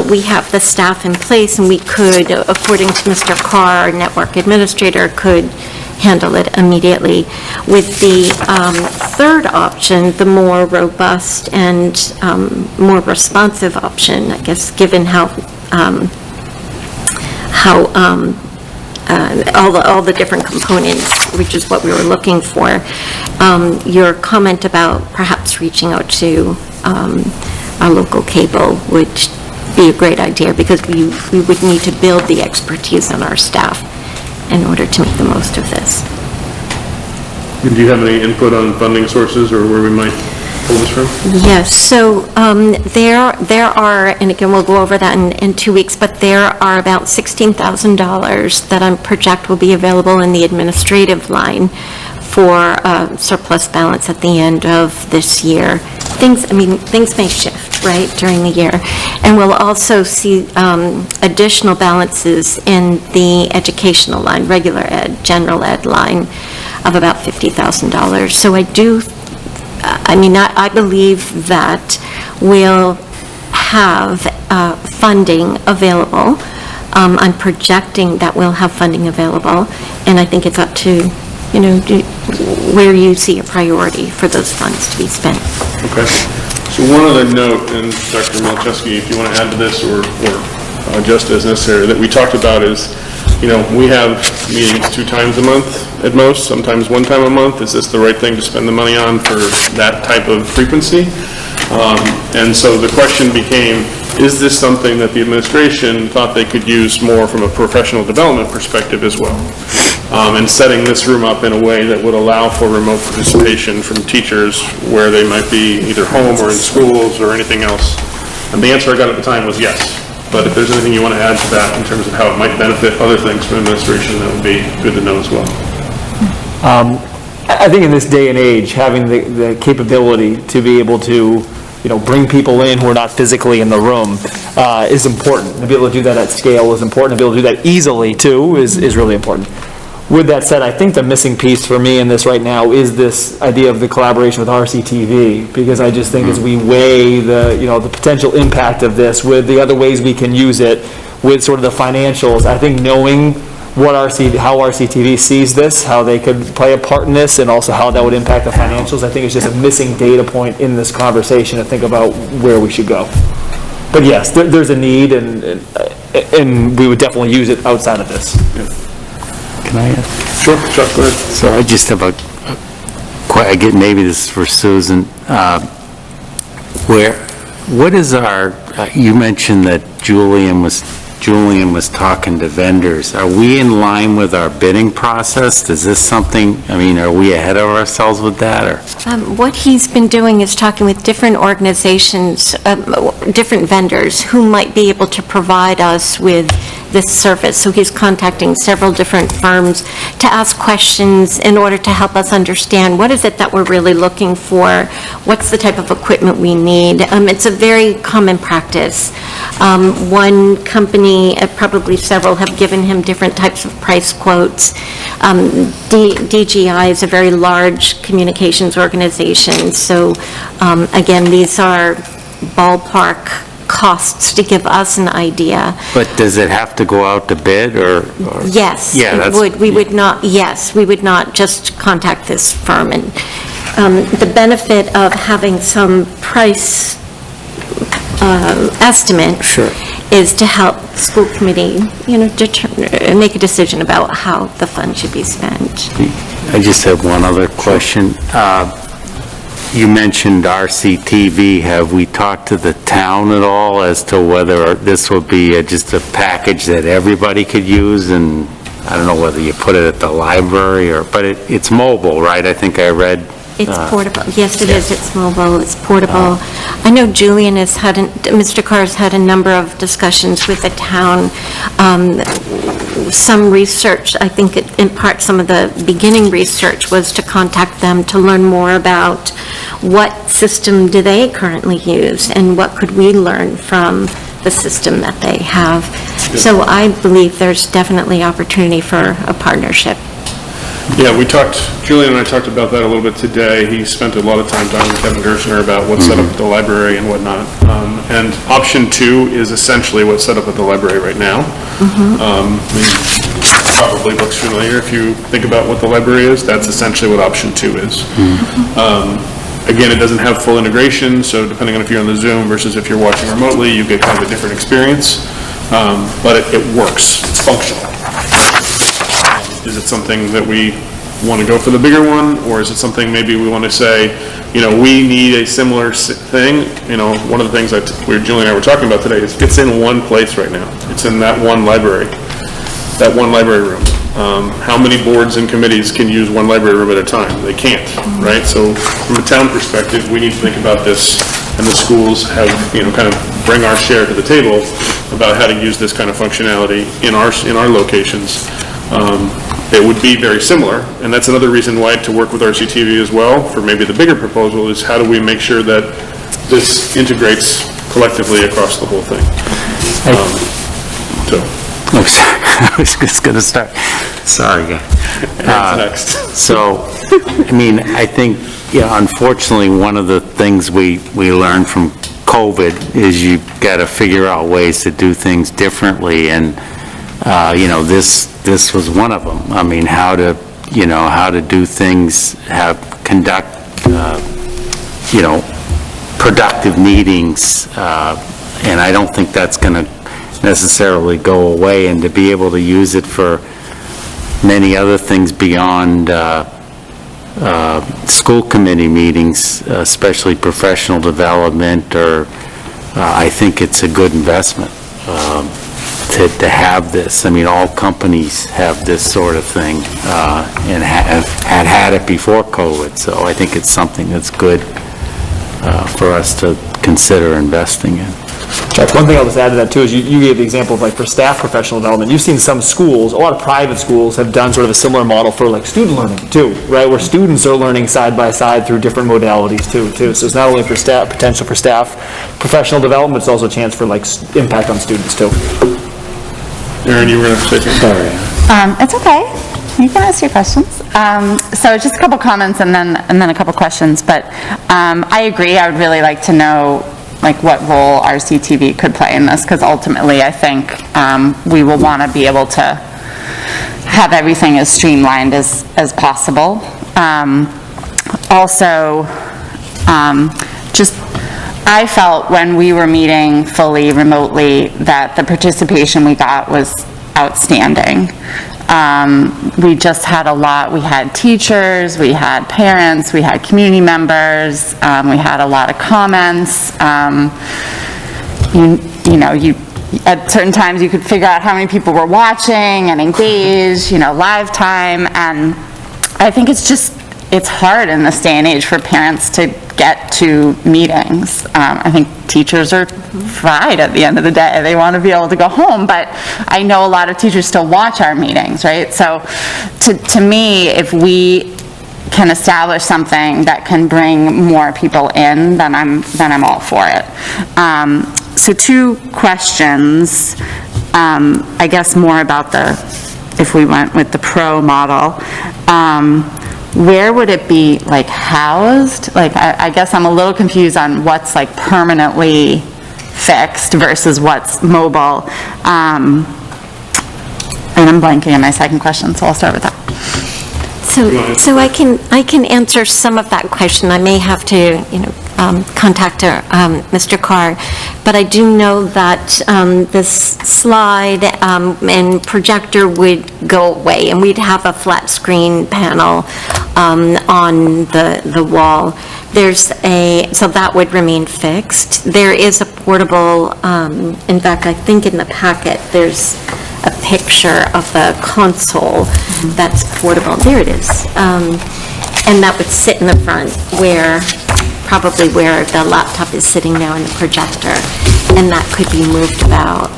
we have the staff in place, and we could, according to Mr. Carr, our network administrator, could handle it immediately. With the third option, the more robust and more responsive option, I guess, given how all the different components, which is what we were looking for. Your comment about perhaps reaching out to our local cable would be a great idea, because we would need to build the expertise on our staff in order to make the most of this. And do you have any input on funding sources or where we might pull this from? Yes, so there are, and again, we'll go over that in 2 weeks, but there are about $16,000 that I project will be available in the administrative line for surplus balance at the end of this year. Things may shift, right, during the year. And we'll also see additional balances in the educational line, regular ed, general ed line of about $50,000. So I believe that we'll have funding available. I'm projecting that we'll have funding available, and I think it's up to where you see a priority for those funds to be spent. Okay. So one other note, and Dr. Malczewski, if you want to add to this or adjust as necessary, that we talked about is, we have meetings 2 times a month at most, sometimes 1 time a month. Is this the right thing to spend the money on for that type of frequency? And so the question became, is this something that the administration thought they could use more from a professional development perspective as well? And setting this room up in a way that would allow for remote participation from teachers where they might be either home or in schools or anything else. And the answer I got at the time was yes. But if there's anything you want to add to that in terms of how it might benefit other things from administration, that would be good to know as well. I think in this day and age, having the capability to be able to bring people in who are not physically in the room is important. To be able to do that at scale is important. To be able to do that easily, too, is really important. With that said, I think the missing piece for me in this right now is this idea of the collaboration with RCTV, because I just think as we weigh the potential impact of this with the other ways we can use it, with sort of the financials, I think knowing how RCTV sees this, how they could play a part in this, and also how that would impact the financials, I think it's just a missing data point in this conversation to think about where we should go. But yes, there's a need, and we would definitely use it outside of this. Yeah. Can I ask? Sure, Chuck, go ahead. So I just have maybe this is for Susan. What is you mentioned that Julian was talking to vendors. Are we in line with our bidding process? Is this something, are we ahead of ourselves with that, or? What he's been doing is talking with different organizations, different vendors who might be able to provide us with this service. So he's contacting several different firms to ask questions in order to help us understand what is it that we're really looking for, what's the type of equipment we need. It's a very common practice. One company, probably several, have given him different types of price quotes. DGI is a very large communications organization, so again, these are ballpark costs to give us an idea. But does it have to go out to bid, or? Yes, Yeah, it that's- would. We would not, yes, we would not just contact this firm. And the benefit of having some price estimate is to help school committee, make a decision about how the fund should be spent. I just have one other question. You mentioned RCTV. Have we talked to the town at all as to whether this will be just a package that everybody could use? And I don't know whether you put it at the library but it's mobile, right? I think I read. It's portable. Yes, it is. It's mobile. It's portable. I know Julian Mr. Carr's had a number of discussions with the town. Some research, I think in part some of the beginning research was to contact them to learn more about what system do they currently use and what could we learn from the system that they have. So I believe there's definitely opportunity for a partnership. Yeah, Julian and I talked about that a little bit today. He spent a lot of time talking with Kevin Gershner about what's set up at the library and whatnot. And option 2 is essentially what's set up at the library right now. Probably looks familiar if you think about what the library is. That's essentially what option 2 is. Again, it doesn't have full integration, so depending on if you're on the Zoom versus if you're watching remotely, you get kind of a different experience. But it works. It's functional. Is it something that we want to go for the bigger one, or is it something maybe we want to say, we need a similar thing? One of the things Julie and I were talking about today is it's in one place right now. It's in that one library room. How many boards and committees can use one library room at a time? They can't, right? So from a town perspective, we need to think about this, and the schools have, kind of bring our share to the table about how to use this kind of functionality in our locations. It would be very similar, and that's another reason why to work with RCTV as well, for maybe the bigger proposal, is how do we make sure that this integrates collectively across the whole thing. I was just going to start. Sorry, guys. Next. So, I think, unfortunately, one of the things we learned from COVID is you got to figure out ways to do things differently, and this was one of them. How to do things, conduct, productive meetings, and I don't think that's going to necessarily go away, and to be able to use it for many other things beyond school committee meetings, especially professional development, I think it's a good investment. To have this. All companies have this sort of thing, and have had it before COVID, so I think it's something that's good for us to consider investing in. Jeff, one thing I'll just add to that too is you gave the example of for staff professional development. You've seen some schools, a lot of private schools have done sort of a similar model for student learning too, right? Where students are learning side by side through different modalities too. So it's not only for staff, potential for staff professional development, it's also a chance for impact on students too. Erin, you were going to say something? Sorry. It's okay. You can ask your questions. So just a couple comments and then a couple questions, but I agree. I would really like to know what role RCTV could play in this, because ultimately I think we will want to be able to have everything as streamlined as possible. Also, I felt when we were meeting fully remotely that the participation we got was outstanding. We just had a lot. We had teachers, we had parents, we had community members, we had a lot of comments. At certain times you could figure out how many people were watching and engaged, live time, and I think it's hard in this day and age for parents to get to meetings. I think teachers are fried at the end of the day. They want to be able to go home, but I know a lot of teachers still watch our meetings, right? So to me, if we can establish something that can bring more people in, then I'm all for it. So 2 questions, I guess more about if we went with the pro model. Where would it be housed? I guess I'm a little confused on what's permanently fixed versus what's mobile. And I'm blanking on my second question, so I'll start with that. So I can answer some of that question. I may have to, contact Mr. Carr, but I do know that this slide and projector would go away, and we'd have a flat screen panel on the wall. So that would remain fixed. There is a portable, in fact, I think in the packet, there's a picture of the console that's portable. There it is. And that would sit in the front probably where the laptop is sitting now in the projector, and that could be moved about.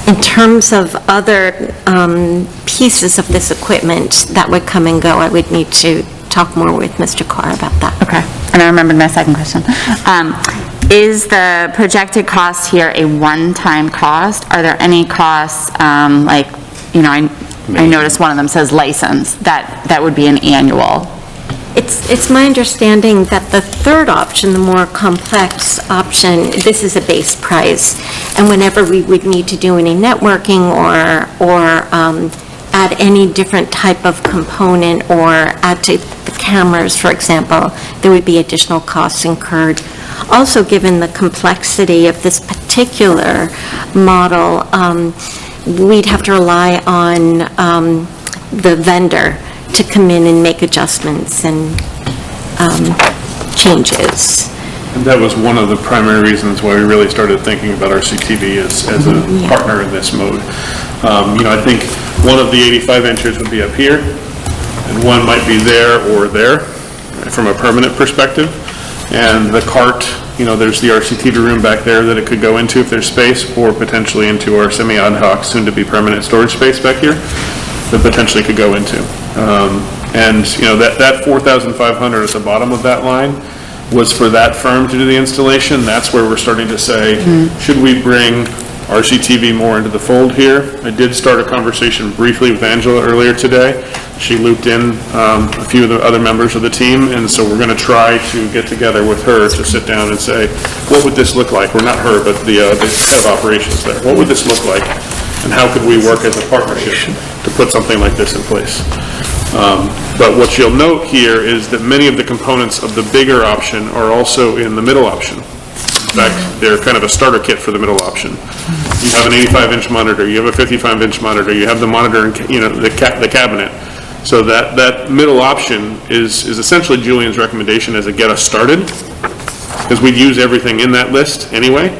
In terms of other pieces of this equipment that would come and go, I would need to talk more with Mr. Carr about that. Okay, and I remembered my second question. Is the projected cost here a one-time cost? Are there any costs, I noticed one of them says license, that would be an annual? It's my understanding that the third option, the more complex option, this is a base price, and whenever we would need to do any networking or add any different type of component or add to the cameras, for example, there would be additional costs incurred. Also, given the complexity of this particular model, we'd have to rely on the vendor to come in and make adjustments and changes. And that was one of the primary reasons why we really started thinking about RCTV as a partner in this mode. I think one of the 85 inches would be up here, and one might be there or there from a permanent perspective. And the cart, there's the RCTV room back there that it could go into if there's space, or potentially into our semi-ad hoc, soon-to-be permanent storage space back here that potentially could go into. That 4,500 at the bottom of that line was for that firm to do the installation. That's where we're starting to say, should we bring RCTV more into the fold here? I did start a conversation briefly with Angela earlier today. She looped in a few of the other members of the team, and so we're going to try to get together with her to sit down and say, what would this look like? Or not her, but the head of operations there. What would this look like? And how could we work as a partnership to put something like this in place? But what you'll note here is that many of the components of the bigger option are also in the middle option. In fact, they're kind of a starter kit for the middle option. You have an 85-inch monitor, you have a 55-inch monitor, you have the monitor and the cabinet. So that middle option is essentially Julian's recommendation as a get us started, because we'd use everything in that list anyway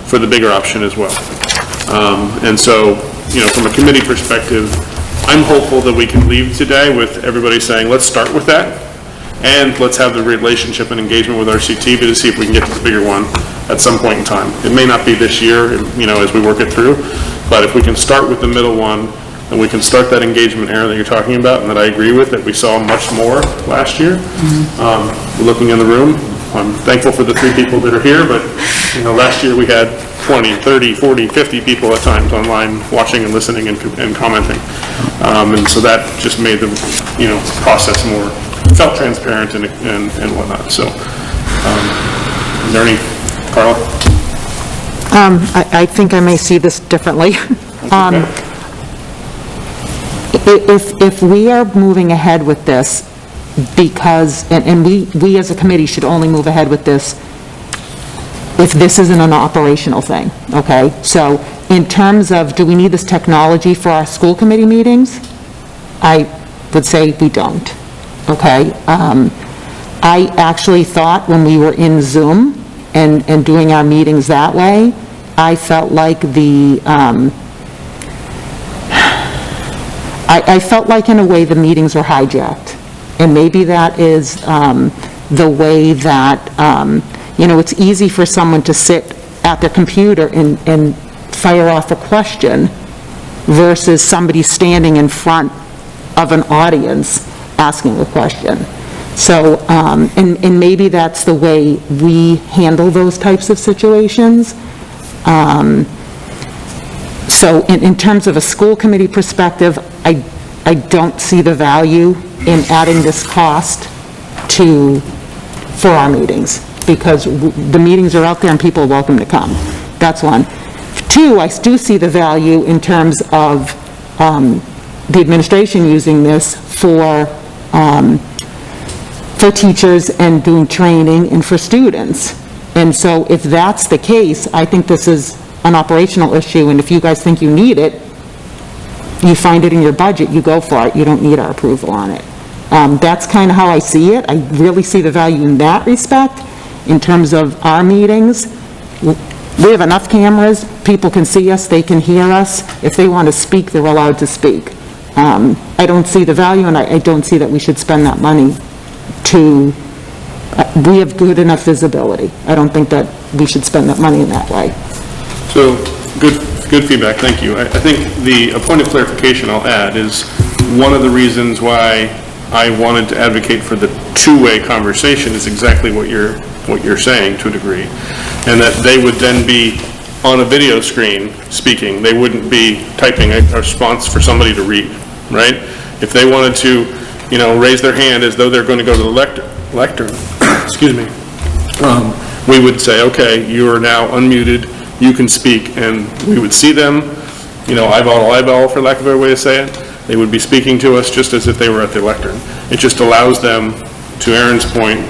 for the bigger option as well. And so, from a committee perspective, I'm hopeful that we can leave today with everybody saying, let's start with that, and let's have the relationship and engagement with RCTV to see if we can get to the bigger one at some point in time. It may not be this year, as we work it through, but if we can start with the middle one, and we can start that engagement era that you're talking about, and that I agree with, that we saw much more last year. Looking in the room, I'm thankful for the 3 people that are here, but, last year we had 20, 30, 40, 50 people at times online watching and listening and commenting. And so that just made the, process more, felt transparent and whatnot. So, is there any, Carla? I think I may see this differently. If we are moving ahead with this because, and we as a committee should only move ahead with this if this isn't an operational thing, okay? So in terms of, do we need this technology for our school committee meetings? I would say we don't, okay? I actually thought when we were in Zoom and doing our meetings that way, I felt like I felt like in a way the meetings were hijacked. And maybe that is the way that, it's easy for someone to sit at their computer and fire off a question versus somebody standing in front of an audience asking a question. So, and maybe that's the way we handle those types of situations. So in terms of a school committee perspective, I don't see the value in adding this cost for our meetings. because the meetings are out there and people are welcome to come. That's one. Two, I do see the value in terms of the administration using this for teachers and doing training and for students. And so if that's the case, I think this is an operational issue, and if you guys think you need it, you find it in your budget, you go for it, you don't need our approval on it. That's kind of how I see it. I really see the value in that respect. In terms of our meetings, we have enough cameras, people can see us, they can hear us. If they want to speak, they're allowed to speak. I don't see the value, and I don't see that we should spend that money to, we have good enough visibility. I don't think that we should spend that money in that way. So, good feedback, thank you. I think a point of clarification I'll add is one of the reasons why I wanted to advocate for the two-way conversation is exactly what you're saying to a degree, and that they would then be on a video screen speaking. They wouldn't be typing a response for somebody to read, right? If they wanted to, raise their hand as though they're going to go to the lectern, excuse me, we would say, okay, you are now unmuted, you can speak, and we would see them, eyeball to eyeball, for lack of a better way to say it. They would be speaking to us just as if they were at the lectern. It just allows them, to Aaron's point,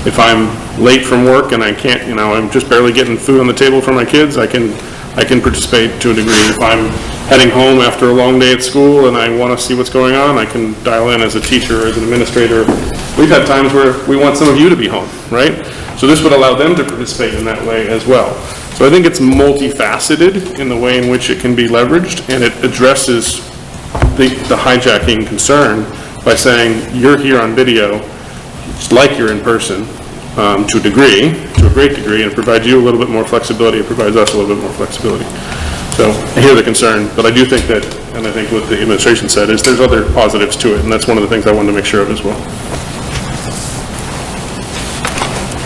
if I'm late from work and I can't, I'm just barely getting food on the table for my kids, I can participate to a degree. If I'm heading home after a long day at school and I want to see what's going on, I can dial in as a teacher, as an administrator. We've had times where we want some of you to be home, right? So this would allow them to participate in that way as well. So I think it's multifaceted in the way in which it can be leveraged, and it addresses the hijacking concern by saying you're here on video, it's like you're in person to a degree, to a great degree, and it provides you a little bit more flexibility, it provides us a little bit more flexibility. So I hear the concern, but I do think that, and I think what the administration said, is there's other positives to it, and that's one of the things I wanted to make sure of as well.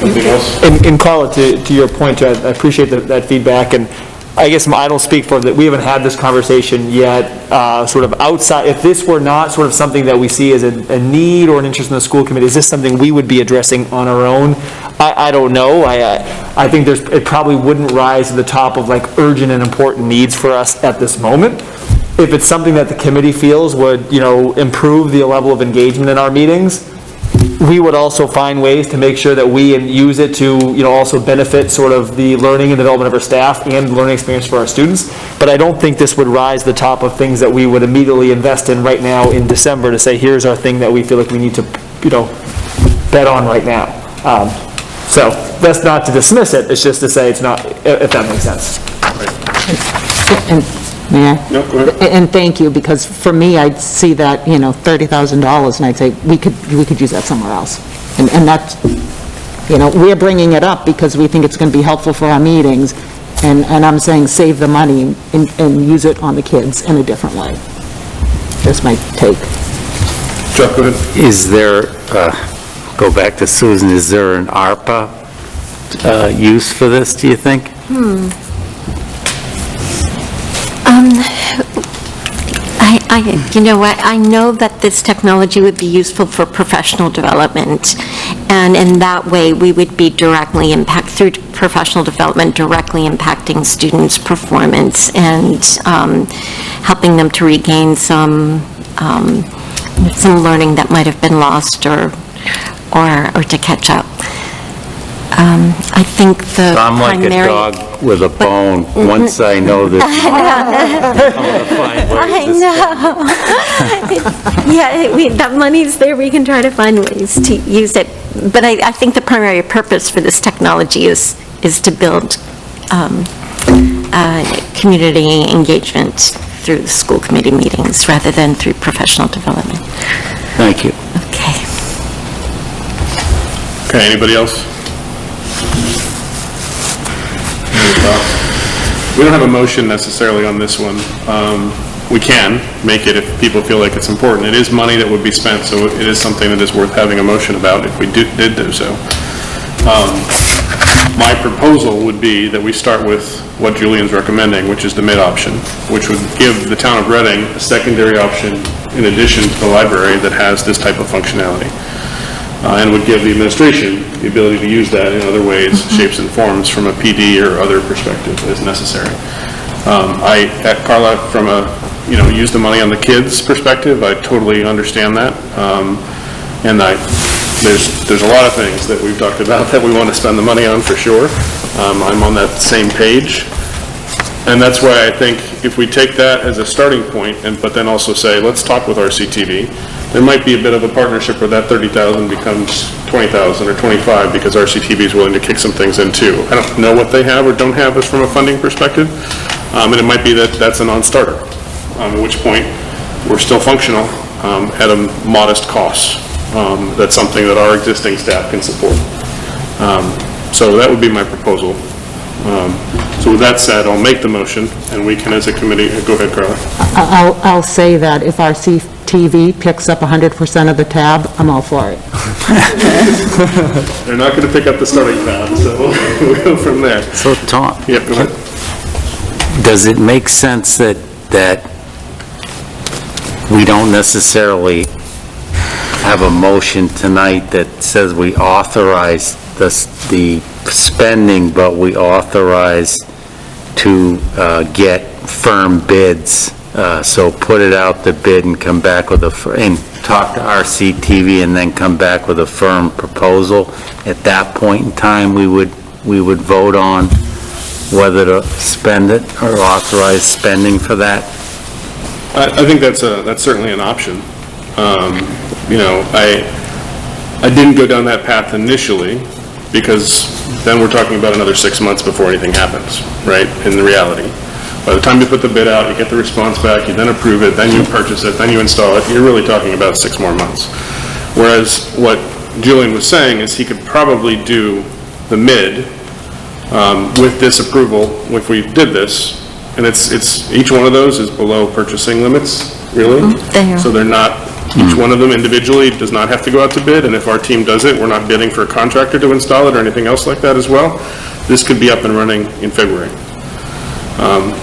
Anything else? And Carla, to your point, I appreciate that feedback, and I guess I don't speak for that. We haven't had this conversation yet, sort of outside. If this were not sort of something that we see as a need or an interest in the school committee, is this something we would be addressing on our own? I don't know. I think it probably wouldn't rise to the top of like urgent and important needs for us at this moment. If it's something that the committee feels would, improve the level of engagement in our meetings, we would also find ways to make sure that we use it to, also benefit sort of the learning and development of our staff and learning experience for our students. But I don't think this would rise to the top of things that we would immediately invest in right now in December to say, here's our thing that we feel like we need to, bet on right now. So that's not to dismiss it, it's just to say it's not, if that makes sense. May I? No, go ahead. And thank you, because for me, I'd see that, $30,000, and I'd say, we could use that somewhere else. And that's, we're bringing it up because we think it's going to be helpful for our meetings, and I'm saying save the money and use it on the kids in a different way. That's my take. Chuck, go ahead. Is there, go back to Susan, is there an ARPA use for this, do you think? I know that this technology would be useful for professional development, and in that way, we would be through professional development, directly impacting students' performance and helping them to regain some learning that might have been lost or to catch up. I think the I'm like a dog with a bone. Once I know this, I'm going to find ways to I know. Yeah, that money's there, we can try to find ways to use it. But I think the primary purpose for this technology is to build community engagement through the school committee meetings rather than through professional development. Thank you. Okay. Okay, anybody else? We don't have a motion necessarily on this one. We can make it if people feel like it's important. It is money that would be spent, so it is something that is worth having a motion about if we did do so. My proposal would be that we start with what Julian's recommending, which is the mid option, which would give the town of Reading a secondary option in addition to the library that has this type of functionality. and would give the administration the ability to use that in other ways, shapes and forms from a PD or other perspective as necessary. Carla, from a, use the money on the kids perspective, I totally understand that. And there's a lot of things that we've talked about that we want to spend the money on for sure. I'm on that same page. And that's why I think if we take that as a starting point, but then also say, let's talk with RCTV, there might be a bit of a partnership where that 30,000 becomes 20,000 or 25 because RCTV is willing to kick some things in too. I don't know what they have or don't have as from a funding perspective. And it might be that that's a non-starter, at which point we're still functional at a modest cost. That's something that our existing staff can support. So that would be my proposal. So with that said, I'll make the motion, and we can, as a committee, go ahead, Carla. I'll say that if RCTV picks up 100% of the tab, I'm all for it. They're not going to pick up the starting tab, so we'll go from there. So, Tom, Yep, go ahead. does it make sense that we don't necessarily have a motion tonight that says we authorize the spending, but we authorize to get firm bids? So put it out the bid and come back with and talk to RCTV and then come back with a firm proposal. At that point in time, we would vote on whether to spend it or authorize spending for that. I think that's certainly an option. I didn't go down that path initially because then we're talking about another 6 months before anything happens, right, in the reality. By the time you put the bid out, you get the response back, you then approve it, then you purchase it, then you install it, you're really talking about 6 more months. Whereas what Julian was saying is he could probably do the mid with this approval if we did this, and it's each one of those is below purchasing limits, really. So they're not, each one of them individually does not have to go out to bid, and if our team does it, we're not bidding for a contractor to install it or anything else like that as well. This could be up and running in February.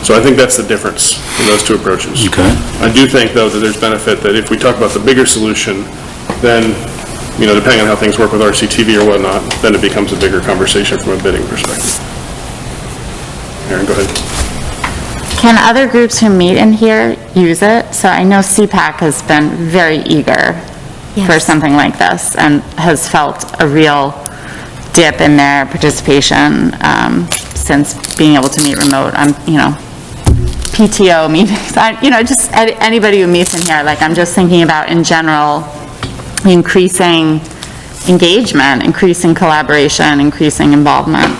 So I think that's the difference in those two approaches. Okay. I do think, though, that there's benefit that if we talk about the bigger solution, then, depending on how things work with RCTV or whatnot, then it becomes a bigger conversation from a bidding perspective. Aaron, go ahead. Can other groups who meet in here use it? So I know CPAC has been very eager for something like this and has felt a real dip in their participation since being able to meet remote. PTO meetings, just anybody who meets in here, I'm just thinking about in general, increasing engagement, increasing collaboration, increasing involvement.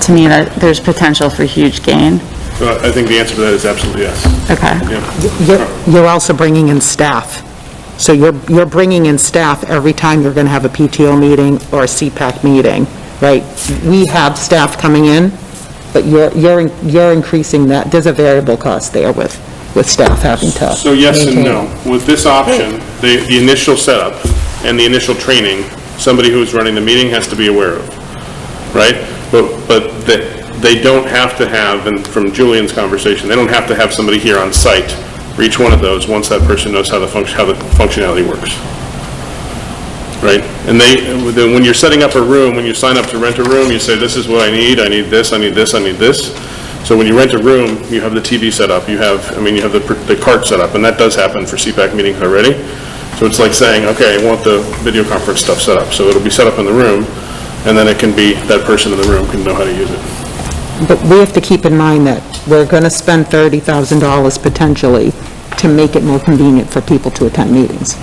To me, there's potential for huge gain. I think the answer to that is absolutely yes. Okay. You're also bringing in staff. So you're bringing in staff every time you're going to have a PTO meeting or a CPAC meeting, right? We have staff coming in, but you're increasing that. There's a variable cost there with staff having to So yes and maintain. no. With this option, the initial setup and the initial training, somebody who's running the meeting has to be aware of, right? But they don't have to have, and from Julian's conversation, they don't have to have somebody here on site for each one of those once that person knows how the functionality works, right? And then when you're setting up a room, when you sign up to rent a room, you say, this is what I need this, I need this, I need this. So when you rent a room, you have the TV set up, you have the cart set up, and that does happen for CPAC meetings already. So it's like saying, okay, I want the video conference stuff set up. So it'll be set up in the room, and then it can be, that person in the room can know how to use it. But we have to keep in mind that we're going to spend $30,000 potentially to make it more convenient for people to attend meetings,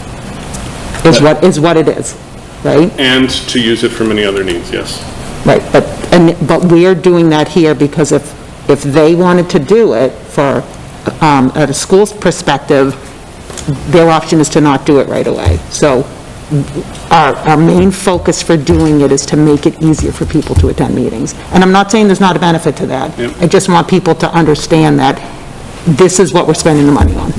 is what it is, right? And to use it for many other needs, yes. Right, but we're doing that here because if they wanted to do it for, at a school's perspective, their option is to not do it right away. So our main focus for doing it is to make it easier for people to attend meetings. And I'm not saying there's not a benefit to that. Yep. I just want people to understand that this is what we're spending the money on.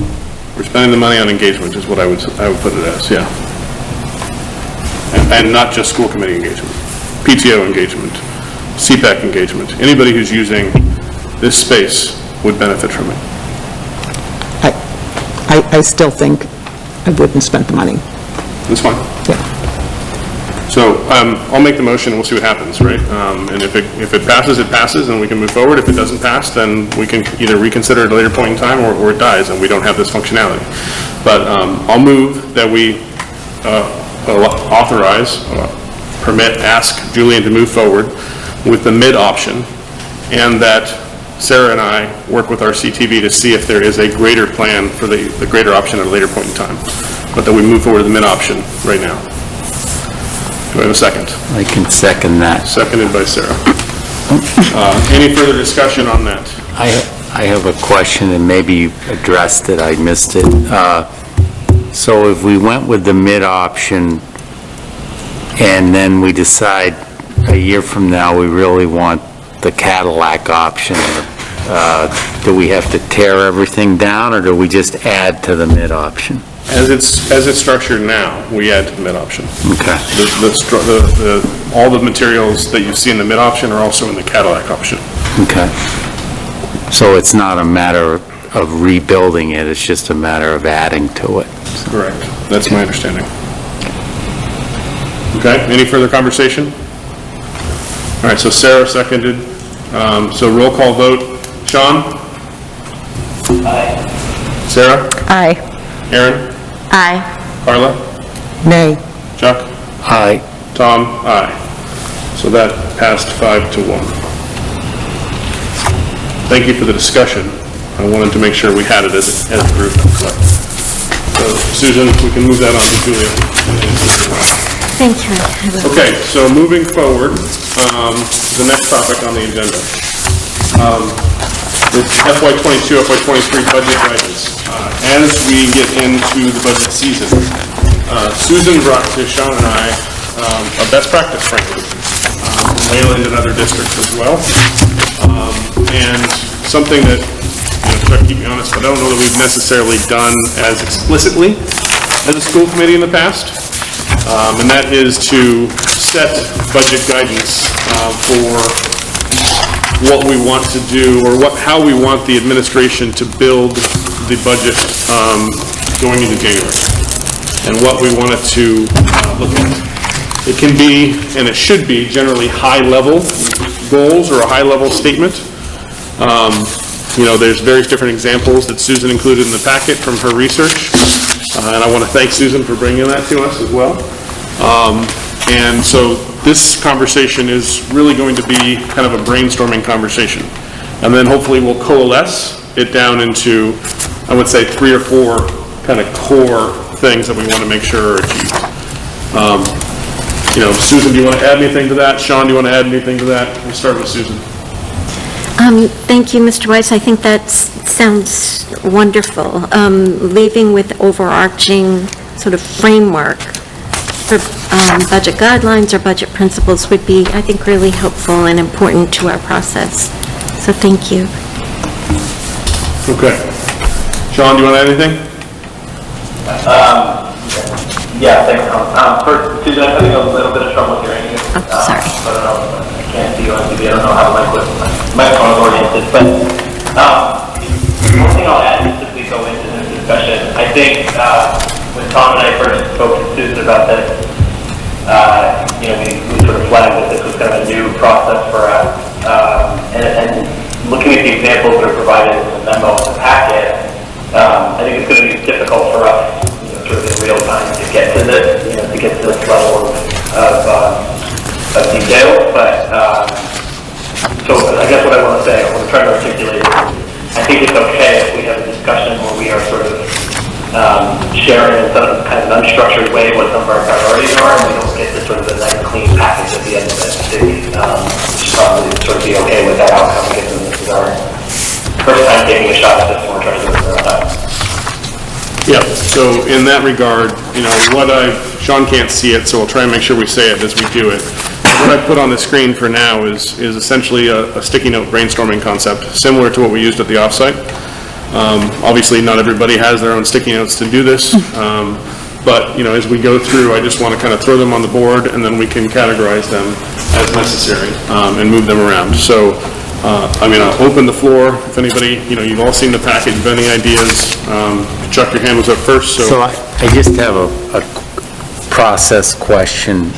We're spending the money on engagement is what I would put it as, yeah. And not just school committee engagement, PTO engagement, CPAC engagement. Anybody who's using this space would benefit from it. I still think I wouldn't spend the money. That's fine. So I'll make the motion, and we'll see what happens, right? And if it passes, it passes, and we can move forward. If it doesn't pass, then we can either reconsider at a later point in time, or it dies, and we don't have this functionality. But I'll move that we authorize, permit, ask Julian to move forward with the mid option, and that Sarah and I work with our CTV to see if there is a greater plan for the greater option at a later point in time. But that we move forward to the mid option right now. Do I have a second? I can second that. Seconded by Sarah. Any further discussion on that? I have a question, and maybe you addressed it, I missed it. So if we went with the mid option, and then we decide a year from now we really want the Cadillac option, do we have to tear everything down, or do we just add to the mid option? As it's structured now, we add to the mid option. Okay. All the materials that you see in the mid option are also in the Cadillac option. Okay. So it's not a matter of rebuilding it, it's just a matter of adding to it. Correct. That's my understanding. Okay, any further conversation? All right, so Sarah seconded. So roll call vote. Sean? Aye. Sarah? Aye. Aaron? Aye. Carla? Nay. Chuck? Aye. Tom? Aye. So that passed 5-1. Thank you for the discussion. I wanted to make sure we had it as a group. So Susan, we can move that on to Julia. Thank you. Okay, so moving forward, the next topic on the agenda. It's FY22, FY23 budget guidance. As we get into the budget season, Susan brought to Sean and I a best practice, frankly, from Wayland and other districts as well, and something that, try to keep me honest, but I don't know that we've necessarily done as explicitly as a school committee in the past, and that is to set budget guidance for what we want to do, or how we want the administration to build the budget going into January, and what we want it to look at. It can be, and it should be, generally high-level goals or a high-level statement. There's various different examples that Susan included in the packet from her research, and I want to thank Susan for bringing that to us as well. And so this conversation is really going to be kind of a brainstorming conversation. And then hopefully we'll coalesce it down into, I would say, 3 or 4 kind of core things that we want to make sure are achieved. Susan, do you want to add anything to that? Sean, do you want to add anything to that? We'll start with Susan. Thank you, Mr. Weiss. I think that sounds wonderful. Leaving with overarching sort of framework for budget guidelines or budget principles would be, I think, really helpful and important to our process. So thank you. Okay. Sean, do you want to add anything? Yeah, thanks, Tom. First, Susan, I'm having a little bit of trouble hearing you. Oh, sorry. I don't know, I can't see you on TV, I don't know how my microphone is oriented, but one thing I'll add just as we go into this discussion, I think when Tom and I first spoke to Susan about this, we sort of flagged that this was kind of a new process for us, and looking at the examples that are provided in the memo in the packet, I think it's going to be difficult for us, sort of in real time to get to this, to get to this level of detail. But so I guess what I want to say, I want to try to articulate is, I think it's okay if we have a discussion where we are sort of sharing in some kind of unstructured way what some of our priorities are, and we don't get to sort of a nice clean package at the end of it. I think we should probably sort of be okay with that outcome, given this is our first time taking a shot at this, and we're trying to do it for our time. Yeah, so in that regard, Sean can't see it, so we'll try and make sure we say it as we do it. What I put on the screen for now is essentially a sticky note brainstorming concept, similar to what we used at the offsite. Obviously, not everybody has their own sticky notes to do this, but as we go through, I just want to kind of throw them on the board, and then we can categorize them as necessary and move them around. So, I'll open the floor. If anybody, you've all seen the package, if any ideas, Chuck, your hand was up first, so. So I just have process question.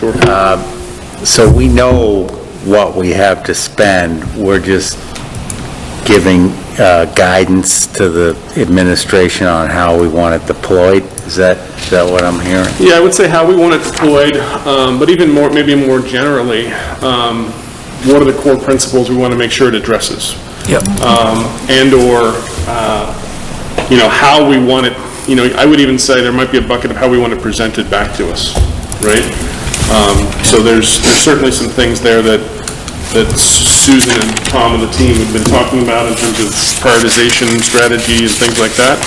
So we know what we have to spend, we're just giving guidance to the administration on how we want it deployed? Is that what I'm hearing? Yeah, I would say how we want it deployed, but even more, maybe more generally, what are the core principles we want to make sure it addresses? Yep. And/or, how we want it, I would even say there might be a bucket of how we want it presented back to us, right? So there's certainly some things there that Susan and Tom and the team have been talking about in terms of prioritization strategy and things like that.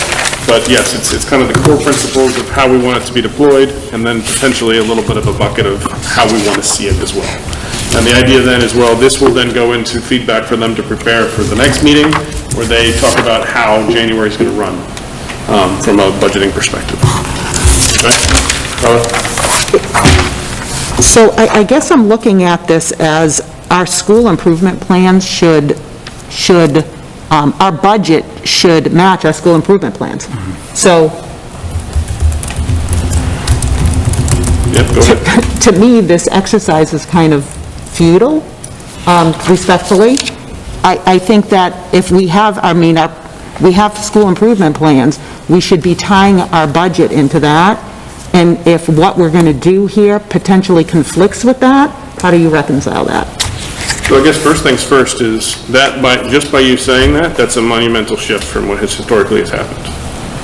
But yes, it's kind of the core principles of how we want it to be deployed, and then potentially a little bit of a bucket of how we want to see it as well. And the idea then is, well, this will then go into feedback for them to prepare for the next meeting, where they talk about how January is going to run from a budgeting perspective. Okay? Carla? So I guess I'm looking at this as our school improvement plans should, our budget should match our school improvement plans. So, Yep, go ahead. to me, this exercise is kind of futile, respectfully. I think that if we have, we have school improvement plans, we should be tying our budget into that. And if what we're going to do here potentially conflicts with that, how do you reconcile that? So I guess first things first is that just by you saying that, that's a monumental shift from what historically has happened,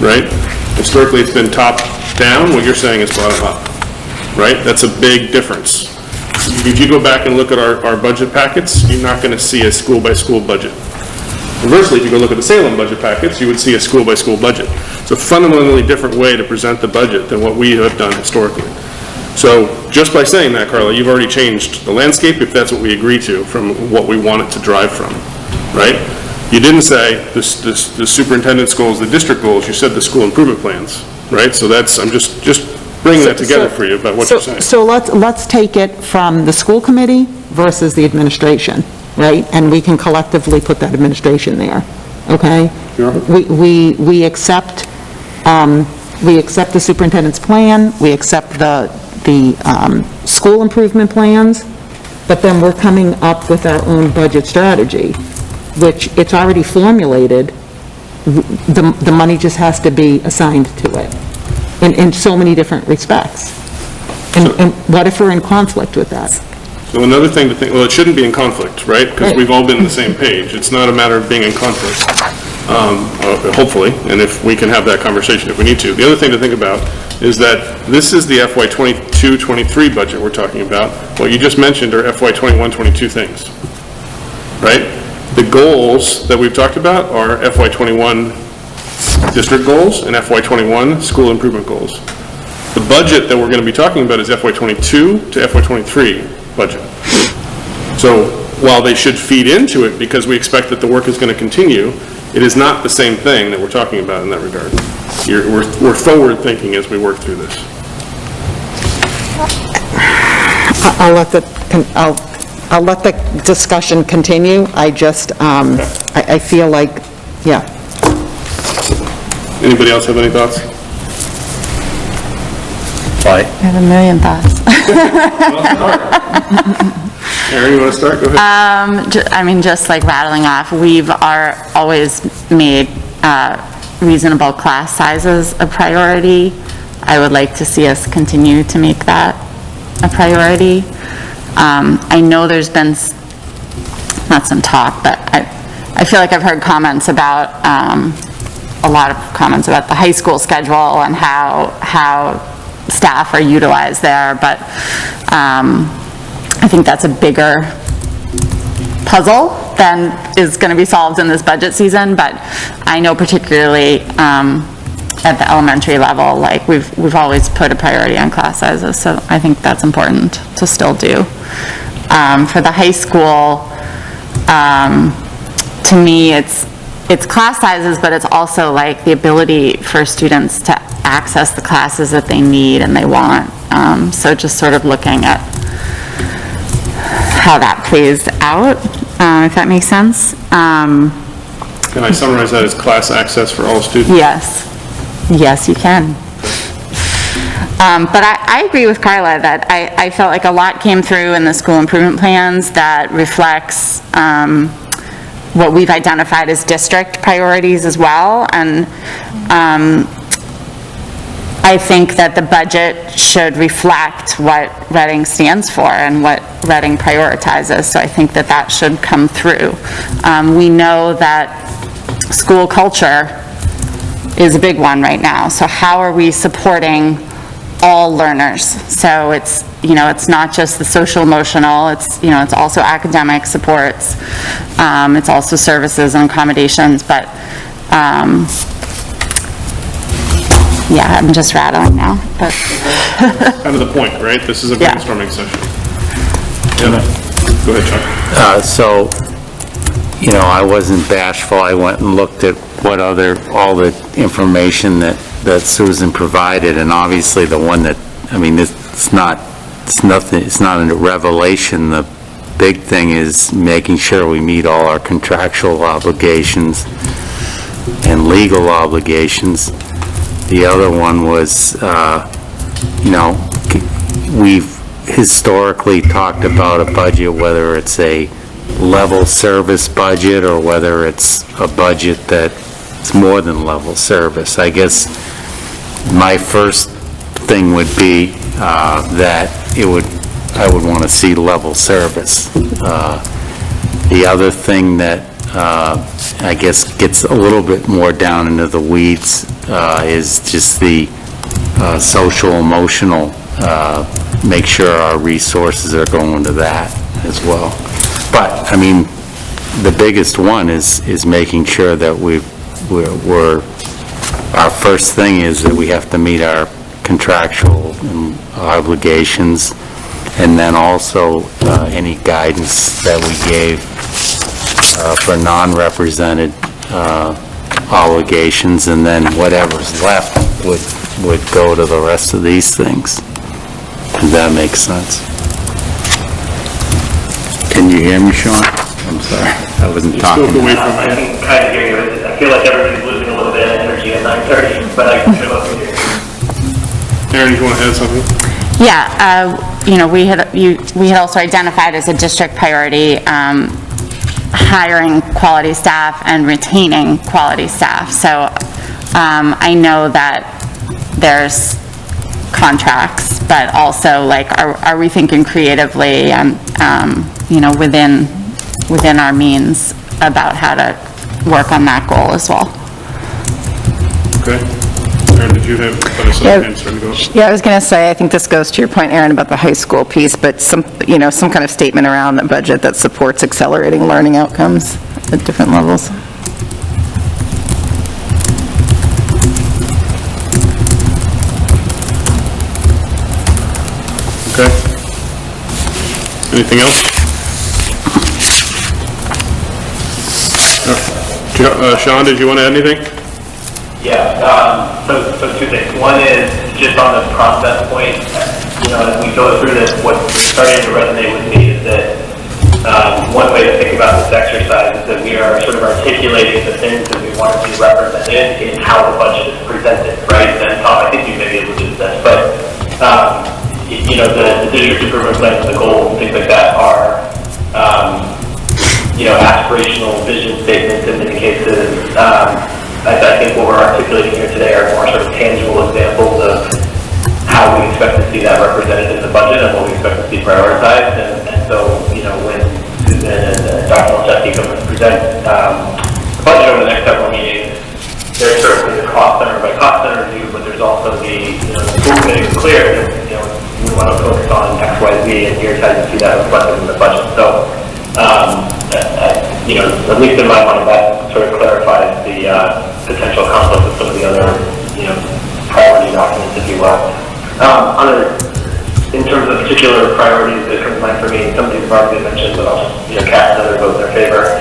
right? Historically, it's been top down, what you're saying is bottom up, right? That's a big difference. If you go back and look at our budget packets, you're not going to see a school-by-school budget. Conversely, if you go look at the Salem budget packets, you would see a school-by-school budget. It's a fundamentally different way to present the budget than what we have done historically. So just by saying that, Carla, you've already changed the landscape, if that's what we agree to, from what we want it to drive from, right? You didn't say the superintendent's goals, the district goals, you said the school improvement plans, right? So that's, I'm just bringing that together for you about what you're saying. So let's take it from the school committee versus the administration, right? And we can collectively put that administration there, okay? Sure. We accept the superintendent's plan, we accept the school improvement plans, but then we're coming up with our own budget strategy, which it's already formulated. The money just has to be assigned to it in so many different respects. And what if we're in conflict with that? So another thing to think, well, it shouldn't be in conflict, right? Because we've all been on the same page. It's not a matter of being in conflict, hopefully, and if we can have that conversation if we need to. The other thing to think about is that this is the FY 22-23 budget we're talking about. What you just mentioned are FY 21-22 things, right? The goals that we've talked about are FY 21 district goals and FY 21 school improvement goals. The budget that we're going to be talking about is FY 22 to FY 23 budget. So while they should feed into it because we expect that the work is going to continue, it is not the same thing that we're talking about in that regard. We're forward thinking as we work through this. I'll let the discussion continue. I just, I feel like, yeah. Anybody else have any thoughts? Right. I have a million thoughts. Erin, you want to start? Go ahead. Just like rattling off, we've always made reasonable class sizes a priority. I would like to see us continue to make that a priority. I know there's been, not some talk, but I feel like I've heard comments about, a lot of comments about the high school schedule and how staff are utilized there, but I think that's a bigger puzzle than is going to be solved in this budget season. But I know particularly at the elementary level, like we've always put a priority on class sizes, so I think that's important to still do. For the high school, to me, it's class sizes, but it's also like the ability for students to access the classes that they need and they want. So just sort of looking at how that plays out, if that makes sense. Can I summarize that as class access for all students? Yes. Yes, you can. But I agree with Carla that I felt like a lot came through in the school improvement plans that reflects what we've identified as district priorities as well. And I think that the budget should reflect what Reading stands for and what Reading prioritizes. So I think that that should come through. We know that school culture is a big one right now. So how are we supporting all learners? So it's, it's not just the social emotional, it's, it's also academic supports, it's also services and accommodations, but, yeah, I'm just rattling now, but. Kind of the point, right? This is a brainstorming session. Yeah. Go ahead, Chuck. So, I wasn't bashful. I went and looked at all the information that Susan provided, and obviously the one that, it's not a revelation. The big thing is making sure we meet all our contractual obligations and legal obligations. The other one was, we've historically talked about a budget, whether it's a level service budget or whether it's a budget that's more than level service. I guess my first thing would be that I would want to see level service. The other thing that I guess gets a little bit more down into the weeds is just the social emotional, make sure our resources are going to that as well. But, the biggest one is making sure that our first thing is that we have to meet our contractual obligations, and then also any guidance that we gave for non-represented obligations, and then whatever's left would go to the rest of these things. Does that make sense? Can you hear me, Sean? I'm sorry, I wasn't talking. I can kind of hear you. I feel like everybody's losing a little bit of energy at 9:30, but I can feel it here. Aaron, do you want to add something? Yeah, we had also identified as a district priority hiring quality staff and retaining quality staff. So I know that there's contracts, but also are we thinking creatively and within our means about how to work on that goal as well. Okay. Aaron, did you have something to go? Yeah, I was going to say, I think this goes to your point, Aaron, about the high school piece, but some kind of statement around the budget that supports accelerating learning outcomes at different levels. Okay. Anything else? Sean, did you want to add anything? Yeah, so two things. One is just on the process point, as we go through this, what's starting to resonate with me is that one way to think about this exercise is that we are sort of articulating the things that we want to see represented in how the budget is presented, right? And Tom, I think you may be able to do this, but the district improvement plans and the goals and things like that are aspirational vision statements in many cases. I think what we're articulating here today are more sort of tangible examples of how we expect to see that represented in the budget and what we expect to see prioritized. And so, when Susan and Dr. Olszewski come and present the budget over the next several meetings, there's certainly the cost center by cost center view, but there's also the school committee is clear that, we want to focus on X, Y, Z, and here's how you see that reflected in the budget. So, at least in my mind, that sort of clarifies the potential conflict with some of the other, priority documents, if you will. In terms of particular priorities that come to mind for me, some of these have already been mentioned, but I'll just, cast another vote in their favor.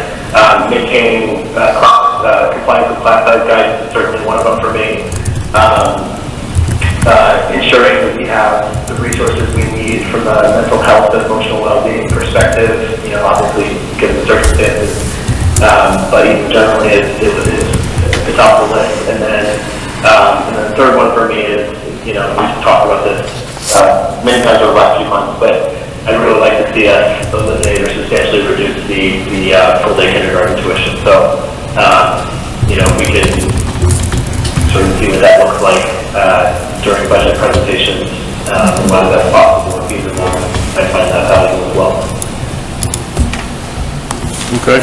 Maintaining compliance with class size guidance is certainly one of them for me. Ensuring that we have the resources we need from a mental health and emotional well-being perspective, obviously given the circumstances, but even generally is the top of the list. And then the third one for me is, we talked about this if we can sort of see what that looks like during budget presentations, whether that's possible or feasible. I find that valuable as well. Okay.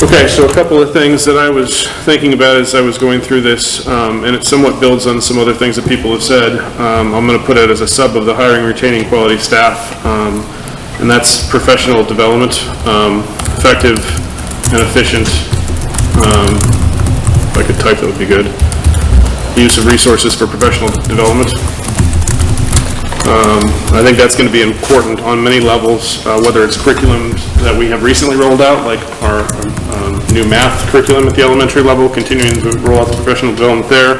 Okay, so a couple of things that I was thinking about as I was going through this, and it somewhat builds on some other things that people have said. I'm going to put it as a sub of the hiring, retaining quality staff, and that's professional development, effective and efficient. If I could type, that would be good. Use of resources for professional development. I think that's going to be important on many levels, whether it's curriculum that we have recently rolled out, like our new math curriculum at the elementary level, continuing to roll out the professional development there,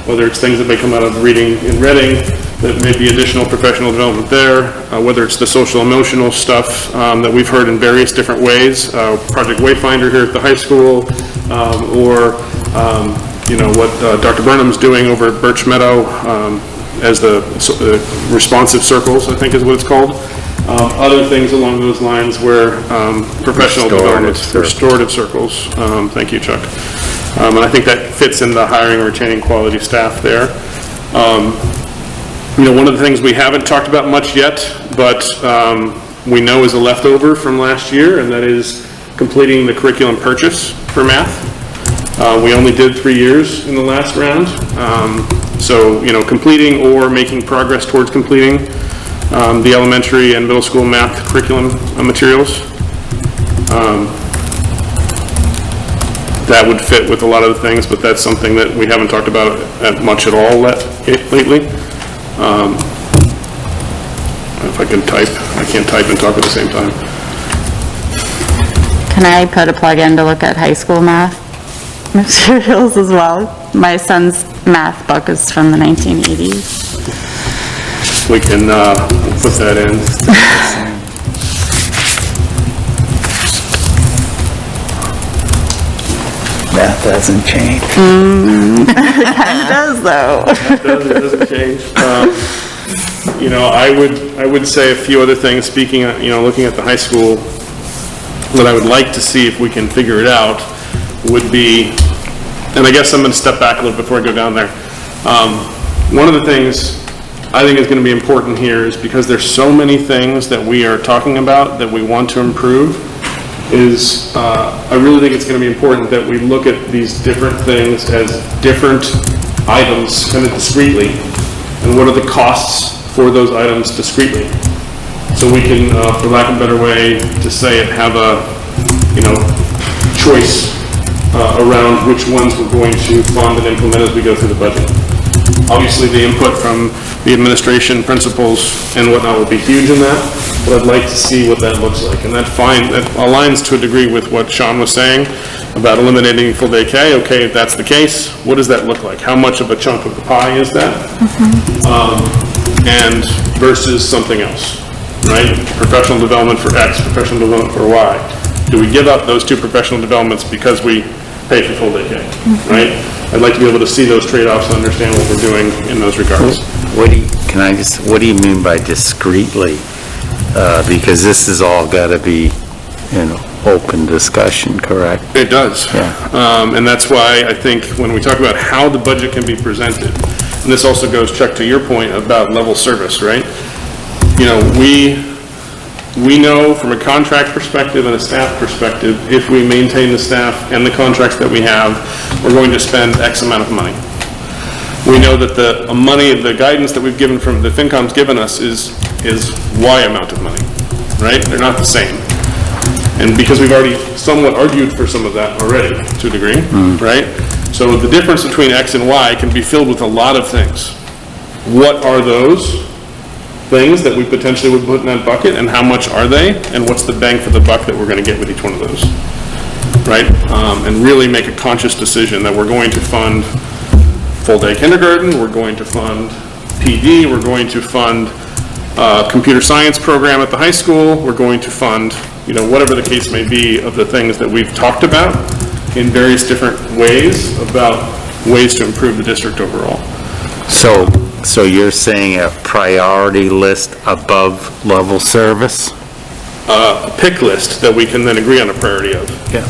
whether it's things that may come out of reading and reading, that may be additional professional development there, whether it's the social emotional stuff that we've heard in various different ways, Project Wayfinder here at the high school, or what Dr. Burnham's doing over at Birch Meadow, as the responsive circles, I think is what it's called. Other things along those lines where professional development, restorative circles. Thank you, Chuck. And I think that fits in the hiring, retaining quality staff there. One of the things we haven't talked about much yet, but we know is a leftover from last year, and that is completing the curriculum purchase for math. We only did 3 years in the last round. So, completing or making progress towards completing the elementary and middle school math curriculum materials. That would fit with a lot of the things, but that's something that we haven't talked about much at all lately. If I can type, I can't type and talk at the same time. Can I put a plug in to look at high school math materials as well? My son's math book is from the 1980s. We can put that in. Math doesn't change. It kind of does, though. It doesn't change. I would say a few other things, speaking, looking at the high school, what I would like to see if we can figure it out would be, and I guess I'm going to step back a little before I go down there. One of the things I think is going to be important here is because there's so many things that we are talking about that we want to improve, is I really think it's going to be important that we look at these different things as different items kind of discreetly, and what are the costs for those items discreetly. So we can, for lack of a better way to say it, have a, choice around which ones we're going to fund and implement as we go through the budget. Obviously, the input from the administration, principals, and whatnot will be huge in that, but I'd like to see what that looks like. And that aligns to a degree with what Sean was saying about eliminating full day K. Okay, if that's the case, what does that look like? How much of a chunk of the pie is that? And versus something else, right? Professional development for X, professional development for Y. Do we give up those two professional developments because we pay for full day K, right? I'd like to be able to see those trade-offs and understand what we're doing in those regards. What do you mean by discreetly? Because this has all got to be, open discussion, correct? It does. Yeah. And that's why I think when we talk about how the budget can be presented, and this also goes, Chuck, to your point about level service, right? We know from a contract perspective and a staff perspective, if we maintain the staff and the contracts that we have, we're going to spend X amount of money. We know that the guidance that we've given from, the FinCom's given us is Y amount of money, right? They're not the same. And because we've already somewhat argued for some of that already, to a degree, right? So the difference between X and Y can be filled with a lot of things. What are those things that we potentially would put in that bucket, and how much are they, and what's the bang for the buck that we're going to get with each one of those, right? And really make a conscious decision that we're going to fund full-day kindergarten, we're going to fund PD, we're going to fund computer science program at the high school, we're going to fund, whatever the case may be of the things that we've talked about in various different ways about ways to improve the district overall. So you're saying a priority list above level service? A pick list that we can then agree on a priority of. Yeah.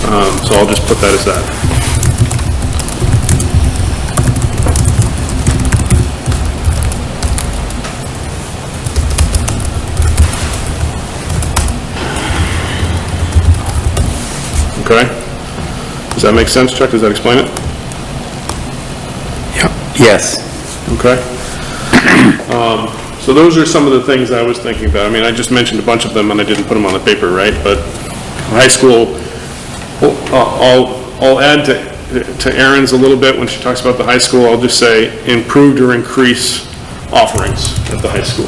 So I'll just put that as that. Okay? Does that make sense, Chuck? Does that explain it? Yes. Okay. So those are some of the things I was thinking about. I mean, I just mentioned a bunch of them and I didn't put them on the paper, right? But high school, I'll add to Erin's a little bit when she talks about the high school. I'll just say improved or increase offerings at the high school.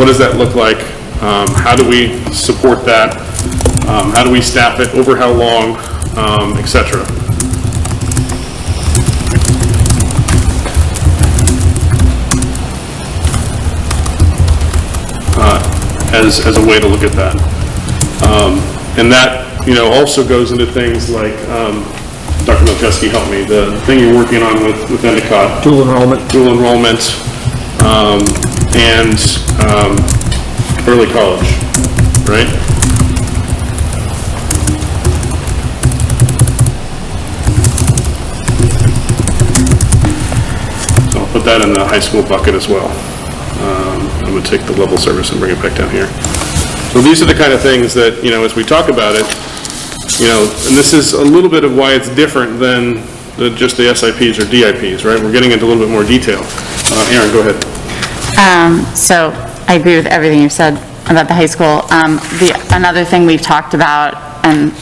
What does that look like? How do we support that? How do we staff it? Over how long? Et cetera. As a way to look at that. And that, also goes into things like, Dr. Milczewski helped me, the thing you're working on with Endicott. Dual enrollment. And early college, right? So I'll put that in the high school bucket as well. I'm going to take the level service and bring it back down here. So these are the kind of things that, as we talk about it, and this is a little bit of why it's different than just the SIPs or DIPs, right? We're getting into a little bit more detail. Erin, go ahead. So I agree with everything you've said about the high school. Another thing we've talked about, and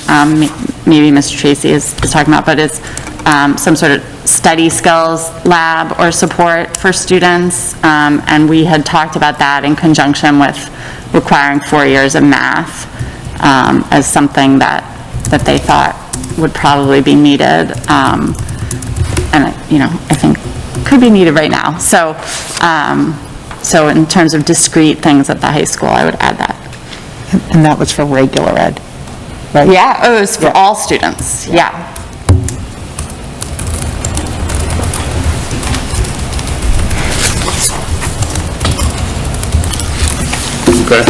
maybe Mr. Tracy is talking about, but it's some sort of study skills lab or support for students, and we had talked about that in conjunction with requiring 4 years of math as something that they thought would probably be needed, and I think could be needed right now. So in terms of discrete things at the high school, I would add that. And that was for regular ed, right? Yeah, it was for all students, yeah. Okay.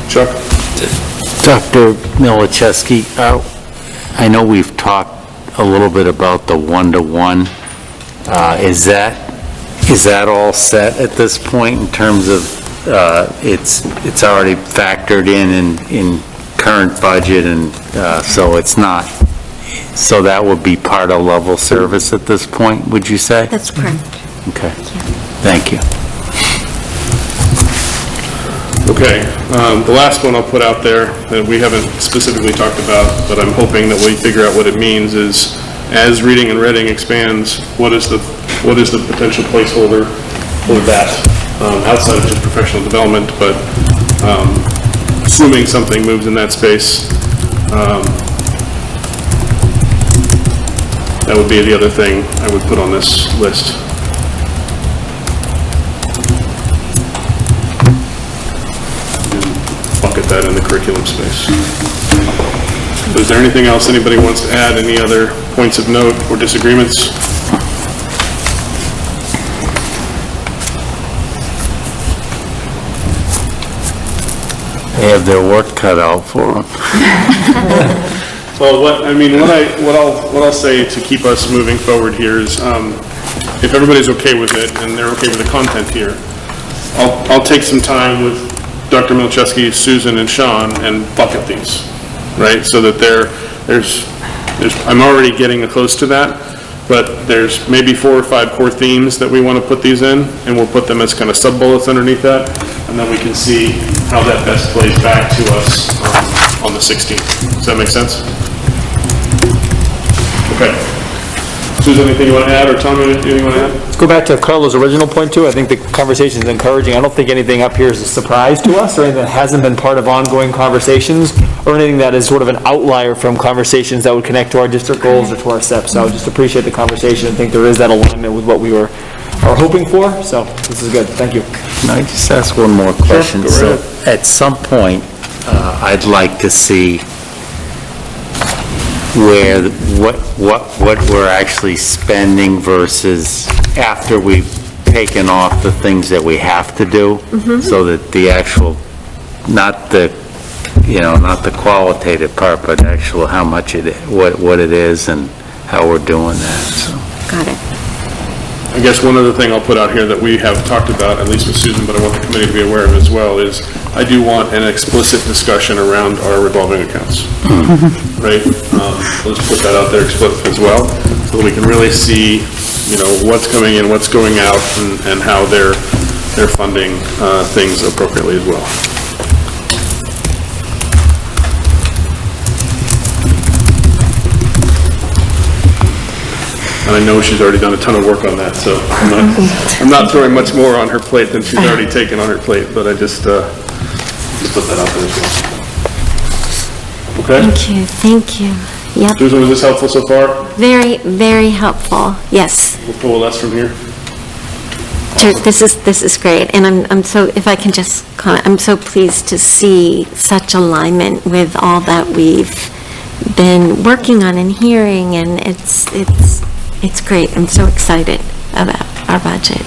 Chuck? Dr. Milczewski, I know we've talked a little bit about the one-to-one. Is that all set at this point in terms of it's already factored in current budget, and so it's not, so that would be part of level service at this point, would you say? That's correct. Okay. Thank you. Okay, the last one I'll put out there that we haven't specifically talked about, but I'm hoping that we figure out what it means is, as reading and reading expands, what is the potential placeholder for that outside of just professional development, but assuming something moves in that space, that would be the other thing I would put on this list. Bucket that in the curriculum space. Is there anything else anybody wants to add? Any other points of note or disagreements? They have their work cut out for them. Well, what I'll say to keep us moving forward here is, if everybody's okay with it and they're okay with the content here, I'll take some time with Dr. Milczewski, Susan, and Sean and bucket these, right? So that there's I'm already getting close to that, but there's maybe 4 or 5 core themes that we want to put these in, and we'll put them as kind of sub-bullets underneath that, and then we can see how that best plays back to us on the 16th. Does that make sense? Okay. Susan, anything you want to add, or Tom, anything you want to add? Let's go back to Carla's original point too. I think the conversation is encouraging. I don't think anything up here is a surprise to us, or anything that hasn't been part of ongoing conversations, or anything that is sort of an outlier from conversations that would connect to our district goals or to our steps. So I just appreciate the conversation and think there is that alignment with what we are hoping for. So this is good. Thank you. Can I just ask one more question? Sure, go right So at some point, I'd like to see where, what we're actually spending versus after we've taken off the things that we have to do, so that the actual, not the not the qualitative part, but actual how much what it is and how we're doing that, so. Got it. I guess one other thing I'll put out here that we have talked about, at least with Susan, but I want the committee to be aware of as well, is I do want an explicit discussion around our revolving accounts. Right? Let's put that out there explicit as well, so that we can really see, what's coming in, what's going out, and how they're funding things appropriately as well. And I know she's already done a ton of work on that, so I'm not throwing much more on her plate than she's already taken on her plate, but I just put that out there as well. Okay? Thank you. Yep. Susan, was this helpful so far? Very, very helpful. Yes. We'll pull a less from here. This is great, and I'm so, if I can just comment, I'm so pleased to see such alignment with all that we've been working on and hearing, and it's great. I'm so excited about our budget.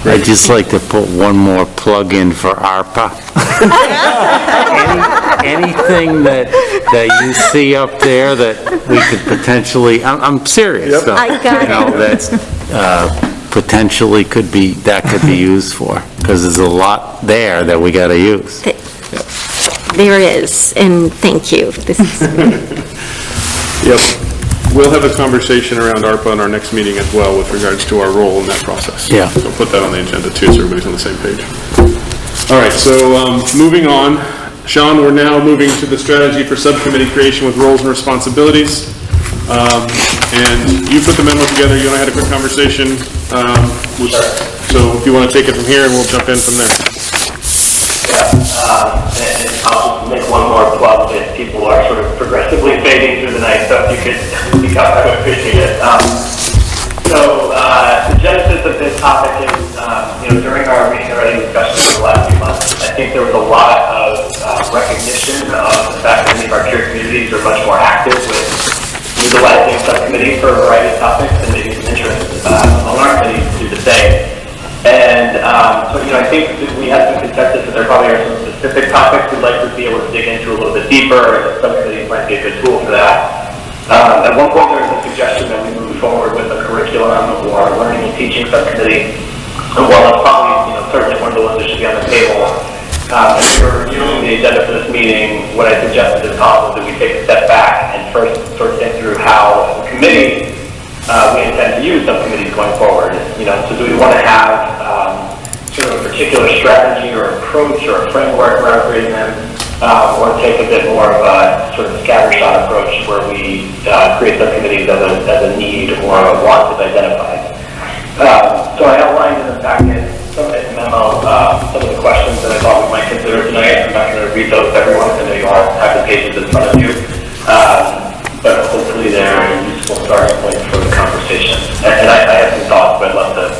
I'd just like to put one more plug in for ARPA. Anything that you see up there that we could potentially, I'm serious. Yep. So, I got it. that's potentially could be used for, because there's a lot there that we got to use. There is, and thank you. This is Yep. We'll have a conversation around ARPA in our next meeting as well with regards to our role in that process. Yeah. So put that on the agenda too, so everybody's on the same page. All right, so moving on. Sean, we're now moving to the strategy for subcommittee creation with roles and responsibilities. And you put the memo together, you and I had a quick conversation. So if you want to take it from here, and we'll jump in from there. And I'll make one more plug that people are sort of progressively fading through the night, so if you could speak up, I would appreciate it. The genesis of this topic is, during our meeting already discussions over the last few months, I think there was a lot of recognition of the fact that many of our peer communities are much more active with utilizing subcommittee for a variety of topics, and maybe some interest on our committee to do the same. And so, I think that we have some consensus that there probably are some specific topics we'd like to be able to dig into a little bit deeper, and that subcommittees might be a good tool for that. At one point, there was a suggestion that we move forward with a curriculum or learning and teaching subcommittee. And while that's probably, certainly one of the ones that should be on the table, as we were reviewing the agenda for this meeting, what I suggested to Tom was that we take a step back and first sort of think through how, as a committee, we intend to use subcommittees going forward. So do we want to have sort of a particular strategy or approach or a framework for operating them, or take a bit more of a sort of scattershot approach where we create subcommittees as a need or a want is identified. So I outlined in the packet, some of the memo, some of the questions that I thought we might consider tonight. I'm not going to read those to everyone, because I know you all have the pages in front of you. But hopefully they're a useful starting point for the conversation. And I have some thoughts, but I'd love to,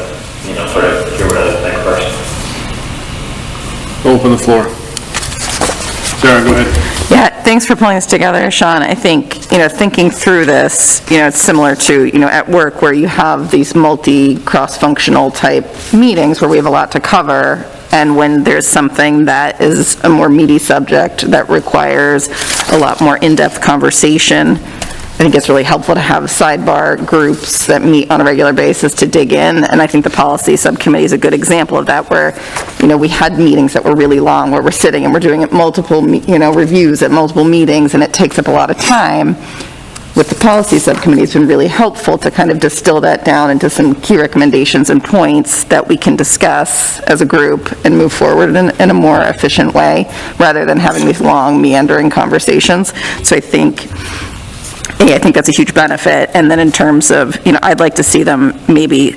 sort of hear what others think first. Open the floor. Sarah, go ahead. Yeah, thanks for pulling this together, Sean. I think, thinking through this, it's similar to, at work where you have these cross-functional type meetings where we have a lot to cover, and when there's something that is a more meaty subject that requires a lot more in-depth conversation, I think it's really helpful to have sidebar groups that meet on a regular basis to dig in, and I think the policy subcommittee is a good example of that, where, we had meetings that were really long, where we're sitting and we're doing multiple, reviews at multiple meetings, and it takes up a lot of time. With the policy subcommittee, it's been really helpful to kind of distill that down into some key recommendations and points that we can discuss as a group and move forward in a more efficient way, rather than having these long meandering conversations. So I think that's a huge benefit. And then in terms of, I'd like to see them maybe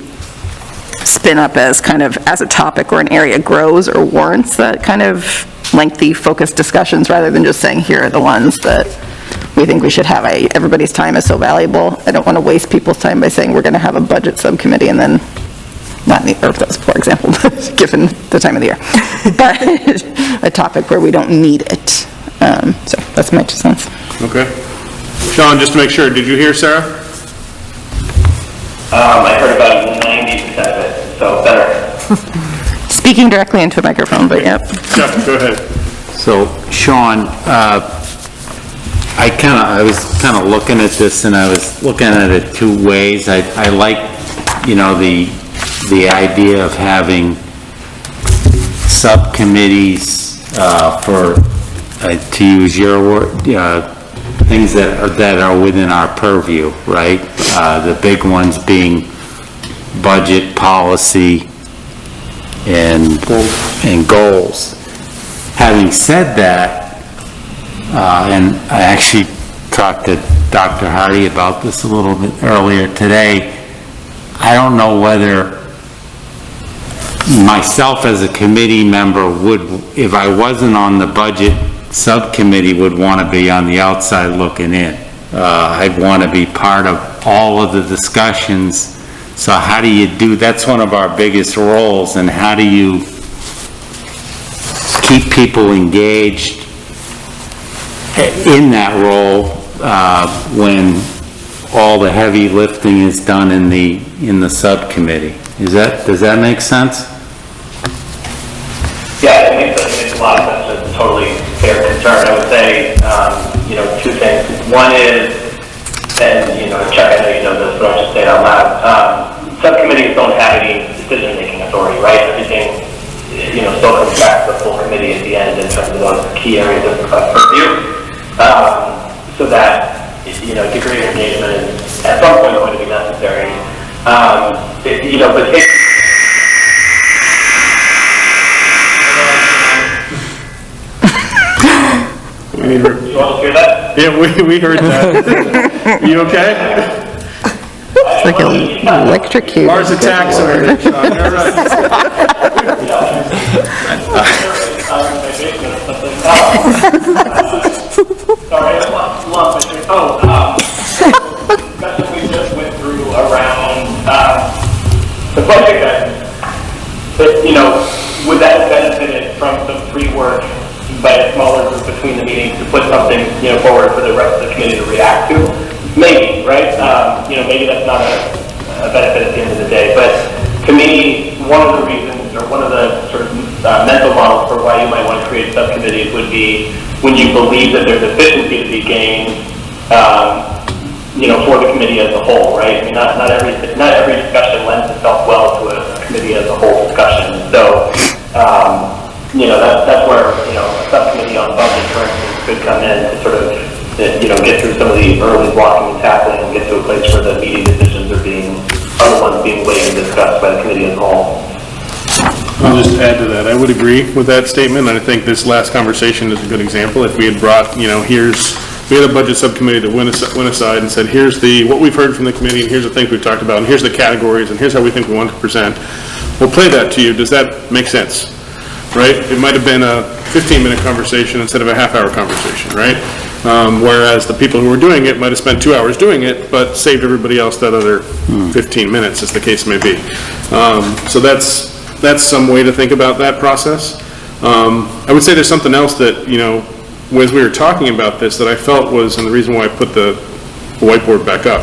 spin up as a topic or an area grows or warrants that kind of lengthy, focused discussions, rather than just saying, here are the ones that we think we should have. Everybody's time is so valuable. I don't want to waste people's time by saying we're going to have a budget subcommittee and then not need, or if that was a poor example, given the time of the year. But a topic where we don't need it. So that's my 2 cents. Okay. Sean, just to make sure, did you hear Sarah? I heard about 90% of it, so better. Speaking directly into a microphone, but yep. Jeff, go ahead. So, Sean, I was kind of looking at this, and I was looking at it two ways. I like, you know, the idea of having subcommittees for, to use your word, things that are within our purview, right? The big ones being budget, policy, and goals. Having said that, and I actually talked to Dr. Hardy about this a little bit earlier today, I don't know whether myself as a committee member would, if I wasn't on the budget subcommittee, would want to be on the outside looking in. I'd want to be part of all of the discussions. So how do you do, that's one of our biggest roles, and how do you keep people engaged in that role when all the heavy lifting is done in the subcommittee? Does that make sense? Yeah, it makes a lot of sense. It's a totally fair concern. I would say, you know, two things. One is, and, you know, Chuck, I know you know this, but I'll just say it out loud. Subcommittees don't have any decision-making authority, right? Everything, you know, still comes back to the full committee at the end in terms of those key areas of purview. So that, you know, degree of engagement is at some point going to be necessary. You know, but take... You want to hear that? Yeah, we heard that. You okay? It's like electrocuted. Mars attacks are. Sorry, I lost my discussion we just went through around the budget guidance. But, you know, would that have benefited from some pre-work by a smaller group between the meetings to put something, you know, forward for the rest of the committee to react to? Maybe, right? You know, maybe that's not a benefit at the end of the day. But to me, one of the reasons, or one of the sort of mental models for why you might want to create subcommittees would be when you believe that there's efficiency to be gained, you know, for the committee as a whole, right? I mean, not every discussion lends itself well to a committee as a whole discussion. So, you know, that's where, you know, a subcommittee on budget, for instance, could come in to sort of, you know, get through some of the early blocking and tackling and get to a place where the meeting decisions are the ones being weighed and discussed by the committee as a whole. I'll just add to that. I would agree with that statement, and I think this last conversation is a good example. If we had brought, you know, we had a budget subcommittee that went aside and said, here's what we've heard from the committee, and here's the things we've talked about, and here's the categories, and here's how we think we want to present. We'll play that to you. Does that make sense? Right? It might have been a 15-minute conversation instead of a half-hour conversation, right? Whereas the people who were doing it might have spent 2 hours doing it, but saved everybody else that other 15 minutes, as the case may be. So that's some way to think about that process. I would say there's something else that, you know, as we were talking about this, that I felt was, and the reason why I put the whiteboard back up,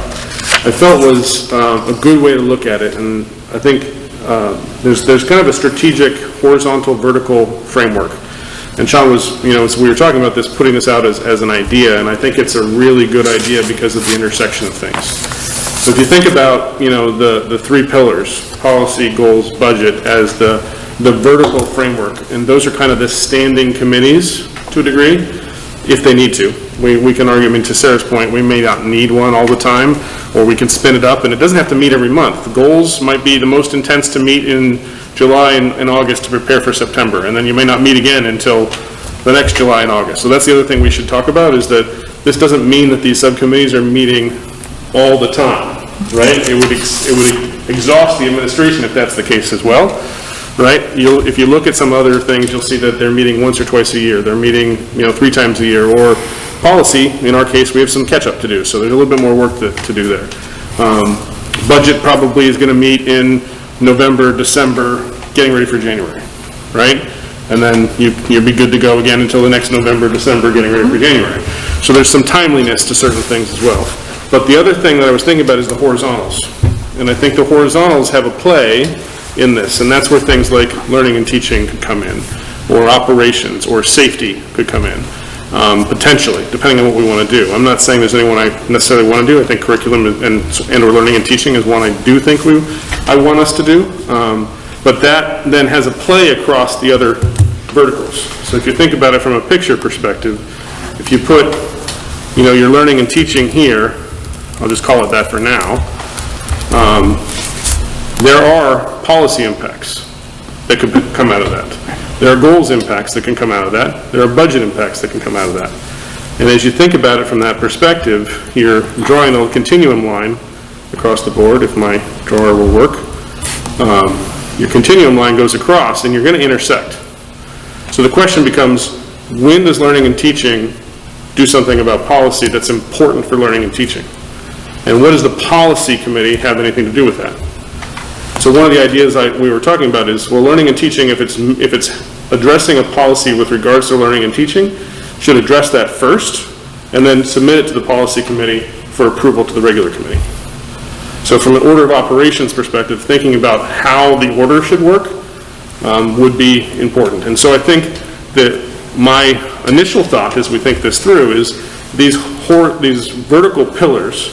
I felt was a good way to look at it, and I think there's kind of a strategic horizontal vertical framework. And Sean was, you know, as we were talking about this, putting this out as an idea, and I think it's a really good idea because of the intersection of things. So if you think about, you know, the three pillars, policy, goals, budget, as the vertical framework, and those are kind of the standing committees to a degree, if they need to. We can argue, I mean, to Sarah's point, we may not need one all the time, or we can spin it up, and it doesn't have to meet every month. The goals might be the most intense to meet in July and August to prepare for September, and then you may not meet again until the next July and August. So that's the other thing we should talk about, is that this doesn't mean that these subcommittees are meeting all the time, right? It would exhaust the administration if that's the case as well, right? If you look at some other things, you'll see that they're meeting once or twice a year. They're meeting, you know, 3 times a year. Or policy, in our case, we have some catch-up to do, so there's a little bit more work to do there. Budget probably is going to meet in November, December, getting ready for January, right? And then you'll be good to go again until the next November, December, getting ready for January. So there's some timeliness to certain things as well. But the other thing that I was thinking about is the horizontals. And I think the horizontals have a play in this, and that's where things like learning and teaching could come in. or operations, or safety could come in, potentially, depending on what we want to do. I'm not saying there's anyone I necessarily want to do. I think curriculum and/or learning and teaching is one I do think I want us to do. But that then has a play across the other verticals. So if you think about it from a picture perspective, if you put, your learning and teaching here, I'll just call it that for now, there are policy impacts that could come out of that. There are goals impacts that can come out of that. There are budget impacts that can come out of that. And as you think about it from that perspective, you're drawing a continuum line across the board, if my drawer will work. Your continuum line goes across and you're going to intersect. So the question becomes, when does learning and teaching do something about policy that's important for learning and teaching? And what does the policy committee have anything to do with that? So one of the ideas we were talking about is, well, learning and teaching, if it's addressing a policy with regards to learning and teaching, should address that first, and then submit it to the policy committee for approval to the regular committee. So from an order of operations perspective, thinking about how the order should work would be important. And so I think that my initial thought as we think this through is these vertical pillars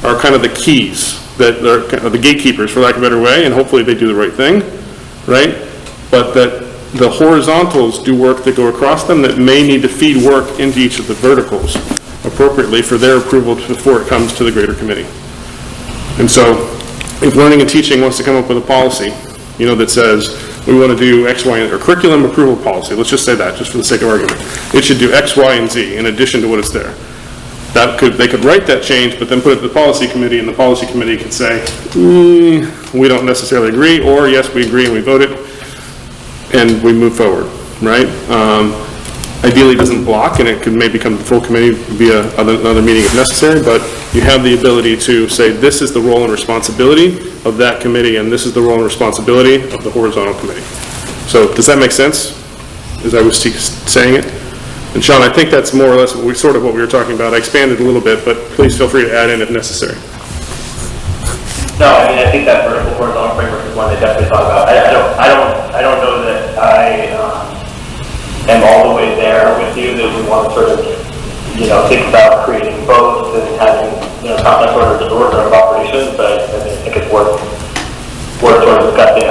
are kind of the keys, that are kind of the gatekeepers, for lack of a better way, and hopefully they do the right thing, right? But that the horizontals do work that go across them that may need to feed work into each of the verticals appropriately for their approval before it comes to the greater committee. And so if learning and teaching wants to come up with a policy, that says we want to do X, Y, or curriculum approval policy, let's just say that, just for the sake of argument. It should do X, Y, and Z in addition to what is there. They could write that change, but then put it to the policy committee, and the policy committee could say, we don't necessarily agree, or yes, we agree and we vote it, and we move forward, right? Ideally, it doesn't block, and it could maybe come to the full committee via another meeting if necessary, but you have the ability to say, this is the role and responsibility of that committee, and this is the role and responsibility of the horizontal committee. So does that make sense, as I was saying it? And Sean, I think that's more or less what we were talking about. I expanded a little bit, but please feel free to add in if necessary. No, I think that vertical horizontal framework is one they definitely thought about. I don't know that I am all the way there with you, that we want to sort of, think about creating both and having, complex order of operations, but I think it's worth sort of discussing.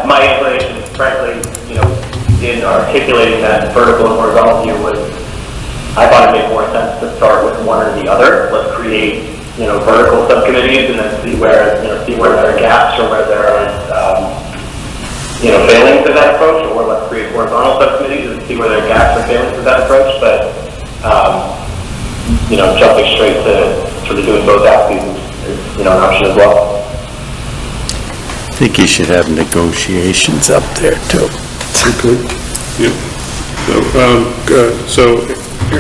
My inclination, frankly, in articulating that vertical and horizontal view was, I thought it made more sense to start with one or the other. Let's create, vertical subcommittees and then see where there are gaps or where there are, failings to that approach, or let's create horizontal subcommittees and see where there are gaps or failings to that approach. But, jumping straight to sort of doing both axes is, an option as well. I think you should have negotiations up there too. Okay. Yeah. So,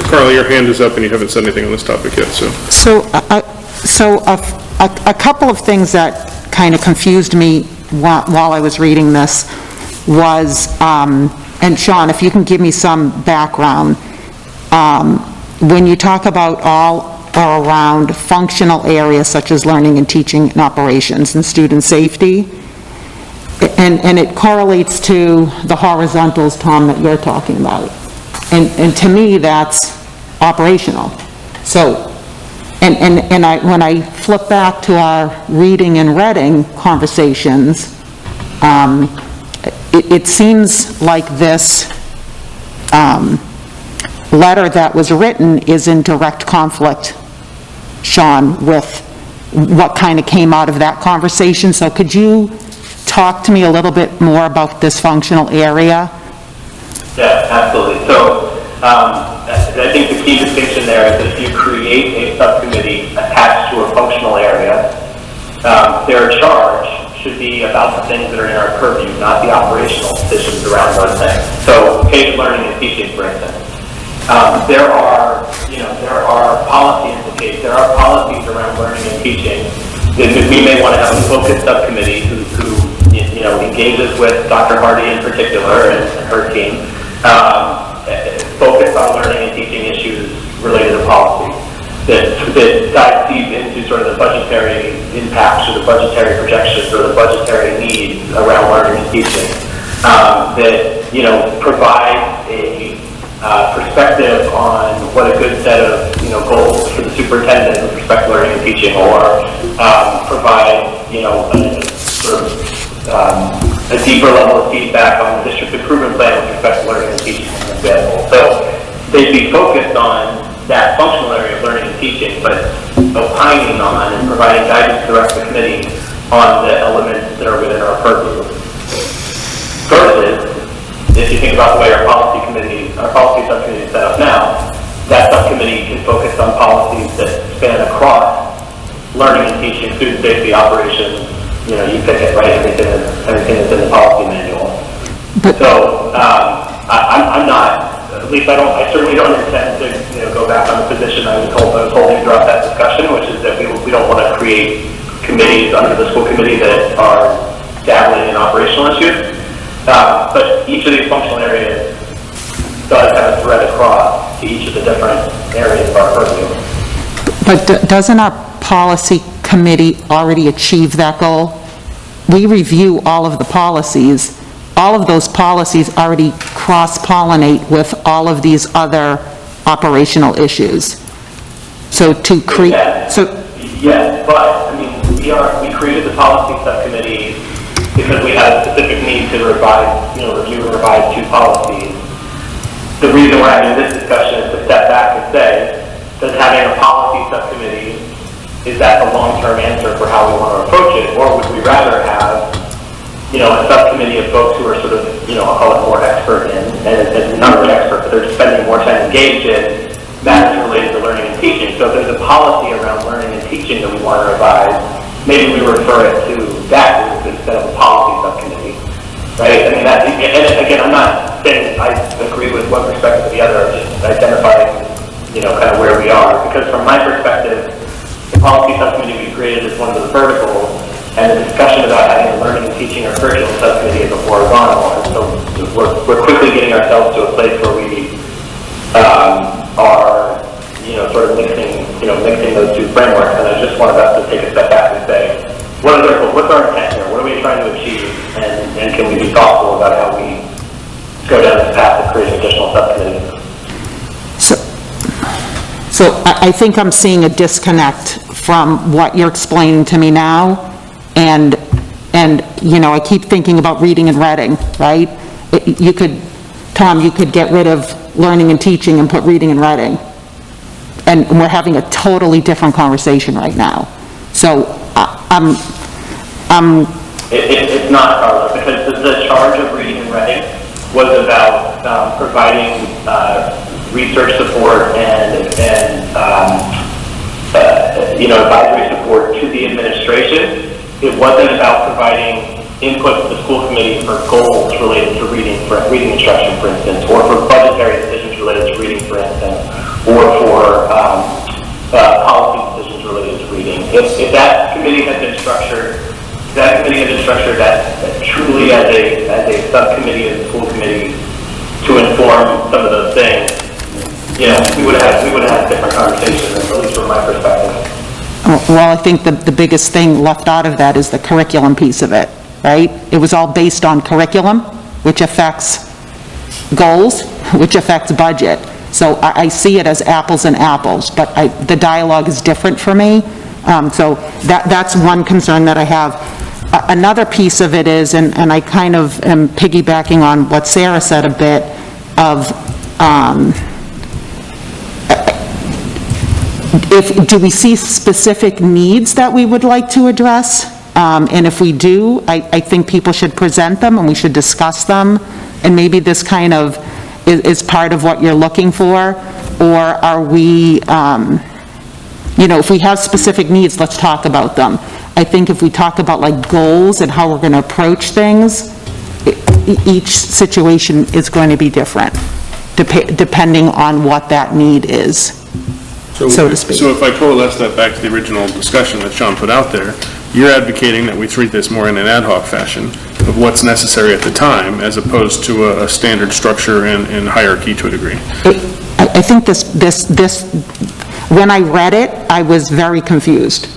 Carly, your hand is up and you haven't said anything on this topic yet, so. So a couple of things that kind of confused me while I was reading this was, and Sean, if you can give me some background, when you talk about all or around functional areas such as learning and teaching and operations and student safety, and it correlates to the horizontals, Tom, that you're talking about. And to me, that's operational. So, when I flip back to our reading and reading conversations, it seems like this letter that was written is in direct conflict, Sean, with what kind of came out of that conversation. So could you talk to me a little bit more about this functional area? Yeah, absolutely. So I think the key distinction there is if you create a subcommittee attached to a functional area, their charge should be about the things that are in our purview, not the operational decisions around those things. So patient learning and teaching, for instance. There are policy implications. There are policies around learning and teaching. We may want to have a focused subcommittee who engages with Dr. Hardy in particular and her team, focused on learning and teaching issues related to policy that dive deep into sort of the budgetary impacts or the budgetary projections or the budgetary needs around learning and teaching. that, provides a perspective on what a good set of, goals for the superintendent with respect to learning and teaching, or provide, a deeper level of feedback on the district improvement plan with respect to learning and teaching, as an example. So they'd be focused on that functional area of learning and teaching, but opining on and providing guidance to the rest of the committee on the elements that are within our purview. Versus, if you think about the way our policy subcommittee is set up now, that subcommittee can focus on policies that span across learning and teaching, student safety, operations, you pick it, right? Everything that's in the policy manual. So, I'm not, at least I certainly don't intend to, go back on the position I was holding throughout that discussion, which is that we don't want to create committees under the school committee that are dabbling in operational issues. But each of these functional areas does have a thread across to each of the different areas of our purview. But doesn't our policy committee already achieve that goal? We review all of the policies. All of those policies already cross-pollinate with all of these other operational issues. So to create... Yes, but, we created the policy subcommittee because we had a specific need to revise, review and revise 2 policies. The reason we're having this discussion is to step back and say, does having a policy subcommittee, is that the long-term answer for how we want to approach it? Or would we rather have, a subcommittee of folks who are sort of, I'll call it more expert in, and not really expert, but they're spending more time engaged in matters related to learning and teaching. So if there's a policy around learning and teaching that we want to revise, maybe we refer it to that group instead of a policy subcommittee, right? And again, I'm not saying I agree with one perspective or the other, just identifying, kind of where we are. Because from my perspective, the policy subcommittee we created is one of the verticals, and the discussion about having a learning and teaching or curriculum subcommittee is a horizontal. And so we're quickly getting ourselves to a place where we are, sort of mixing those 2 frameworks. And I just wanted us to take a step back and say, what's our intent here? What are we trying to achieve? And can we be thoughtful about how we go down this path of creating additional subcommittees? So I think I'm seeing a disconnect from what you're explaining to me now, and I keep thinking about reading and writing, right? Tom, you could get rid of learning and teaching and put reading and writing. And we're having a totally different conversation right now. So It's not, Carla, because the charge of reading and writing was about providing research support and advisory support to the administration. It wasn't about providing input to the school committee for goals related to reading instruction, for instance, or for budgetary decisions related to reading, for instance, or for policy decisions related to reading. If that committee had been structured, that truly as a subcommittee of the school committee to inform some of those things, we would have had a different conversation, at least from my perspective. well, I think the biggest thing left out of that is the curriculum piece of it, right? It was all based on curriculum, which affects goals, which affects budget. So I see it as apples and apples, but the dialogue is different for me. So that's one concern that I have. Another piece of it is, and I kind of am piggybacking on what Sarah said a bit, of do we see specific needs that we would like to address? And if we do, I think people should present them and we should discuss them. And maybe this kind of is part of what you're looking for, or are we, if we have specific needs, let's talk about them. I think if we talk about like goals and how we're going to approach things, each situation is going to be different, depending on what that need is, so to speak. So if I coalesce that back to the original discussion that Sean put out there, you're advocating that we treat this more in an ad hoc fashion of what's necessary at the time, as opposed to a standard structure and hierarchy to a degree. I think this, when I read it, I was very confused.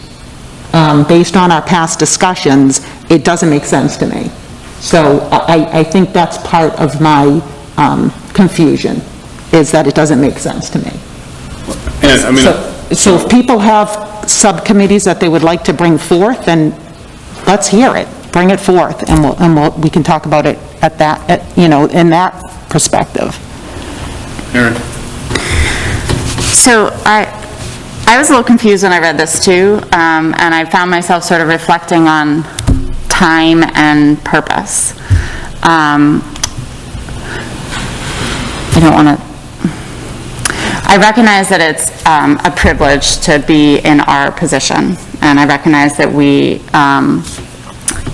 Based on our past discussions, it doesn't make sense to me. So I think that's part of my confusion, is that it doesn't make sense to me. And, I mean, So if people have subcommittees that they would like to bring forth, then let's hear it. Bring it forth, and we can talk about it at that, in that perspective. Aaron? So I was a little confused when I read this too, and I found myself sort of reflecting on time and purpose. I recognize that it's a privilege to be in our position, and I recognize that we,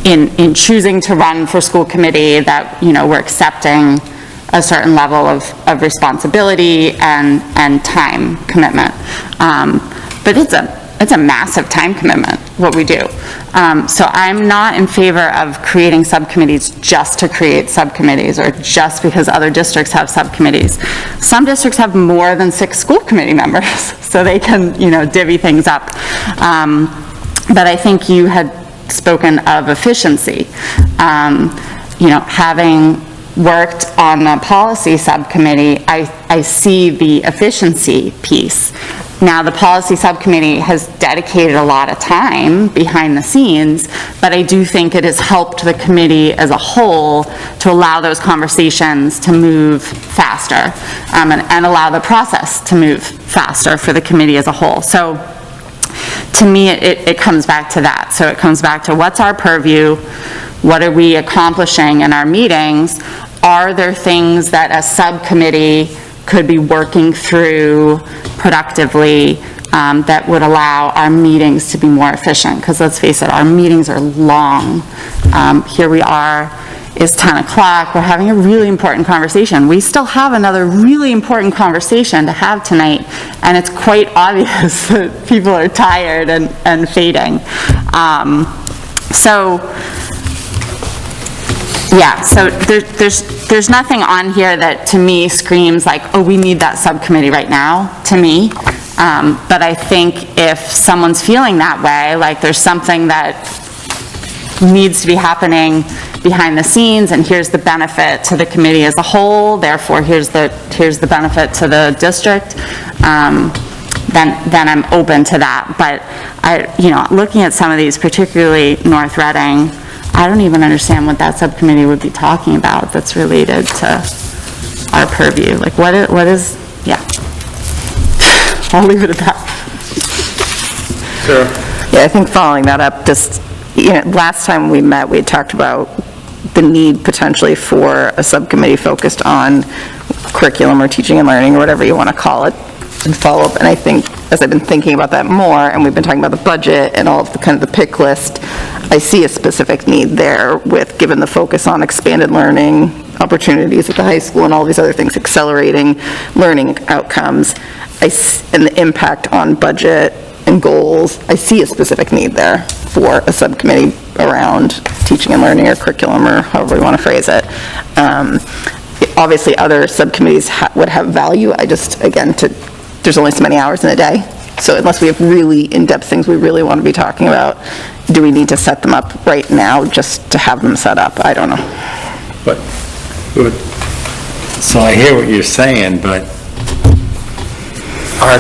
in choosing to run for school committee, that, we're accepting a certain level of responsibility and time commitment. But it's a massive time commitment, what we do. So I'm not in favor of creating subcommittees just to create subcommittees or just because other districts have subcommittees. Some districts have more than 6 school committee members, so they can, divvy things up. But I think you had spoken of efficiency. Having worked on the policy subcommittee, I see the efficiency piece. Now, the policy subcommittee has dedicated a lot of time behind the scenes, but I do think it has helped the committee as a whole to allow those conversations to move faster, and allow the process to move faster for the committee as a whole. So, to me, it comes back to that. So it comes back to what's our purview, what are we accomplishing in our meetings, are there things that a subcommittee could be working through productively that would allow our meetings to be more efficient? Because let's face it, our meetings are long. Here we are, it's 10 o'clock, we're having a really important conversation. We still have another really important conversation to have tonight, and it's quite obvious that people are tired and fading. So there's nothing on here that to me screams like, oh, we need that subcommittee right now, to me. But I think if someone's feeling that way, like there's something that needs to be happening behind the scenes, and here's the benefit to the committee as a whole, therefore here's the benefit to the district, then I'm open to that. But looking at some of these, particularly North Reading, I don't even understand what that subcommittee would be talking about that's related to our purview. Like, what is, yeah. I'll leave it at that. Sarah? Yeah, I think following that up, just, last time we met, we had talked about the need potentially for a subcommittee focused on curriculum or teaching and learning or whatever you want to call it, and follow up. And I think, as I've been thinking about that more, and we've been talking about the budget and all of the kind of the pick list, I see a specific need there with, given the focus on expanded learning opportunities at the high school and all these other things, accelerating learning outcomes, and the impact on budget and goals, I see a specific need there for a subcommittee around teaching and learning or curriculum or however you want to phrase it. Obviously, other subcommittees would have value. I just, again, there's only so many hours in a day. So unless we have really in-depth things we really want to be talking about, do we need to set them up right now just to have them set up? I don't know. But, good. So I hear what you're saying, but our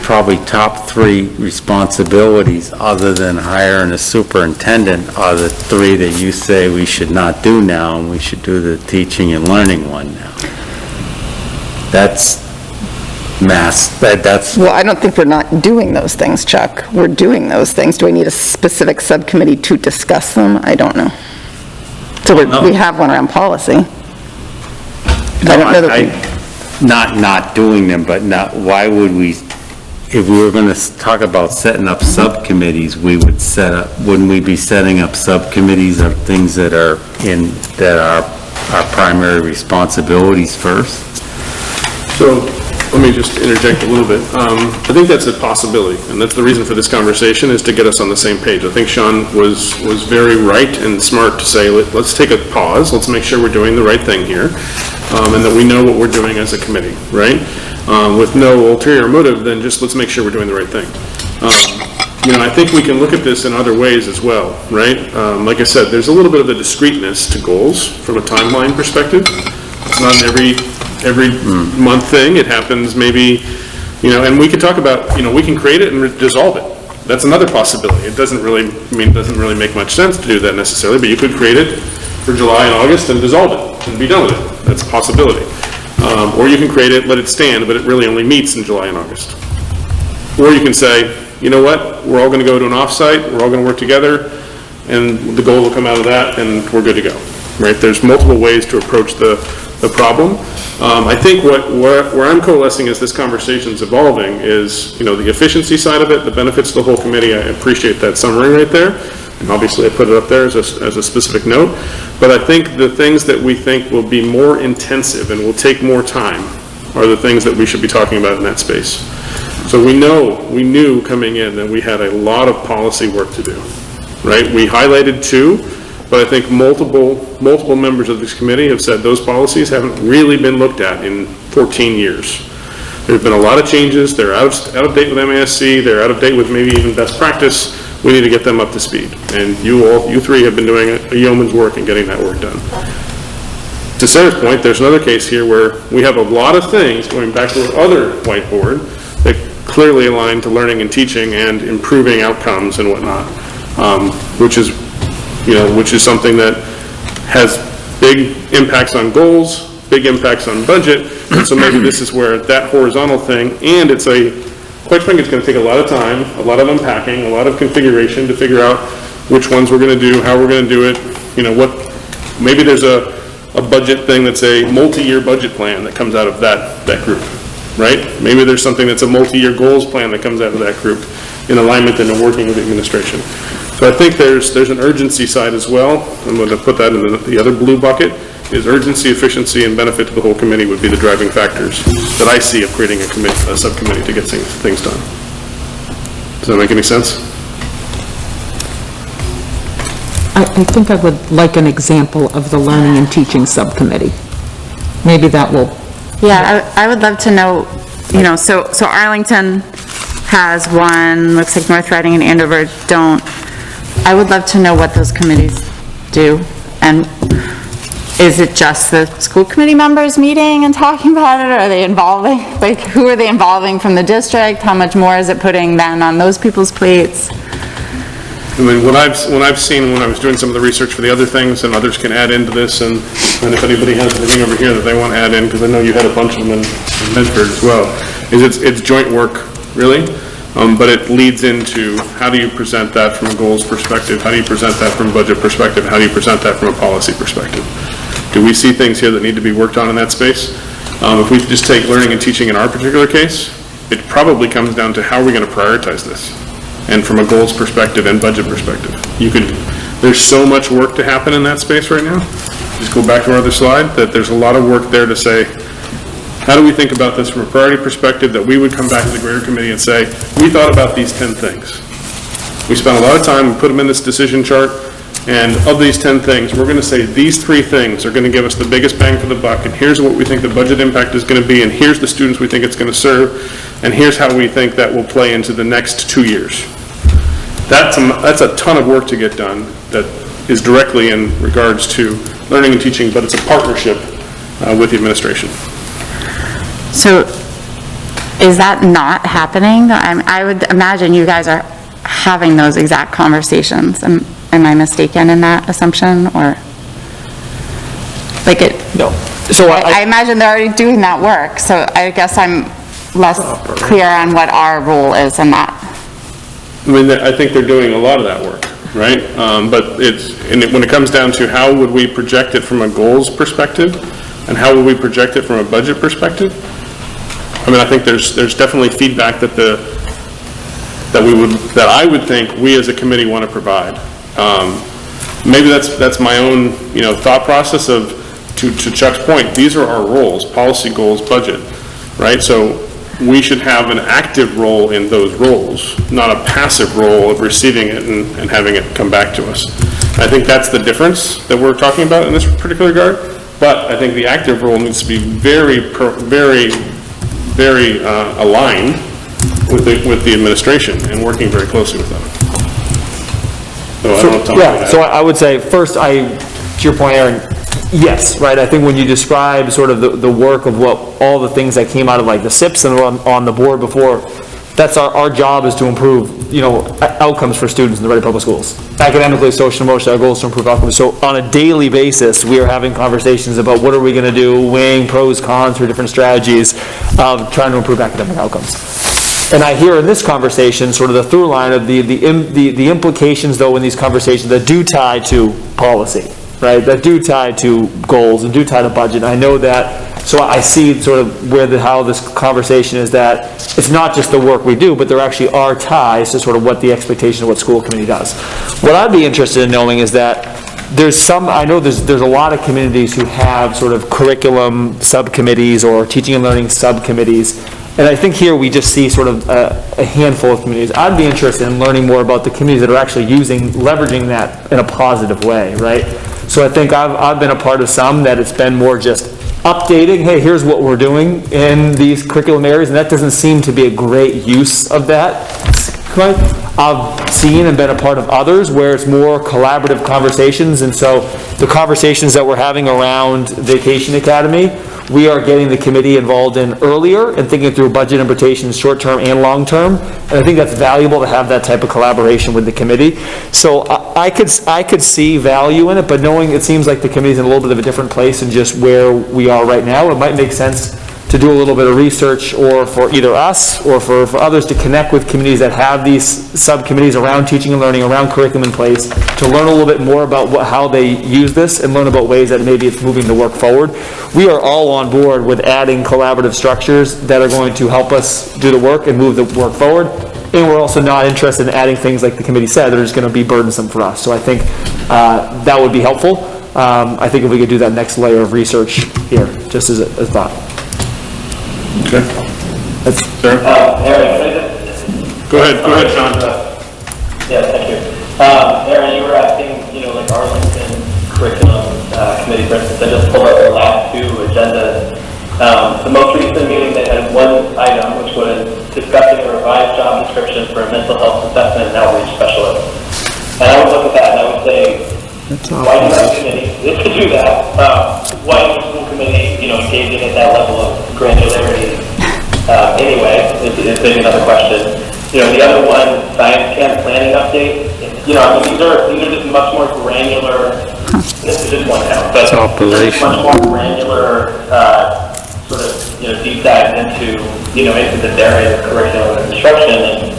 probably top 3 responsibilities, other than hiring a superintendent, are the 3 that you say we should not do now, and we should do the teaching and learning one now. That's that's... Well, I don't think we're not doing those things, Chuck. We're doing those things. Do I need a specific subcommittee to discuss them? I don't know. So we have one around policy. I don't know that Not doing them, but why would we, if we were going to talk about setting up subcommittees, wouldn't we be setting up subcommittees of things that are our primary responsibilities first? So, let me just interject a little bit. I think that's a possibility, and that's the reason for this conversation, is to get us on the same page. I think Sean was very right and smart to say, let's take a pause, let's make sure we're doing the right thing here, and that we know what we're doing as a committee, right? With no ulterior motive, then just let's make sure we're doing the right thing. I think we can look at this in other ways as well, right? Like I said, there's a little bit of a discreteness to goals from a timeline perspective. It's not an every month thing. It happens maybe, and we can talk about, we can create it and dissolve it. That's another possibility. It doesn't really make much sense to do that necessarily, but you could create it for July and August and dissolve it and be done with it. That's a possibility. Or you can create it, let it stand, but it really only meets in July and August. Or you can say, you know what, we're all going to go to an offsite, we're all going to work together, and the goal will come out of that, and we're good to go, right? There's multiple ways to approach the problem. I think where I'm coalescing as this conversation's evolving is, the efficiency side of it, the benefits to the whole committee. I appreciate that summary right there, and obviously I put it up there as a specific note. But I think the things that we think will be more intensive and will take more time are the things that we should be talking about in that space. So we knew coming in that we had a lot of policy work to do, right? We highlighted 2, but I think multiple members of this committee have said those policies haven't really been looked at in 14 years. There's been a lot of changes. They're out of date with MASC. They're out of date with maybe even best practice. We need to get them up to speed. And you 3 have been doing a yeoman's work in getting that work done. To Sarah's point, there's another case here where we have a lot of things going back to our other whiteboard that clearly align to learning and teaching and improving outcomes and whatnot, which is something that has big impacts on goals, big impacts on budget, and so maybe this is where that horizontal thing, and quite frankly, it's going to take a lot of time, a lot of unpacking, a lot of configuration to figure out which ones we're going to do, how we're going to do it, maybe there's a budget thing that's a multi-year budget plan that comes out of that group, right? Maybe there's something that's a multi-year goals plan that comes out of that group in alignment and in working with the administration. So I think there's an urgency side as well. I'm going to put that in the other blue bucket, is urgency, efficiency, and benefit to the whole committee would be the driving factors that I see of creating a subcommittee to get things done. Does that make any sense? I think I would like an example of the learning and teaching subcommittee. Maybe that will... Yeah, I would love to know, so Arlington has one, looks like North Reading and Andover don't. I would love to know what those committees do, and is it just the school committee members meeting and talking about it, or are they involving, who are they involving from the district? How much more is it putting then on those people's plates? I mean, what I've seen when I was doing some of the research for the other things, and others can add into this, and if anybody has anything over here that they want to add in, because I know you had a bunch of them in Medford as well, is it's joint work, really, but it leads into how do you present that from a goals perspective, how do you present that from a budget perspective, how do you present that from a policy perspective? Do we see things here that need to be worked on in that space? If we just take learning and teaching in our particular case, it probably comes down to how are we going to prioritize this? And from a goals perspective and budget perspective. There's so much work to happen in that space right now. Just go back to our other slide, that there's a lot of work there to say, how do we think about this from a priority perspective, that we would come back to the greater committee and say, we thought about these 10 things. We spent a lot of time, we put them in this decision chart, and of these 10 things, we're going to say these 3 things are going to give us the biggest bang for the buck, and here's what we think the budget impact is going to be, and here's the students we think it's going to serve, and here's how we think that will play into the next 2 years. That's a ton of work to get done that is directly in regards to learning and teaching, but it's a partnership with the administration. So is that not happening? I would imagine you guys are having those exact conversations. Am I mistaken in that assumption, or? No. So I imagine they're already doing that work, so I guess I'm less clear on what our role is in that. I mean, I think they're doing a lot of that work, right? But when it comes down to how would we project it from a goals perspective, and how would we project it from a budget perspective? I mean, I think there's definitely feedback that I would think we as a committee want to provide. Maybe that's my own thought process of to Chuck's point. These are our roles: policy, goals, budget, right? So we should have an active role in those roles, not a passive role of receiving it and having it come back to us. I think that's the difference that we're talking about in this particular regard. But I think the active role needs to be very aligned with the administration and working very closely with them. So I don't know if Tom Yeah, would so add. I would say, first, to your point, Aaron, yes, right? I think when you describe sort of the work of what, all the things that came out of like the SIPs and on the board before, that's our job is to improve, outcomes for students in the Reading Public Schools. Academically, social, emotionally, our goal is to improve outcomes. So on a daily basis, we are having conversations about what are we going to do, weighing pros, cons for different strategies of trying to improve academic outcomes. And I hear in this conversation sort of the through line of the implications, though, in these conversations that do tie to policy, right? That do tie to goals and do tie to budget. I know that, so I see sort of how this conversation is that it's not just the work we do, but there actually are ties to sort of what the expectation of what school committee does. What I'd be interested in knowing is that I know there's a lot of communities who have sort of curriculum subcommittees or teaching and learning subcommittees. And I think here we just see sort of a handful of communities. I'd be interested in learning more about the communities that are actually leveraging that in a positive way, right? So I think I've been a part of some that it's been more just updating, hey, here's what we're doing in these curriculum areas, and that doesn't seem to be a great use of that. I've seen and been a part of others where it's more collaborative conversations, and so the conversations that we're having around Vacation Academy, we are getting the committee involved in earlier and thinking through budget implications, short-term and long-term, and I think that's valuable to have that type of collaboration with the committee. So I could see value in it, but knowing it seems like the committee's in a little bit of a different place than just where we are right now, it might make sense to do a little bit of research, or for either us or for others to connect with communities that have these subcommittees around teaching and learning, around curriculum in place, to learn a little bit more about how they use this and learn about ways that maybe it's moving the work forward. We are all on board with adding collaborative structures that are going to help us do the work and move the work forward. And we're also not interested in adding things like the committee said that are just going to be burdensome for us. So I think that would be helpful. I think if we could do that next layer of research here, just as a thought. Okay. Sarah? Go ahead, Sean. Yeah, thank you. Aaron, you were asking, like Arlington curriculum committee, for instance, I just pulled up their last two agendas. The most recent meeting, they had one item, which was discussing a revised job description for a mental health assessment and outreach specialist. And I would look at that and I would say, why do you have a committee to do that? Why is the school committee, engaging at that level of granularity? Anyway, is maybe another question. The other one, science camp planning update. These are just much more granular. This is just one town, but much more granular, sort of, deep dive into this area of curriculum and instruction.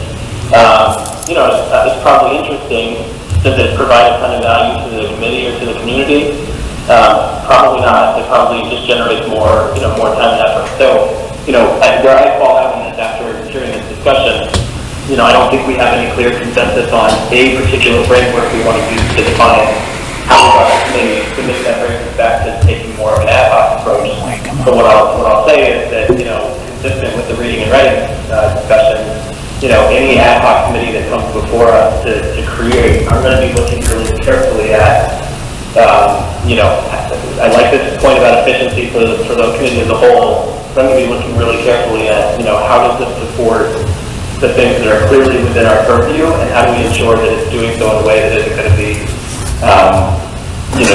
And it's probably interesting. Does it provide a ton of value to the committee or to the community? Probably not. It probably just generates more, more time and effort. So, where I fall out in this after hearing this discussion, I don't think we have any clear consensus on a particular framework we want to use to define how we want to make that brings us back to taking more of an ad hoc approach. But what I'll say is that, consistent with the reading and writing discussion, any ad hoc committee that comes before us to create, I'm going to be looking really carefully at, I like this point about efficiency for the committee as a whole. So I'm going to be looking really carefully at, how does this support the things that are clearly within our purview, and how do we ensure that it's doing so in a way that isn't going to be,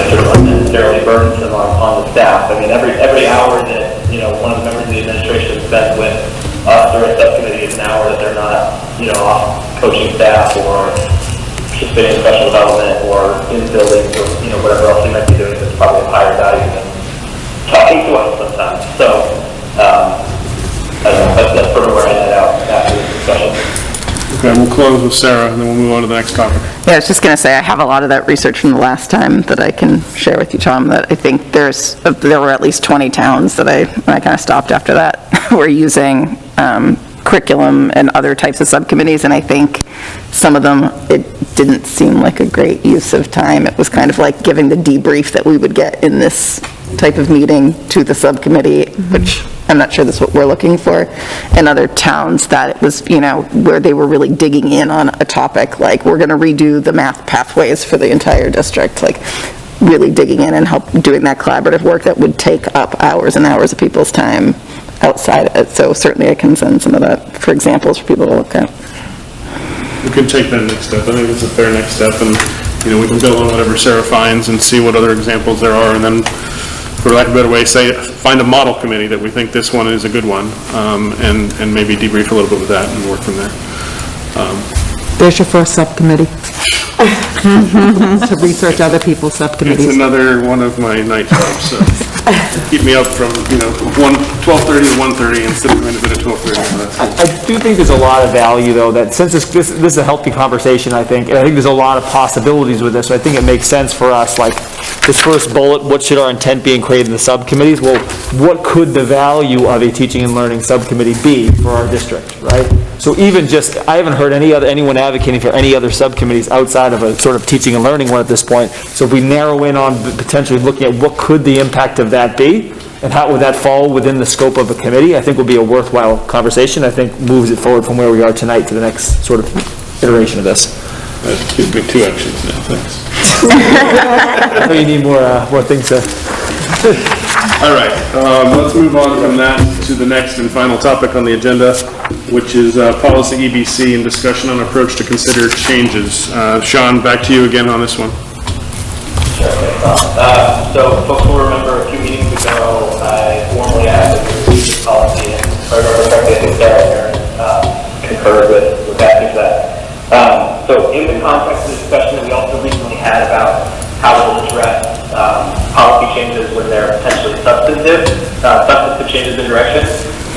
sort of unnecessarily burdensome on the staff. I mean, every hour that, one of the members of the administration spends with us or a subcommittee is an hour that they're not, off coaching staff or participating in special development or in buildings or, whatever else they might be doing that's probably of higher value than talking to us sometimes. So, I don't know, that's sort of where I head out after this discussion. Okay, we'll close with Sarah, and then we'll move on to the next topic. Yeah, I was just going to say, I have a lot of that research from the last time that I can share with you, Tom, that I think there were at least 20 towns that I kind of stopped after that, were using curriculum and other types of subcommittees, and I think some of them, it didn't seem like a great use of time. It was kind of like giving the debrief that we would get in this type of meeting to the subcommittee, which I'm not sure that's what we're looking for. In other towns, that it was, where they were really digging in on a topic, like we're going to redo the math pathways for the entire district, like really digging in and doing that collaborative work that would take up hours and hours of people's time. outside of it, so certainly I can send some of that for examples for people to look at. We can take that next step. I think it's a fair next step, and, we can build on whatever Sarah finds and see what other examples there are, and then, for lack of a better way, find a model committee that we think this one is a good one, and maybe debrief a little bit with that and work from there. There's your first subcommittee. To research other people's subcommittees. It's another one of my night jobs, so keep me up from, 12:30 to 1:30 instead of going to bed at 12:30. I do think there's a lot of value, though, that since this is a healthy conversation, I think, and I think there's a lot of possibilities with this, so I think it makes sense for us, like, this first bullet, what should our intent be in creating the subcommittees? Well, what could the value of a teaching and learning subcommittee be for our district, right? So even just, I haven't heard anyone advocating for any other subcommittees outside of a sort of teaching and learning one at this point. So if we narrow in on potentially looking at what could the impact of that be, and how would that fall within the scope of a committee, I think will be a worthwhile conversation. I think moves it forward from where we are tonight to the next sort of iteration of this. That gives me 2 actions now, thanks. I know you need more things to... All right, let's move on from that to the next and final topic on the agenda, which is policy EBC and discussion on approach to consider changes. Sean, back to you again on this one. Sure, so folks will remember a few meetings ago, I formally asked them to review this policy, and if I remember correctly, I think Sarah concurred with asking for that. So in the context of the discussion that we also recently had about how we'll address policy changes when they're potentially substantive changes in direction,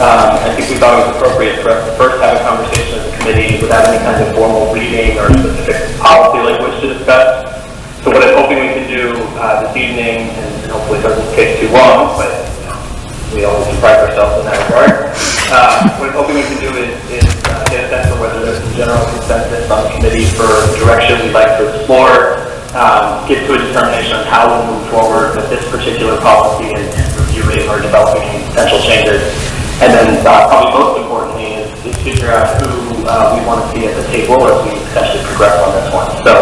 I think we thought it was appropriate for us to first have a conversation as a committee without any kind of formal reading or specific policy language to discuss. So what I'm hoping we can do this evening, and hopefully it doesn't take too long, but we always pride ourselves in that regard. What I'm hoping we can do is get a sense for whether there's some general consensus on the committee for direction we'd like to explore, get to a determination on how we'll move forward with this particular policy and reviewing or developing any potential changes. And then probably most importantly is figure out who we want to see at the table as we potentially progress on this one. So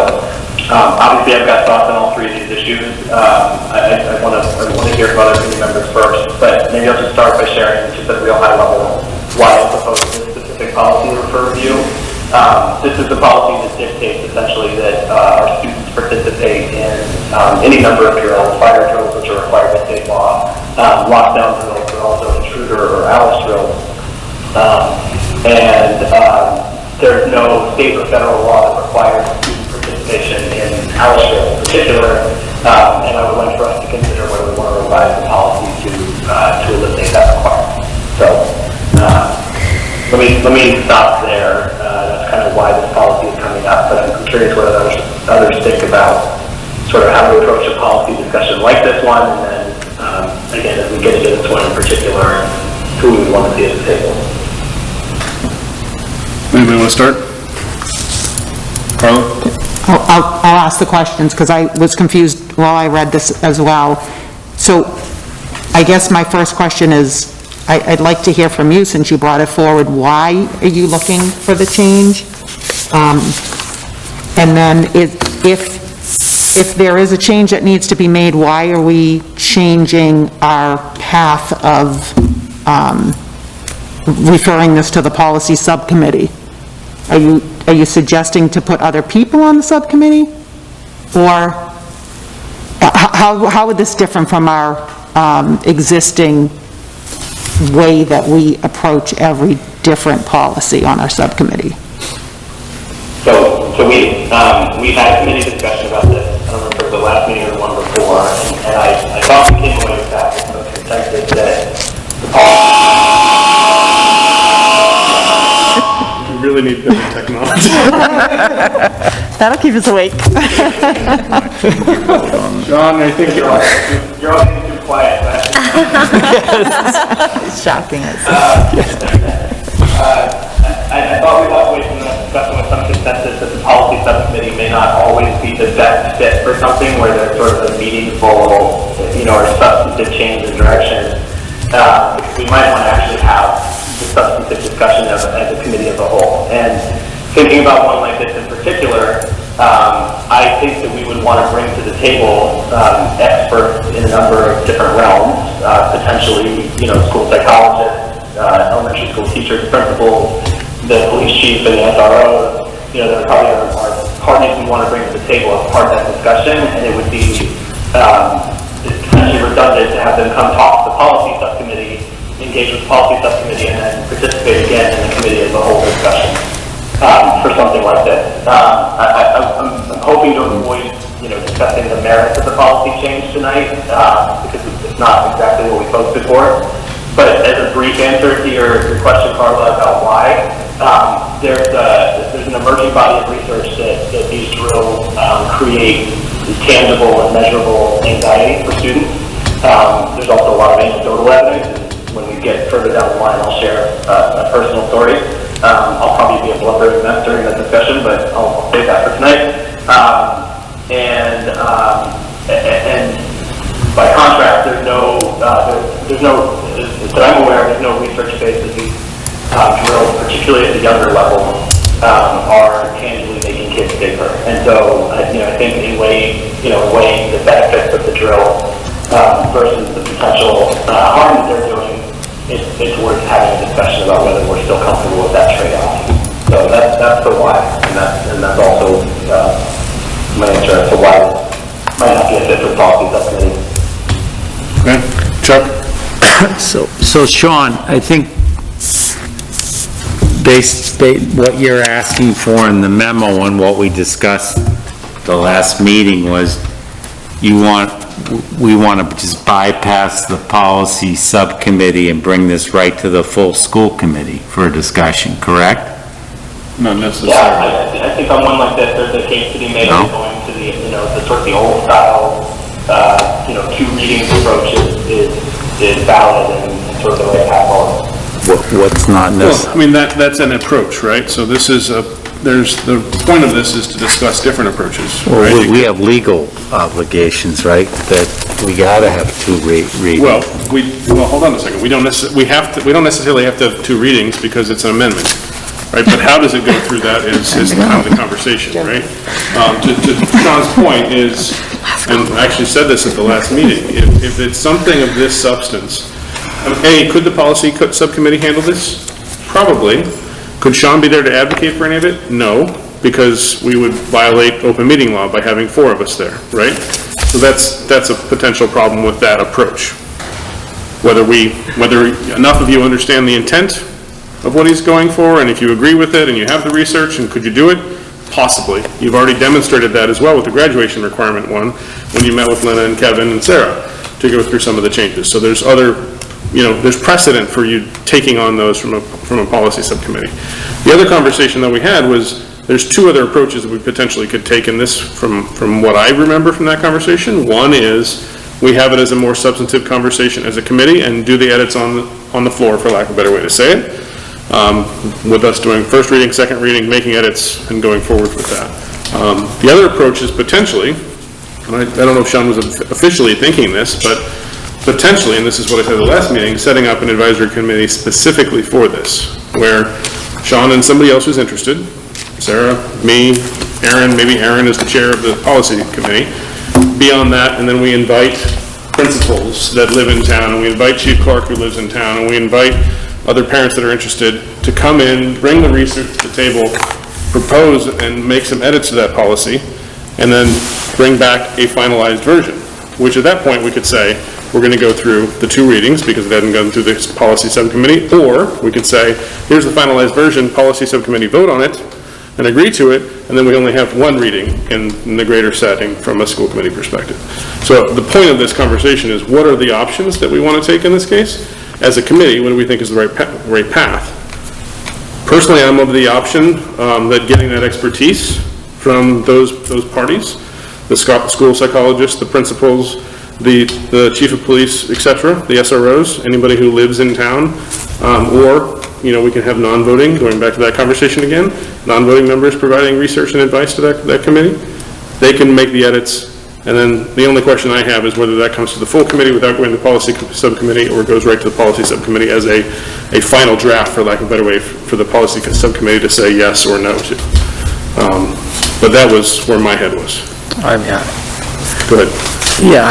obviously I've got thoughts on all 3 of these issues. I want to hear from other committee members first, but maybe I'll just start by sharing just at a real high level why I propose this specific policy for review. This is the policy that dictates essentially that our students participate in any number of drills, fire drills which are required by state law, lockdown drills, but also intruder or Alice drills. There's no state or federal law that requires student participation in Alice drills in particular, and I would like for us to consider whether we want to revise the policy to eliminate that requirement. So let me stop there. That's kind of why this policy is coming up, but I'm curious what others think about sort of how to approach a policy discussion like this one, and then again, as we get into this one in particular, who we want to see at the table. Anybody want to start? Carla? I'll ask the questions, because I was confused while I read this as well. So I guess my first question is, I'd like to hear from you, since you brought it forward. Why are you looking for the change? And then if there is a change that needs to be made, why are we changing our path of referring this to the policy subcommittee? Are you suggesting to put other people on the subcommittee? Or how would this differ from our existing way that we approach every different policy on our subcommittee? So we had a committee discussion about this. I don't remember if it was the last meeting or the one before, and I thought we came away with that with some consensus that the policy. We really need better technology. That'll keep us awake. John, I think you're all getting too quiet. It's shocking us. I thought we walked away from the discussion with some consensus that the policy subcommittee may not always be the best fit for something where there's sort of a meaningful, or substantive change in direction. We might want to actually have the substantive discussion as a committee as a whole. And thinking about one like this in particular, I think that we would want to bring to the table experts in a number of different realms, potentially, school psychologists, elementary school teachers, principals, the police chief, and the SRO, there probably are parties we want to bring to the table as part of that discussion, and it would be potentially redundant to have them come talk to the policy subcommittee, engage with the policy subcommittee, and then participate again in the committee as a whole discussion for something like this. I'm hoping to avoid, discussing the merits of the policy change tonight because it's not exactly what we posted for. But as a brief answer to your question, Carla, about why, there's an emerging body of research that these drills create tangible and measurable anxiety for students. There's also a lot of anecdotal evidence. When we get further down the line, I'll share a personal story. I'll probably be a blubbering mess during that discussion, but I'll save that for tonight. And by contrast, there's no, that I'm aware of, there's no research base that these drills, particularly at the younger level, are tangibly making kids safer. And so, I think in weighing the benefits of the drill versus the potential harm that they're doing, it's worth having a discussion about whether we're still comfortable with that trade-off. So that's the why, and that's also my answer as to why it might not be a fit for policy subcommittee. Okay, Chuck? So Sean, I think what you're asking for in the memo and what we discussed the last meeting was we want to just bypass the policy subcommittee and bring this right to the full school committee for a discussion, correct? Not necessarily. Yeah, I think on one like this, there's a case to be made of going to the sort of the old style, two readings approach is valid and sort of the right path forward. What's not necessary? Well, I mean, that's an approach, right? So this is the point of this is to discuss different approaches. Well, right? we have legal obligations, right, that we gotta have two readings. Well, hold on a second. We don't necessarily have to have two readings because it's an amendment, right? But how does it go through that is kind of the conversation, right? To Sean's point is, and I actually said this at the last meeting, if it's something of this substance, A, could the policy subcommittee handle this? Probably. Could Sean be there to advocate for any of it? No, because we would violate open meeting law by having 4 of us there, right? So that's a potential problem with that approach. Whether enough of you understand the intent of what he's going for, and if you agree with it, and you have the research, and could you do it? Possibly. You've already demonstrated that as well with the graduation requirement one, when you met with Lena and Kevin and Sarah to go through some of the changes. So there's there's precedent for you taking on those from a policy subcommittee. The other conversation that we had was there's 2 other approaches that we potentially could take in this from what I remember from that conversation. One is we have it as a more substantive conversation as a committee and do the edits on the floor, for lack of a better way to say it, with us doing first reading, second reading, making edits, and going forward with that. The other approach is potentially, and I don't know if Sean was officially thinking this, but potentially, and this is what I said at the last meeting, setting up an advisory committee specifically for this, where Sean and somebody else who's interested, Sarah, me, Aaron, maybe Aaron is the chair of the policy committee, be on that, and then we invite principals that live in town, and we invite Chief Clark who lives in town, and we invite other parents that are interested to come in, bring the research to the table, propose and make some edits to that policy, and then bring back a finalized version, which at that point we could say, we're going to go through the 2 readings because it hadn't gone through this policy subcommittee, or we could say, here's the finalized version, policy subcommittee vote on it and agree to it, and then we only have 1 reading in the greater setting from a school committee perspective. So the point of this conversation is what are the options that we want to take in this case? As a committee, what do we think is the right path? Personally, I'm of the option that getting that expertise from those parties, the school psychologists, the principals, the chief of police, etc., the SROs, anybody who lives in town, or we can have non-voting, going back to that conversation again, non-voting members providing research and advice to that committee. They can make the edits, and then the only question I have is whether that comes to the full committee without going to the policy subcommittee, or goes right to the policy subcommittee as a final draft, for lack of a better way, for the policy subcommittee to say yes or no to. But that was where my head was. Go ahead. Yeah,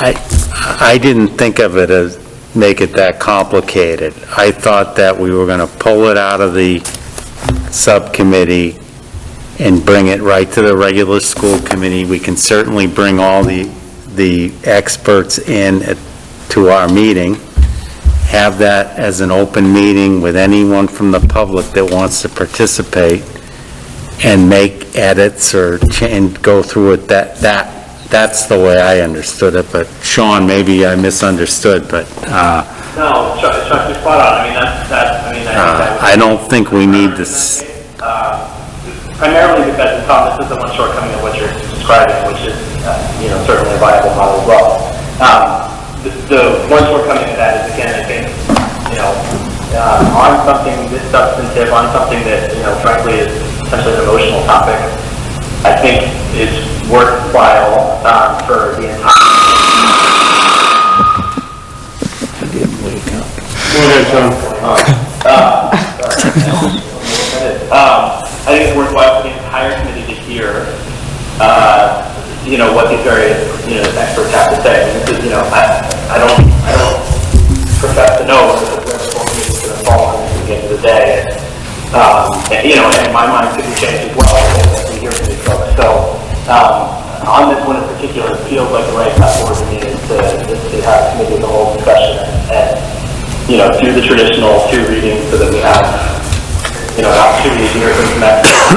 I didn't think of it as make it that complicated. I thought that we were going to pull it out of the subcommittee and bring it right to the regular school committee. We can certainly bring all the experts in to our meeting, have that as an open meeting with anyone from the public that wants to participate, and make edits or and go through it. That's the way I understood it, but Sean, maybe I misunderstood, but No, Chuck, you're spot on. I mean, I don't think we need this. Primarily because this is the one shortcoming of what you're describing, which is, certainly a viable model as well. The one shortcoming of that is, again, I think, on something this substantive, on something that, frankly is essentially an emotional topic, I think it's worthwhile for the entire... Go ahead, Sean. I think it's worthwhile for the entire committee to hear, what these various, experts have to say. And this is, I don't profess to know where the full committee is going to fall on this at the end of the day. And my mind could be changed as well as we hear from these folks. So, on this one in particular, it feels like the right path forward to me is to have a committee as a whole discussion and do the traditional 2 readings so that we have an opportunity to hear from some experts,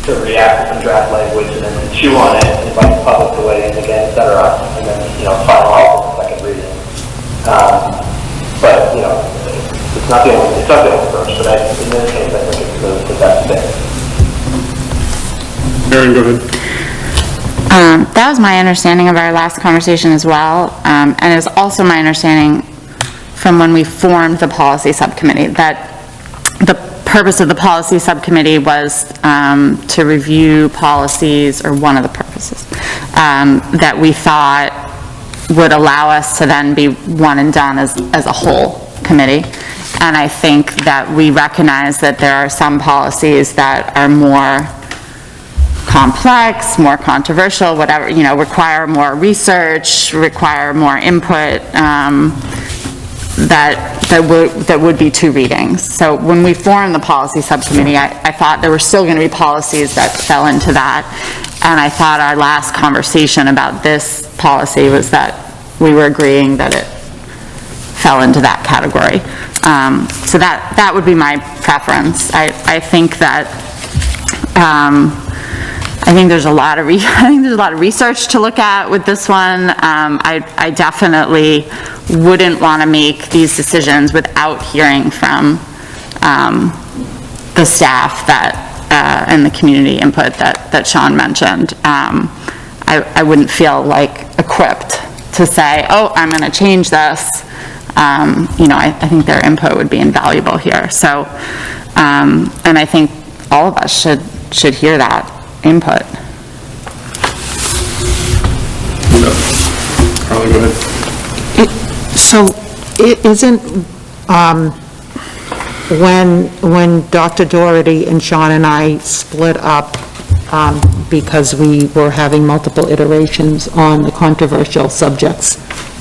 to react to some draft language, and then chew on it, invite the public to weigh in again, et cetera, and then, final off the second reading. But, it's not the only approach, but in this case, I think it's the best thing. Erin, go ahead. That was my understanding of our last conversation as well, and it's also my understanding from when we formed the policy subcommittee that the purpose of the policy subcommittee was to review policies, or one of the purposes, that we thought would allow us to then be one and done as a whole committee. And I think that we recognize that there are some policies that are more complex, more controversial, whatever, require more research, require more input, that would be 2 readings. So when we formed the policy subcommittee, I thought there were still going to be policies that fell into that. And I thought our last conversation about this policy was that we were agreeing that it fell into that category. So that would be my preference. I think that I think there's a lot of research to look at with this one. I definitely wouldn't want to make these decisions without hearing from the staff and the community input that Sean mentioned. I wouldn't feel like equipped to say, oh, I'm going to change this. I think their input would be invaluable here. So, and I think all of us should hear that input. Carly, go ahead. So it isn't, when Dr. Doherty and Sean and I split up because we were having multiple iterations on the controversial subjects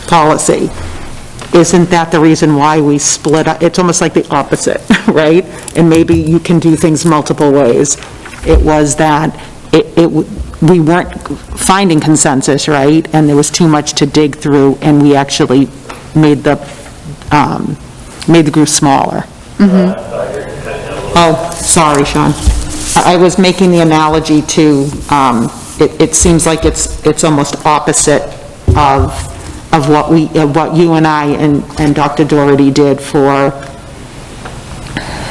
policy, isn't that the reason why we split up? It's almost like the opposite, right? And maybe you can do things multiple ways. It was that we weren't finding consensus, right? And there was too much to dig through, and we actually made the group smaller. Oh, sorry, Sean. I was making the analogy to, it seems like it's almost opposite of what you and I and Dr. Doherty did for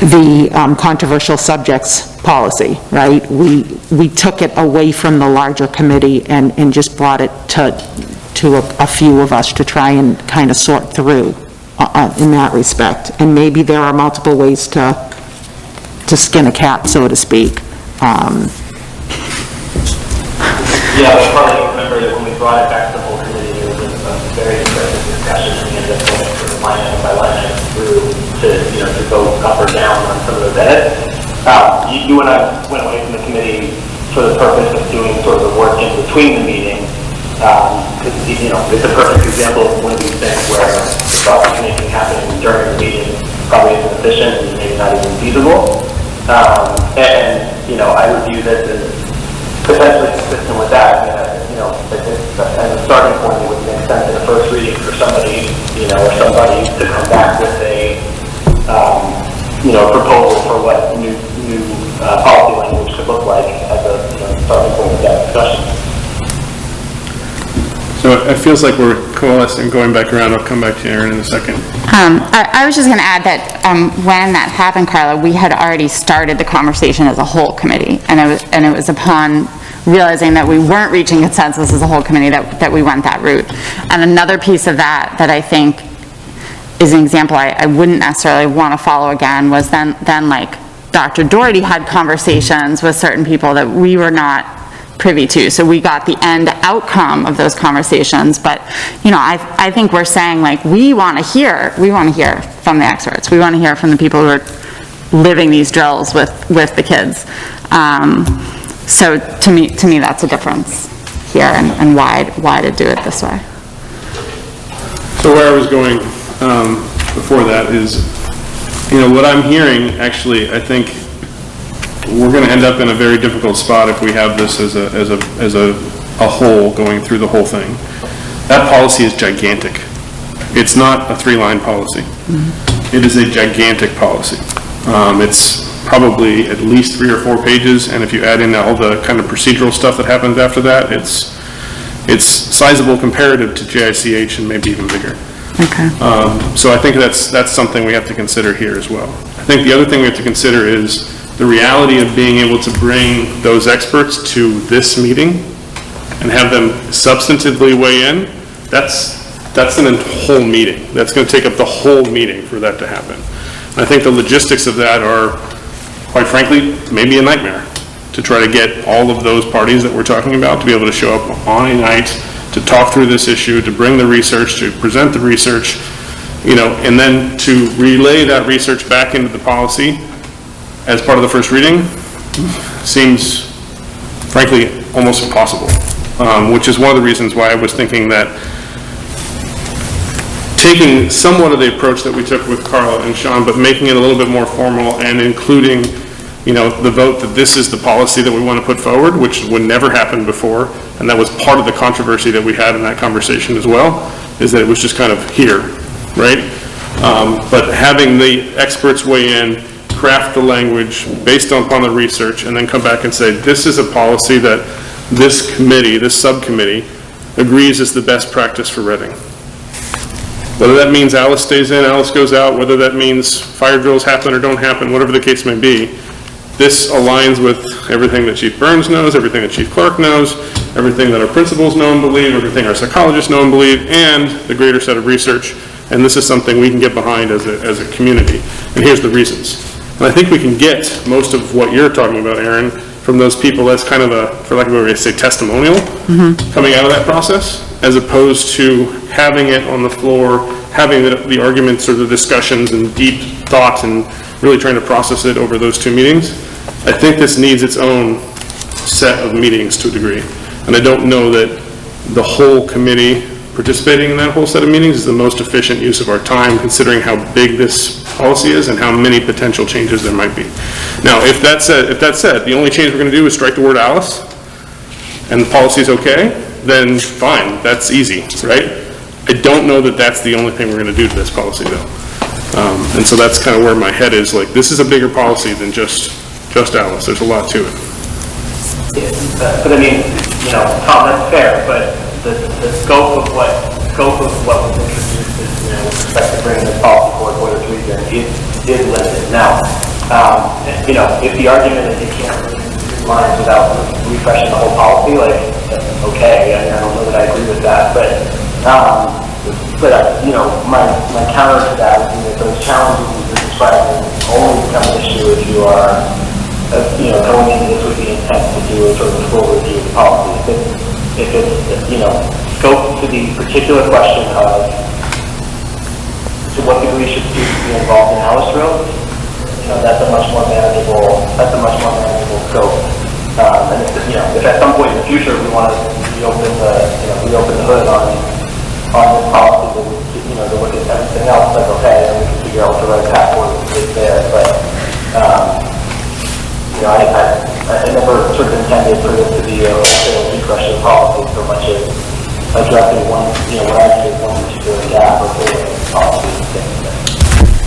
the controversial subjects policy, right? We took it away from the larger committee and just brought it to a few of us to try and kind of sort through in that respect. And maybe there are multiple ways to skin a cat, so to speak. Yeah, I probably remember that when we brought it back to the whole committee, there was a very interesting discussion, and we ended up going sort of line item by line item through to go up or down on some of those edits. You and I went away from the committee for the purpose of doing sort of the work in between the meeting. It's a perfect example of one of these things where sausage making happening during the meeting probably isn't efficient and maybe not even feasible. And, you know, I would view this as potentially consistent with that. As a starting point, it would make sense in the first reading for somebody, or somebody to come back with a, proposal for what new policy language could look like as a starting point of that discussion. So it feels like we're coalescing, going back around. I'll come back to Aaron in a second. I was just going to add that when that happened, Carla, we had already started the conversation as a whole committee, and it was upon realizing that we weren't reaching consensus as a whole committee that we went that route. And another piece of that I think is an example I wouldn't necessarily want to follow again was then like Dr. Doherty had conversations with certain people that we were not privy to. So we got the end outcome of those conversations, but I think we're saying like we want to hear from the experts. We want to hear from the people who are living these drills with the kids. So to me that's a difference here and why to do it this way. So where I was going before that is, what I'm hearing, actually, I think we're going to end up in a very difficult spot if we have this as a whole going through the whole thing. That policy is gigantic. It's not a 3-line policy. It is a gigantic policy. It's probably at least 3 or 4 pages, and if you add in all the kind of procedural stuff that happens after that, it's sizable comparative to JICH and maybe even bigger. Okay. So I think that's something we have to consider here as well. I think the other thing we have to consider is the reality of being able to bring those experts to this meeting and have them substantively weigh in. That's a whole meeting. That's going to take up the whole meeting for that to happen. And I think the logistics of that are, quite frankly, maybe a nightmare to try to get all of those parties that we're talking about to be able to show up on a night to talk through this issue, to bring the research, to present the research, and then to relay that research back into the policy as part of the first reading seems, frankly, almost impossible, which is one of the reasons why I was thinking that taking somewhat of the approach that we took with Carla and Sean, but making it a little bit more formal and including, the vote that this is the policy that we want to put forward, which would never happen before, and that was part of the controversy that we had in that conversation as well, is that it was just kind of here, right? But having the experts weigh in, craft the language based upon the research, and then come back and say, this is a policy that this committee, this subcommittee, agrees is the best practice for Reading. Whether that means Alice stays in, Alice goes out, whether that means fire drills happen or don't happen, whatever the case may be, this aligns with everything that Chief Burns knows, everything that Chief Clark knows, everything that our principals know and believe, everything our psychologists know and believe, and the greater set of research. And this is something we can get behind as a community. And here's the reasons. And I think we can get most of what you're talking about, Aaron, from those people. That's kind of a, for lack of a way to say, testimonial coming out of that process, as opposed to having it on the floor, having the arguments or the discussions and deep thought and really trying to process it over those 2 meetings. I think this needs its own set of meetings to a degree. And I don't know that the whole committee participating in that whole set of meetings is the most efficient use of our time, considering how big this policy is and how many potential changes there might be. Now, if that said, the only change we're going to do is strike the word Alice, and the policy is okay, then fine, that's easy, right? I don't know that that's the only thing we're going to do to this policy, though. And so that's kind of where my head is, like, this is a bigger policy than just Alice. There's a lot to it. But I mean, Tom, that's fair, but the scope of what was introduced is, with respect to bringing this policy forward for this reason is limited. Now, if the argument is you can't really do lines without refreshing the whole policy, like, okay, I don't know that I agree with that, but my counter to that would be that those challenges you're describing only become an issue if you are, going into this with the intent to do a sort of full review of the policy. If it's, scope to the particular question of to what degree should students be involved in Alice drills, that's a much more manageable scope. And if at some point in the future we want to reopen the hood on this policy, to look at the right path forward is there, but, you know, I never sort of intended for this to be a refresh of policy so much as addressing one, you know, what I see as one particular gap or policy thing.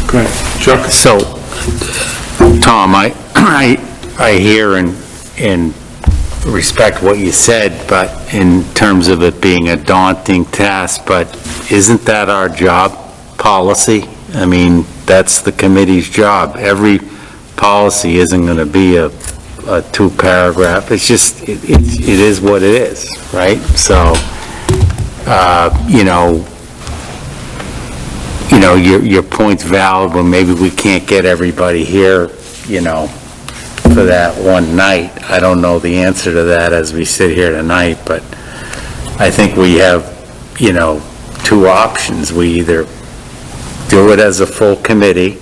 Great. Chuck? So, Tom, I hear and respect what you said, but in terms of it being a daunting task, but isn't that our job, policy? I mean, that's the committee's job. Every policy isn't going to be a two-paragraph. It's just, it is what it is, right? So, your point's valid, when maybe we can't get everybody here, for that one night. I don't know the answer to that as we sit here tonight, but I think we have, two options. We either do it as a full committee,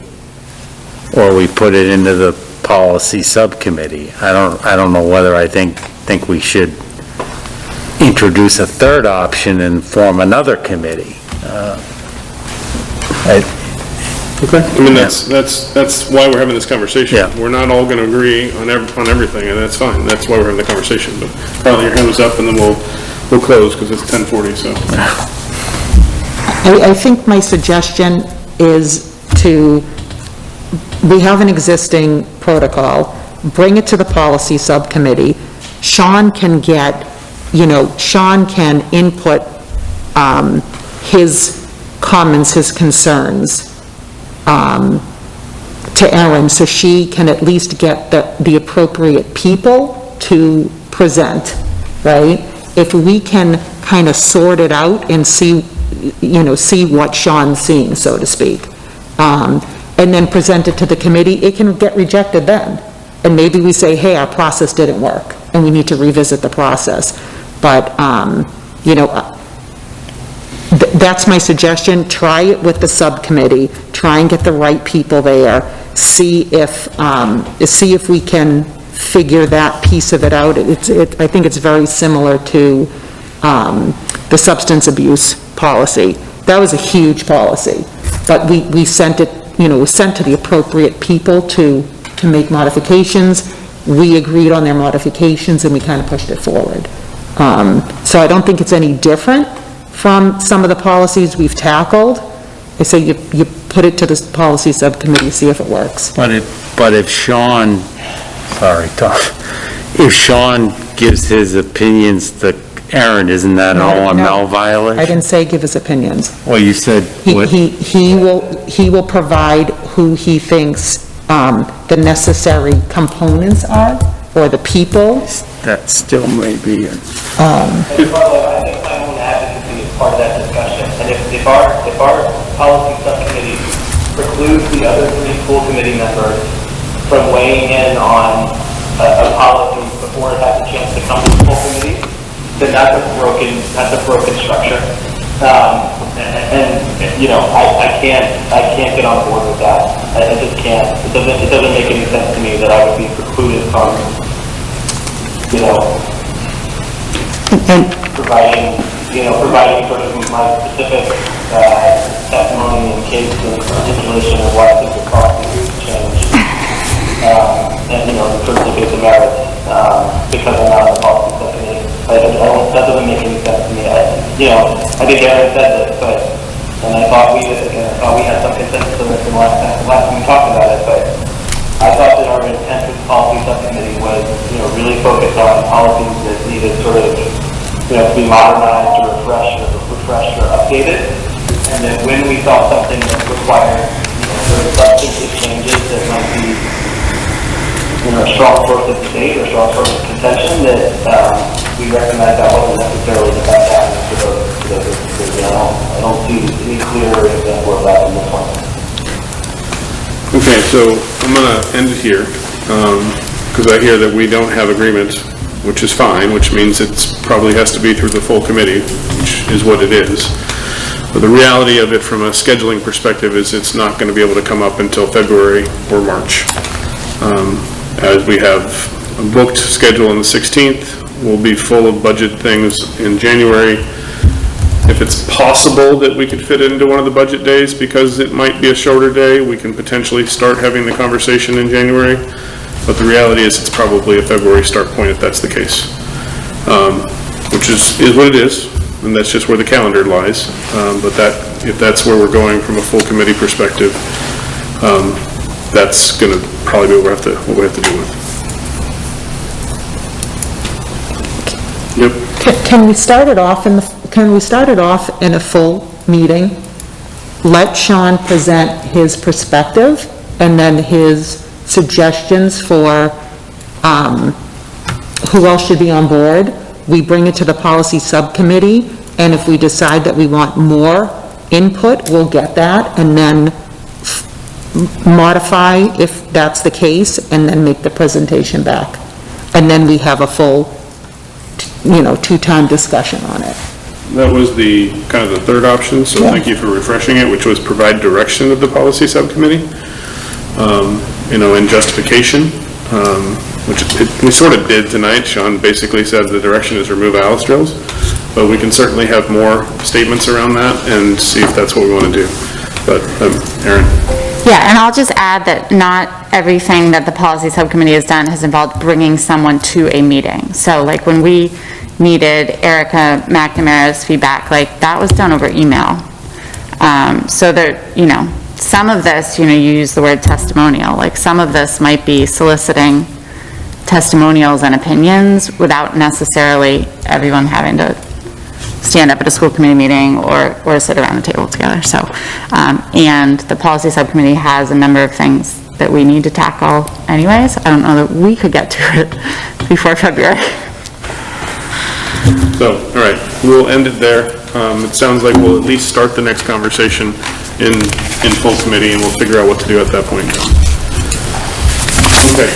or we put it into the policy subcommittee. I don't know whether I think we should introduce a third option and form another committee. Okay. I mean, that's why we're having this conversation. Yeah. We're not all going to agree on everything, and that's fine. That's why we're having the conversation. But Carly, your hand was up, and then we'll close because it's 10:40. So. I think my suggestion is we have an existing protocol, bring it to the policy subcommittee. Sean can input his comments, his concerns to Erin, so she can at least get the appropriate people to present, right? If we can kind of sort it out and see what Sean's seeing, so to speak, and then present it to the committee, it can get rejected then. And maybe we say, hey, our process didn't work, and we need to revisit the process. But, that's my suggestion. Try it with the subcommittee, try and get the right people there, see if we can figure that piece of it out. I think it's very similar to the substance abuse policy. That was a huge policy, but we sent it, was sent to the appropriate people to make modifications. We agreed on their modifications, and we kind of pushed it forward. So I don't think it's any different from some of the policies we've tackled. I say you put it to the policy subcommittee, see if it works. But if Sean, sorry, Tom, if Sean gives his opinions to Erin, isn't that an OML violation? I didn't say give his opinions. Well, you said what? He will provide who he thinks the necessary components are, or the people. That still may be. I think my own advocacy is part of that discussion. And if our policy subcommittee precludes the other three school committee members from weighing in on a policy before it has a chance to come to the full committee, then that's a broken structure. I can't get on board with that. I just can't. It doesn't make any sense to me that I would be precluded from, providing sort of my specific testimony and case and articulation of why I think the policy needs to change. Sort of debate the merits because I'm not on the policy subcommittee. That doesn't make any sense to me. I think Erin said this, and I thought we had some consensus on this the last time we talked about it, but I thought that our intent with the policy subcommittee was, really focus on policies that needed sort of, to be modernized or refreshed or updated, and that when we saw something that required, sort of substantive changes that might be, a strong source of debate or strong source of contention, that we recognize that wasn't necessarily the best avenue for those instances. I don't see any clearer example of that in this one. Okay, so I'm going to end it here because I hear that we don't have agreement, which is fine, which means it probably has to be through the full committee, which is what it is. But the reality of it from a scheduling perspective is it's not going to be able to come up until February or March. As we have a booked schedule on the 16th, we'll be full of budget things in January. If it's possible that we could fit it into one of the budget days because it might be a shorter day, we can potentially start having the conversation in January. But the reality is it's probably a February start point if that's the case. Which is what it is, and that's just where the calendar lies. But if that's where we're going from a full committee perspective, that's going to probably be what we have to deal with. Yep. Can we start it off in a full meeting? Let Sean present his perspective and then his suggestions for who else should be on board. We bring it to the policy subcommittee, and if we decide that we want more input, we'll get that, and then modify if that's the case, and then make the presentation back. And then we have a full, two-time discussion on it. That was the kind of the third option, so thank you for refreshing it, which was provide direction of the policy subcommittee, and justification, which we sort of did tonight. Sean basically said the direction is remove Alice drills, but we can certainly have more statements around that and see if that's what we want to do. But, Erin? Yeah, and I'll just add that not everything that the policy subcommittee has done has involved bringing someone to a meeting. So like when we needed Erica McNamara's feedback, like that was done over email. So there, some of this, you use the word testimonial, like some of this might be soliciting testimonials and opinions without necessarily everyone having to stand up at a school committee meeting or sit around the table together. So, and the policy subcommittee has a number of things that we need to tackle anyways. I don't know that we could get to it before February. So, all right, we'll end it there. It sounds like we'll at least start the next conversation in full committee, and we'll figure out what to do at that point. Okay.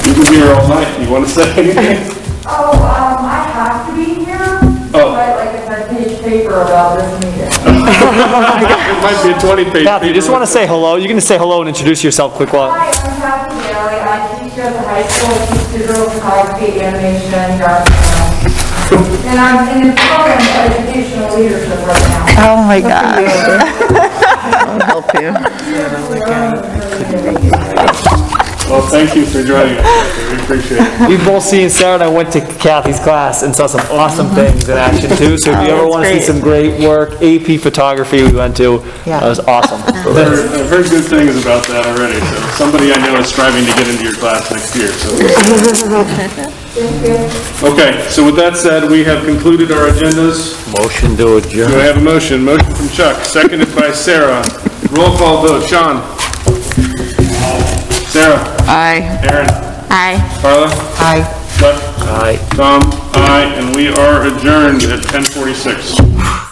You can be here all night. You want to say anything? I have to be here, but like if I page paper about this meeting. It might be a 20-page. Kathy, you just want to say hello? You can just say hello and introduce yourself quick while. Hi, I'm Kathy Bailey. I teach at the high school, I teach digital photography, animation, graphic design. And I'm in the program for educational leadership right now. Oh my God. I'll help you. Well, thank you for joining us. We appreciate it. We've both seen, Sarah and I went to Kathy's class and saw some awesome things in action too. So if you ever want to see some great work, AP photography we went to, that was awesome. I've heard good things about that already. So somebody I know is striving to get into your class next year. So. Okay, so with that said, we have concluded our agendas. Motion to adjourn. Do I have a motion? Motion from Chuck, seconded by Sarah. Roll call vote. Sean? Sarah? Aye. Aaron? Aye. Carla? Aye. Chuck? Aye. Tom? Aye. And we are adjourned at 10:46.